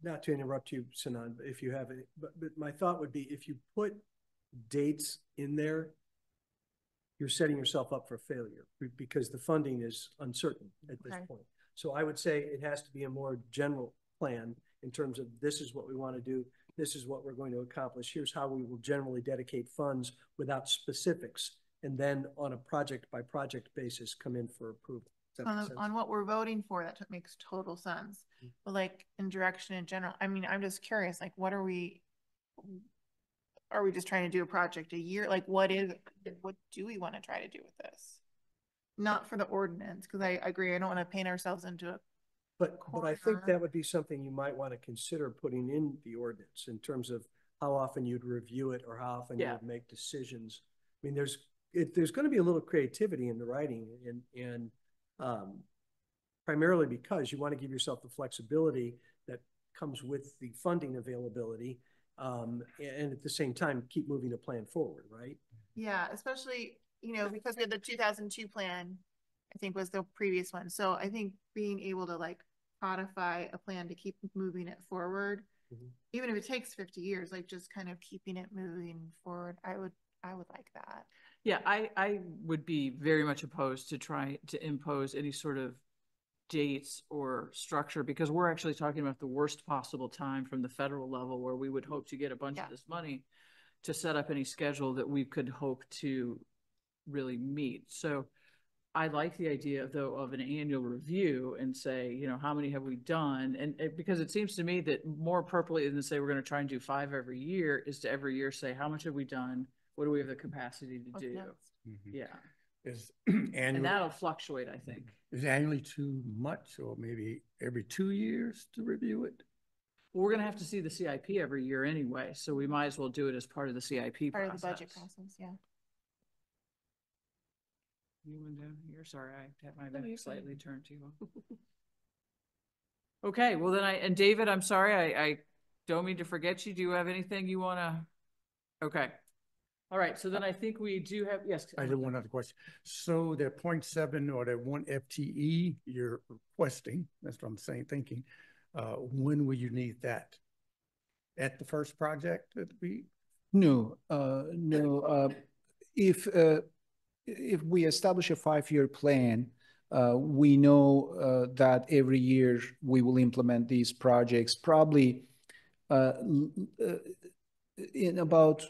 not to interrupt you, Sinan, but if you have it, but my thought would be if you put dates in there, you're setting yourself up for failure because the funding is uncertain at this point. So I would say it has to be a more general plan in terms of this is what we want to do. This is what we're going to accomplish. Here's how we will generally dedicate funds without specifics. And then on a project by project basis, come in for approval. On what we're voting for, that makes total sense. But like in direction in general, I mean, I'm just curious, like, what are we just trying to do a project a year? Like, what do we want to try to do with this? Not for the ordinance, because I agree, I don't want to paint ourselves into a But I think that would be something you might want to consider putting in the ordinance in terms of how often you'd review it or how often you would make decisions. I mean, there's going to be a little creativity in the writing and primarily because you want to give yourself the flexibility that comes with the funding availability and at the same time, keep moving the plan forward, right? Yeah, especially, because we had the 2002 plan, I think was the previous one. So I think being able to like codify a plan to keep moving it forward, even if it takes 50 years, like just kind of keeping it moving forward, I would like that. Yeah, I would be very much opposed to try to impose any sort of dates or structure because we're actually talking about the worst possible time from the federal level where we would hope to get a bunch of this money to set up any schedule that we could hope to really meet. So I like the idea though of an annual review and say, how many have we done? And because it seems to me that more appropriately than to say we're going to try and do 5 every year is to every year say, how much have we done? What do we have the capacity to do? Yeah. Is And annual, that'll fluctuate, I think. is annually too much or maybe every 2 years to review it? Well, we're going to have to see the CIP every year anyway, so we might as well do it as part of the CIP Part process. of the budget process, yeah. You went down here, sorry, I have my back slightly turned to you. Okay, well then and David, I'm sorry, I don't mean to forget you. Do you have anything you want to? Okay. All right, so then I think we do have, yes. I have one other question. So the 0.7 or the 1 FTE you're requesting, that's what I'm saying, thinking, when will you need that? At the first project that we? No. If we establish a 5-year plan, we know that every year we will implement these projects. Probably in about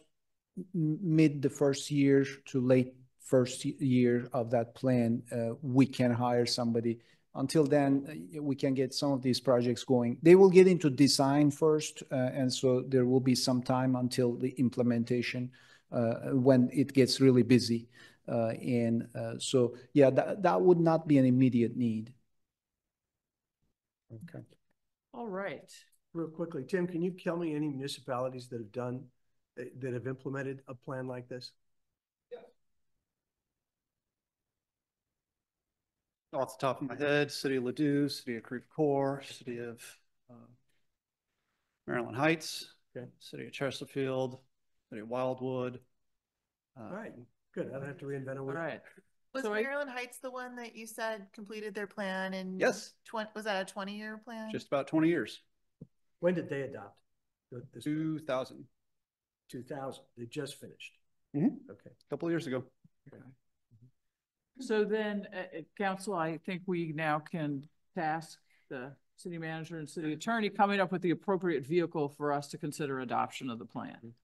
mid the first year to late first year of that plan, we can hire somebody. Until then, we can get some of these projects going. They will get into design first, and so there will be some time until the implementation when it gets really busy. So, yeah, that would not be an immediate need. Okay. All right. Real quickly, Tim, can you tell me any municipalities that have implemented a plan like this? Off the top of my head, City of Ladue, City of Creve Coeur, City of Maryland Heights, City of Chesterfield, City of Wildwood. All right, good. I don't have to reinvent a wheel. All right. Was Maryland Heights the one that you said completed their plan in? Yes. Was that a 20-year plan? Just about 20 years. When did they adopt? 2000. 2000. They just finished. Okay. A couple of years ago. Okay. So then, council, I think we now can task the city manager and city attorney coming up with the appropriate vehicle for us to consider adoption of the plan.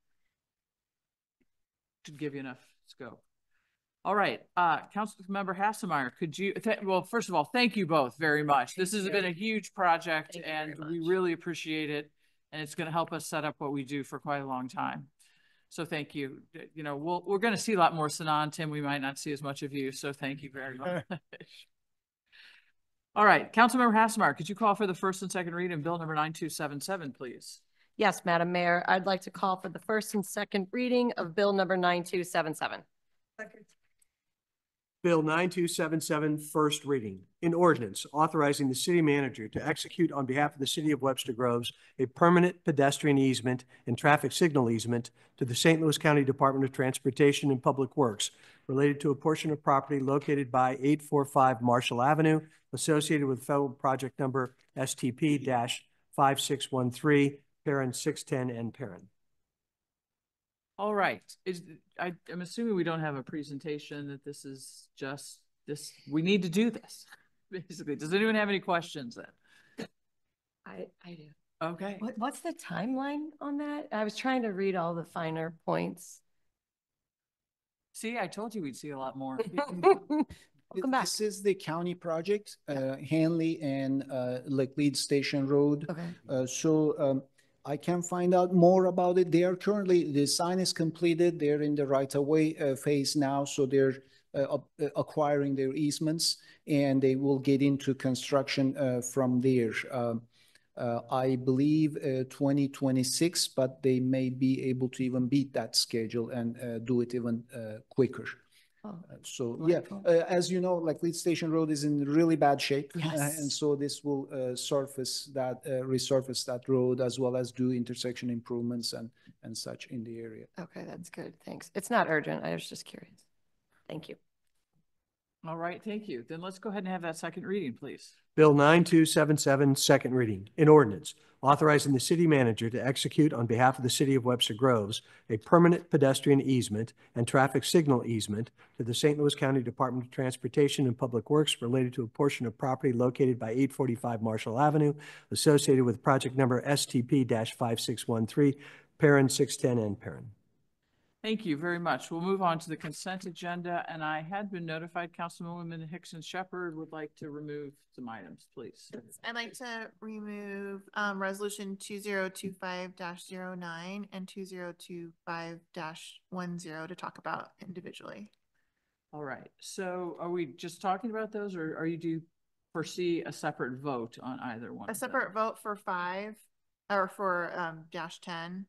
To give you enough scope. All right, Council Member Hassemeyer, could you, well, first of all, thank you both very much. This has been a huge project and we really appreciate it. And it's going to help us set up what we do for quite a long time. So thank you. We're going to see a lot more Sinan. Tim, we might not see as much of you. So thank you very much. All right, Councilmember Hassemeyer, could you call for the first and second reading of Bill number 9277, please? Yes, Madam Mayor, I'd like to call for the first and second reading of Bill number 9277. Bill 9277, first reading. An ordinance authorizing the city manager to execute on behalf of the city of Webster Groves a permanent pedestrian easement and traffic signal easement to the St. Louis County Department of Transportation and Public Works related to a portion of property located by 845 Marshall Avenue, associated with federal project number STP-5613, parent 610 and parent. All right. I'm assuming we don't have a presentation, that this is just this, we need to do this, basically. Does anyone have any questions then? I do. Okay. What's the timeline on that? I was trying to read all the finer points. See, I told you we'd see a lot more. Welcome back. This is the county project, Hanley and Lake Station Road. Okay. I can find out more about it. They are currently, the sign is completed. They're in the right-of-way phase now, so they're acquiring their easements, and they will get into construction from there. I believe 2026, but they may be able to even beat that schedule and do it even quicker. As you know, like Lead Station Road is in really bad shape. Yes. And so this will resurface that road, as well as do intersection improvements and such in the area. Okay, that's good. Thanks. It's not urgent. I was just curious. Thank you. All right, thank you. Then let's go ahead and have that second reading, please. Bill 9277, second reading. An ordinance authorizing the city manager to execute on behalf of the city of Webster Groves a permanent pedestrian easement and traffic signal easement to the St. Louis County Department of Transportation and Public Works related to a portion of property located by 845 Marshall Avenue, associated with project number STP-5613, parent 610 and parent. Thank you very much. We'll move on to the consent agenda, and I had been notified Councilwoman Hickson Shepherd would like to remove some items, please. I'd like to remove resolution 2025-09 and 2025-10 to talk about individually. All right. So are we just talking about those, or do you foresee a separate vote on either one? A separate vote for 5 or for -10.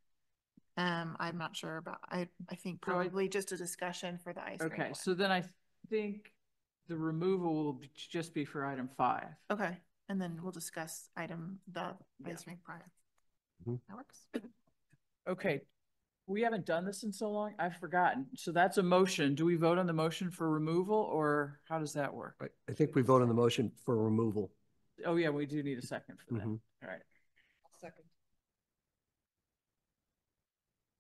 I'm not sure about, I think probably just a discussion for the ice rink. Okay, so then I think the removal will just be for item 5. Okay, and then we'll discuss the ice rink prior. That works. Okay, we haven't done this in so long, I've forgotten. So that's a motion. Do we vote on the motion for removal, or how does that work? I think we vote on the motion for removal. Oh yeah, we do need a second for that. All right. Second.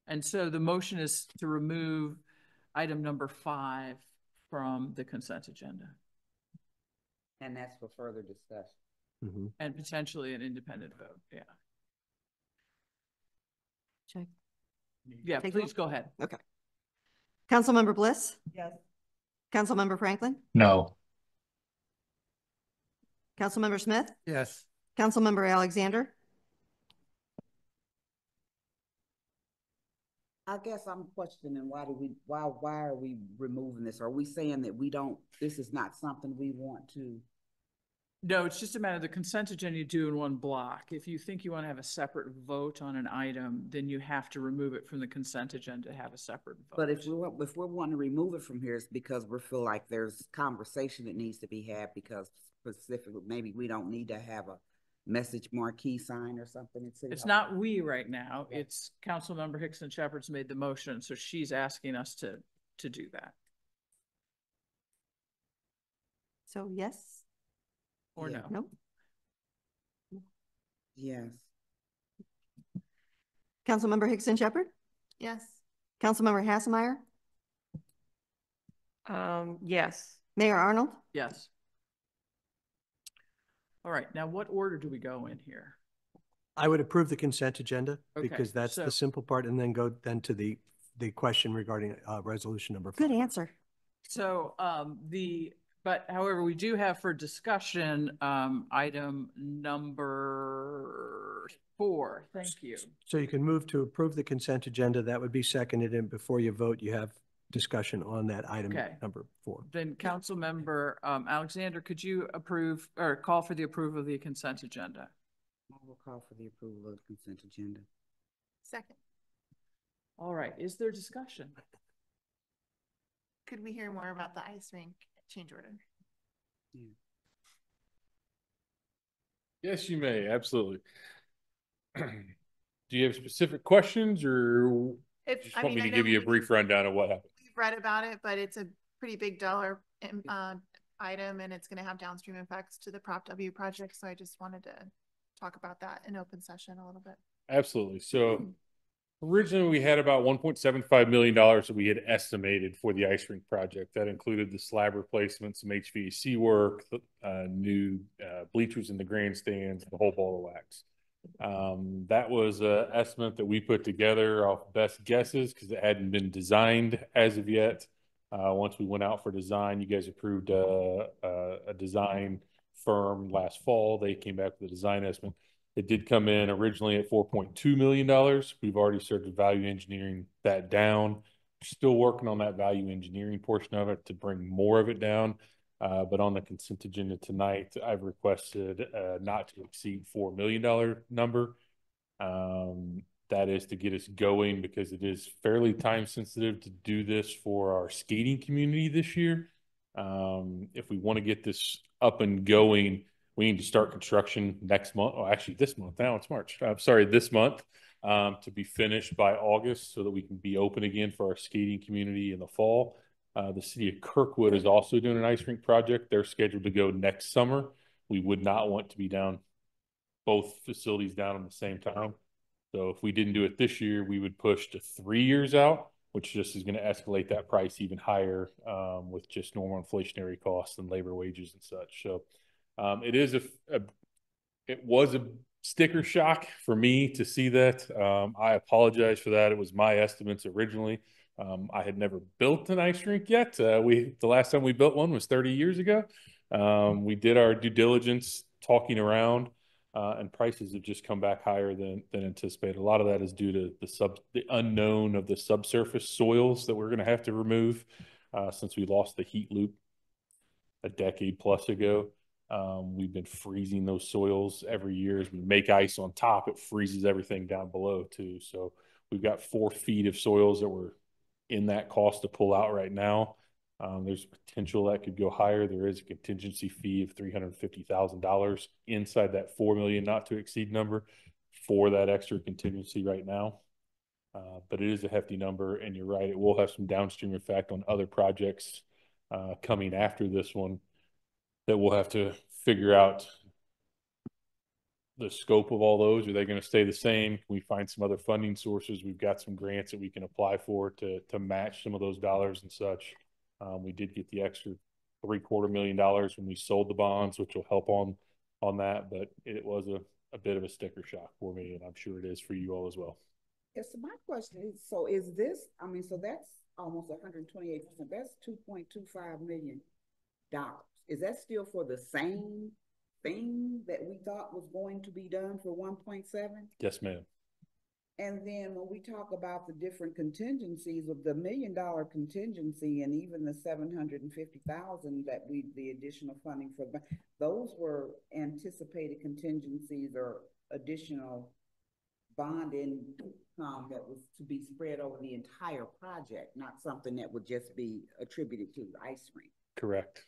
And so the motion is to remove item number 5 from the consent agenda. And that's for further discussion. And potentially an independent vote, yeah. Check. Yeah, please go ahead. Okay. Councilmember Bliss? Yes. Councilmember Franklin? No. Councilmember Smith? Yes. Councilmember Alexander? I guess I'm questioning why are we removing this? Are we saying that this is not something we want to? No, it's just a matter of the consent agenda you do in one block. If you think you want to have a separate vote on an item, then you have to remove it from the consent agenda to have a separate vote. But if we're wanting to remove it from here, it's because we feel like there's conversation that needs to be had, because specifically, maybe we don't need to have a message marquee sign or something. It's not we right now. It's Councilmember Hickson Shepherd's made the motion, so she's asking us to do that. So yes? Or no? No? Yes. Councilmember Hickson Shepherd? Yes. Councilmember Hasselmeyer? Yes. Mayor Arnold? Yes. All right, now what order do we go in here? I would approve the consent agenda, Okay, because that's the simple part, and then go to the question regarding resolution number 5. Good answer. So but however, we do have for discussion item number 4. Thank you. So you can move to approve the consent agenda. That would be seconded, and before you vote, you have discussion on that item number 4. Then Councilmember Alexander, could you approve or call for the approval of the consent agenda? I will call for the approval of the consent agenda. Second. All right, is there discussion? Could we hear more about the ice rink change order. Yes, you may, absolutely. Do you have specific questions or just want me to give you a brief rundown of what happened? We've read about it, but it's a pretty big dollar item, and it's going to have downstream effects to the Prop W project. So I just wanted to talk about that in open session a little bit. Absolutely. So originally we had about $1.75 million that we had estimated for the ice rink project. That included the slab replacement, some HVAC work, new bleachers in the grandstands, the whole ball of wax. That was an estimate that we put together off best guesses because it hadn't been designed as of yet. Once we went out for design, you guys approved a design firm last fall. They came back with a design estimate. It did come in originally at $4.2 million. We've already started value engineering that down. Still working on that value engineering portion of it to bring more of it down. But on the consent agenda tonight, I've requested not to exceed $4 million number. That is to get us going because it is fairly time sensitive to do this for our skating community this year. If we want to get this up and going, we need to start construction next month. Oh, actually this month. Now it's March. I'm sorry, this month to be finished by August so that we can be open again for our skating community in the fall. The city of Kirkwood is also doing an ice rink project. They're scheduled to go next summer. We would not want to be down both facilities down at the same time. So if we didn't do it this year, we would push to 3 years out, which just is going to escalate that price even higher with just normal inflationary costs and labor wages and such. So it was a sticker shock for me to see that. I apologize for that. It was my estimates originally. I had never built an ice rink yet. The last time we built one was 30 years ago. We did our due diligence talking around, and prices have just come back higher than anticipated. A lot of that is due to the unknown of the subsurface soils that we're going to have to remove since we lost the heat loop a decade plus ago. We've been freezing those soils every year. As we make ice on top, it freezes everything down below too. So we've got 4 feet of soils that we're in that cost to pull out right now. There's potential that could go higher. There is a contingency fee of $350,000 inside that 4 million not to exceed number for that extra contingency right now. But it is a hefty number, and you're right, it will have some downstream effect on other projects coming after this one that we'll have to figure out the scope of all those. Are they going to stay the same? Can we find some other funding sources? We've got some grants that we can apply for to match some of those dollars and such. We did get the extra $750,000 when we sold the bonds, which will help on that, but it was a bit of a sticker shock for me, and I'm sure it is for you all as well. Yes, so my question is, so is this, so that's almost 128%. That's $2.25 million. Is that still for the same thing that we thought was going to be done for 1.7? Yes, ma'am. And then when we talk about the different contingencies of the $1 million contingency and even the 750,000 that the additional funding for, those were anticipated contingencies or additional bond income that was to be spread over the entire project, not something that would just be attributed to the ice rink. Correct.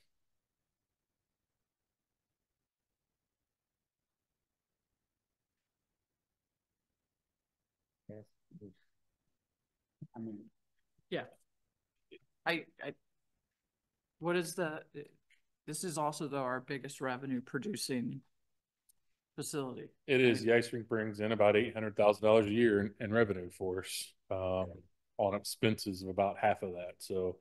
Yeah. What is this is also though our biggest revenue producing facility. It is. The ice rink brings in about $800,000 a year in revenue for us on expenses of about half of that. So,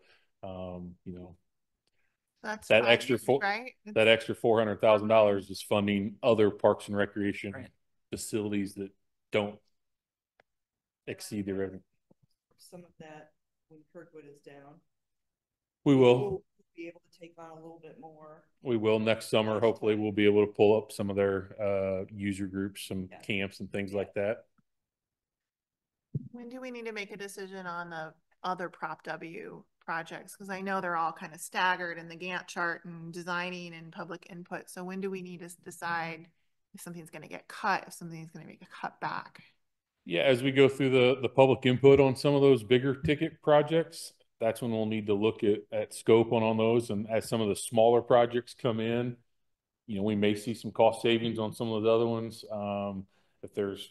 that's that extra right? That extra $400,000 is funding other parks and recreation facilities that don't exceed the revenue. Some of that when Kirkwood is down. We will. We'll be able to take on a little bit more. We will next summer. Hopefully we'll be able to pull up some of their user groups, some camps and things like that. When do we need to make a decision on the other Prop W projects? Because I know they're all kind of staggered in the Gantt chart and designing and public input. So when do we need to decide if something's going to get cut, if something's going to make a cut back? Yeah, as we go through the public input on some of those bigger ticket projects, that's when we'll need to look at scope on those. And as some of the smaller projects come in, you know, we may see some cost savings on some of the other ones. If there's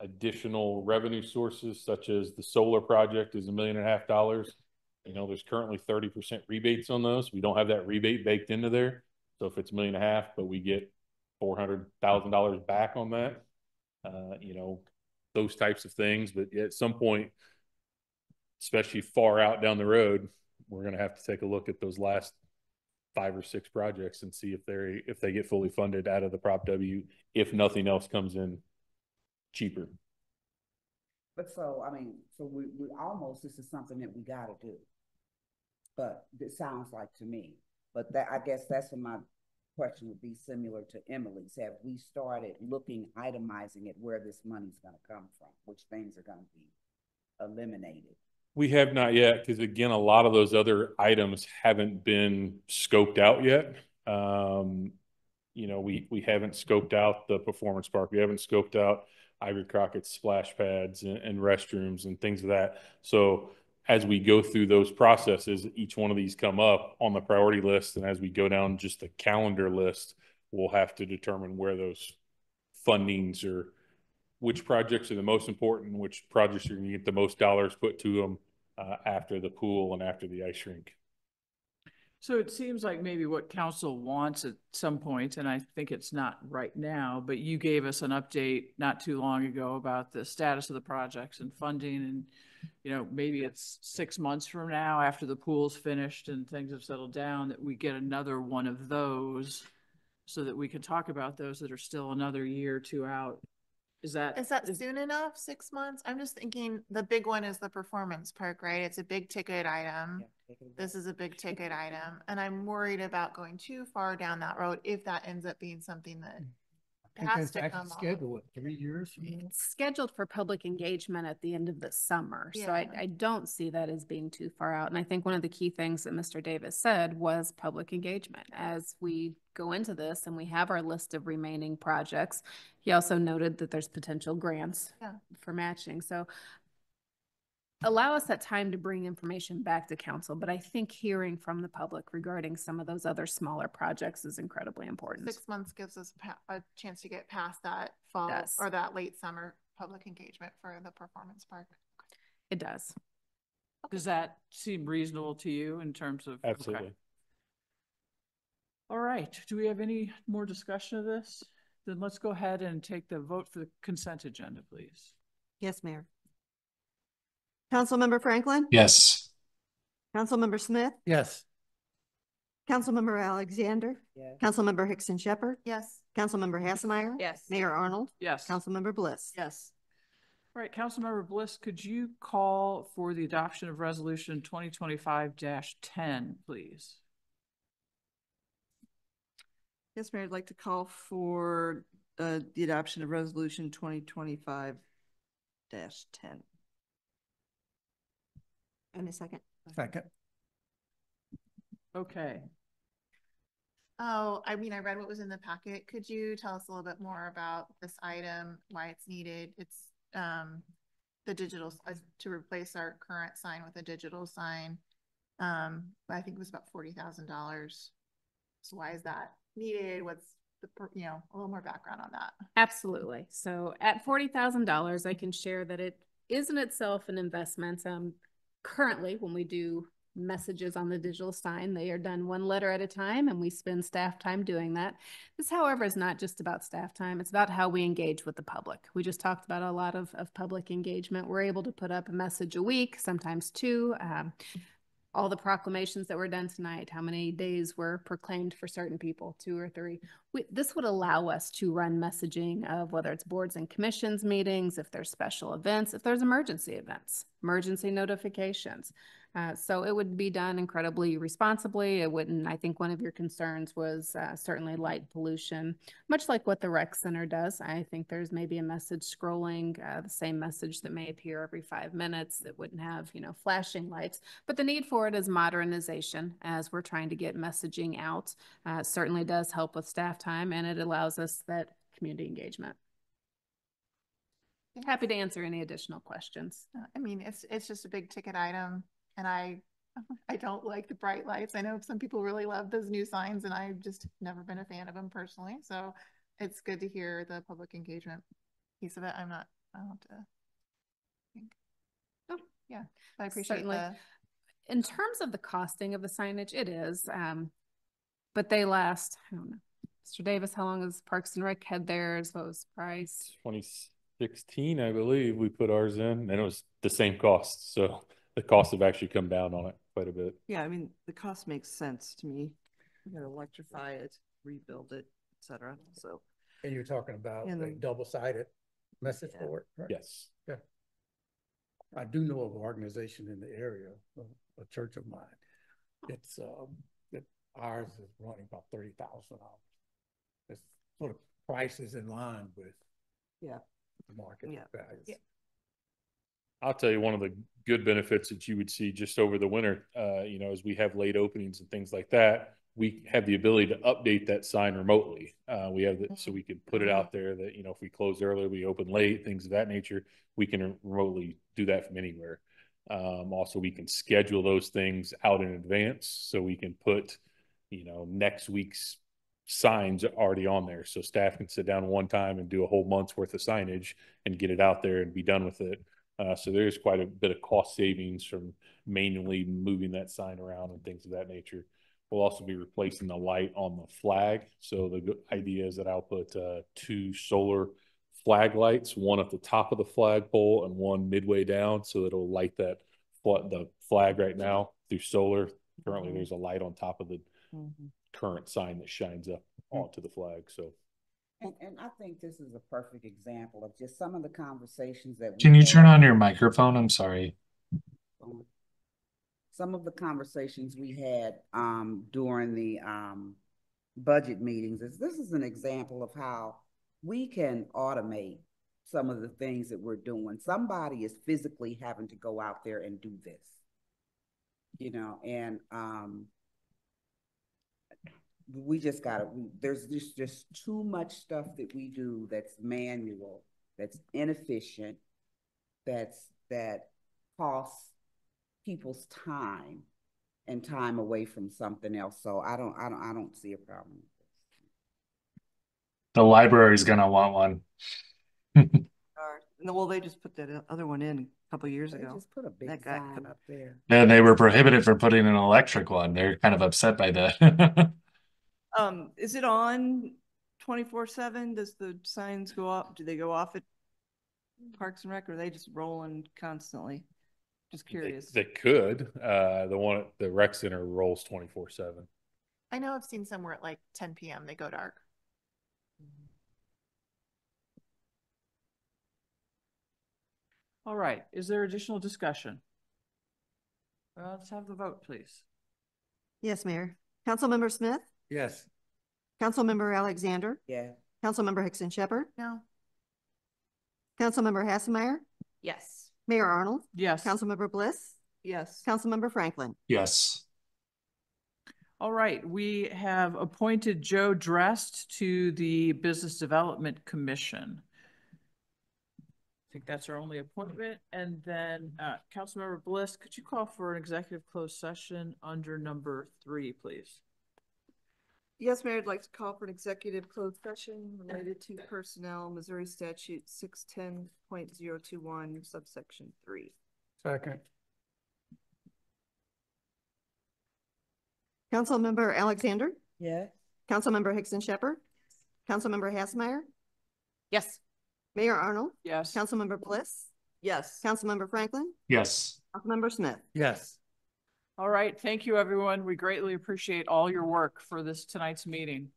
additional revenue sources, such as the solar project is $1.5 million. You know, there's currently 30% rebates on those. We don't have that rebate baked into there. So if it's $1.5 million, but we get $400,000 back on that, you know, those types of things. But at some point, especially far out down the road, we're going to have to take a look at those last 5 or 6 projects and see if they get fully funded out of the Prop W, if nothing else comes in cheaper. But so, I mean, so we almost, this is something that we gotta do. But it sounds like to me, but that, I guess that's what my question would be similar to Emily's. Have we started looking, itemizing it, where this money's gonna come from, which things are gonna be eliminated? We have not yet, because again, a lot of those other items haven't been scoped out yet. You know, we haven't scoped out the performance park. We haven't scoped out Ivy Crockett's splash pads and restrooms and things of that. So as we go through those processes, each one of these come up on the priority list. And as we go down just the calendar list, we'll have to determine where those fundings or which projects are the most important, which projects are going to get the most dollars put to them after the pool and after the ice rink. So it seems like maybe what council wants at some point, and I think it's not right now, but you gave us an update not too long ago about the status of the projects and funding, and, you know, maybe it's 6 months from now after the pool's finished and things have settled down that we get another one of those so that we can talk about those that are still another year or 2 out. Is that soon enough? 6 months? I'm just thinking the big one is the performance park, right? It's a big ticket item. This is a big ticket item. And I'm worried about going too far down that road if that ends up being something that has to come off. Schedule it 3 years. It's scheduled for public engagement at the end of the summer. So I don't see that as being too far out. And I think one of the key things that Mr. Davis said was public engagement. As we go into this and we have our list of remaining projects, he also noted that there's potential grants for matching. So allow us that time to bring information back to council. But I think hearing from the public regarding some of those other smaller projects is incredibly important. 6 months gives us a chance to get past that fall or that late summer public engagement for the performance park. It does. Okay. Does that seem reasonable to you in terms of? Absolutely. Okay. All right. Do we have any more discussion of this? Then let's go ahead and take the vote for the consent agenda, please. Yes, Mayor. Councilmember Franklin? Yes. Councilmember Smith? Yes. Councilmember Alexander? Yes. Councilmember Hickson Shepherd? Yes. Councilmember Hassemeyer? Yes. Mayor Arnold? Yes. Councilmember Bliss? Yes. All right, Councilmember Bliss, could you call for the adoption of resolution 2025-10, please? Yes, Mayor, I'd like to call for the adoption of resolution 2025-10. And a second. Second. Okay. Oh, I mean, I read what was in the packet. Could you tell us a little bit more about this item, why it's needed? It's the digital, to replace our current sign with a digital sign. I think it was about $40,000. So why is that needed? What's the, you know, a little more background on that? Absolutely. So at $40,000, I can share that it is in itself an investment. Currently, when we do messages on the digital sign, they are done one letter at a time, and we spend staff time doing that. This, however, is not just about staff time. It's about how we engage with the public. We just talked about a lot of public engagement. We're able to put up a message a week, sometimes 2. All the proclamations that were done tonight, how many days were proclaimed for certain people, 2 or 3. This would allow us to run messaging of whether it's boards and commissions meetings, if there's special events, if there's emergency events, emergency notifications. So it would be done incredibly responsibly. It wouldn't, I think one of your concerns was certainly light pollution, much like what the rec center does. I think there's maybe a message scrolling, the same message that may appear every 5 minutes that wouldn't have, you know, flashing lights, but the need for it is modernization as we're trying to get messaging out. Certainly does help with staff time, and it allows us that community engagement. Happy to answer any additional questions. I mean, it's just a big ticket item. And I I don't like the bright lights. I know some people really love those new signs and I've just never been a fan of them personally. So it's good to hear the public engagement piece of it. I don't have to think. Oh, yeah. I appreciate Certainly. the. In terms of the costing of the signage, it is, but they last, I don't know. Mr. Davis, how long has Parks and Rec had theirs? What was the price? 2016, I believe, we put ours in, and it was the same cost. So the costs have actually come down on it quite a bit. Yeah, I mean, the cost makes sense to me. You gotta electrify it, rebuild it, et cetera, so. And you're talking about And a then- double-sided message Yeah. board, right? Yes. Yeah. I do know of an organization in the area, a church of mine. It's, ours is running about $30,000. It's sort of prices in line with Yeah. the market values. Yeah. I'll tell you one of the good benefits that you would see just over the winter, as we have late openings and things like that, we have the ability to update that sign remotely. We have that, so we can put it out there that, if we close early, we open late, things of that nature, we can remotely do that from anywhere. Also, we can schedule those things out in advance, so we can put, next week's signs already on there. So staff can sit down one time and do a whole month's worth of signage and get it out there and be done with it. So there's quite a bit of cost savings from manually moving that sign around and things of that nature. We'll also be replacing the light on the flag. So the idea is that I'll put 2 solar flag lights, one at the top of the flagpole and one midway down. So it'll light the flag right now through solar. Currently, there's a light on top of the current sign that shines up onto the flag. So. And I think this is a perfect example of just some of the conversations that Can you turn on your microphone? I'm sorry. Some of the conversations we had during the budget meetings this is an example of how we can automate some of the things that we're doing. Somebody is physically having to go out there and do this, and we just there's just too much stuff that we do that's manual, that's inefficient, that costs people's time and time away from something else. So I don't see a problem with this. The library's gonna want one. Well, they just put that other one in a couple of years ago. Just put a big sign up there. And they were prohibited for putting an electric one. They're kind of upset by that. Is it on 24/7? Does the signs go up? Do they go off at Parks and Rec, or are they just rolling constantly? Just curious. They could. The one at the rec center rolls 24/7. I know I've seen somewhere at like 10 p.m. they go dark. All right. Is there additional discussion? Let's have the vote, please. Yes, Mayor. Councilmember Smith? Yes. Councilmember Alexander? Yeah. Councilmember Hickson Shepherd? No. Councilmember Hassemeyer? Yes. Mayor Arnold? Yes. Councilmember Bliss? Yes. Councilmember Franklin? Yes. All right. We have appointed Joe Drest to the Business Development Commission. I think that's our only appointment. And then Councilmember Bliss, could you call for an executive closed session under number 3, please? Yes, Mayor, I'd like to call for an executive closed session related to personnel, Missouri Statute 610.021, subsection 3. Second. Councilmember Alexander? Yeah. Councilmember Hickson Shepherd? Councilmember Hassemeyer? Yes. Mayor Arnold? Yes. Councilmember Bliss? Yes. Councilmember Franklin? Yes. Councilmember Smith? Yes. All right. Thank you, everyone. We greatly appreciate all your work for tonight's meeting.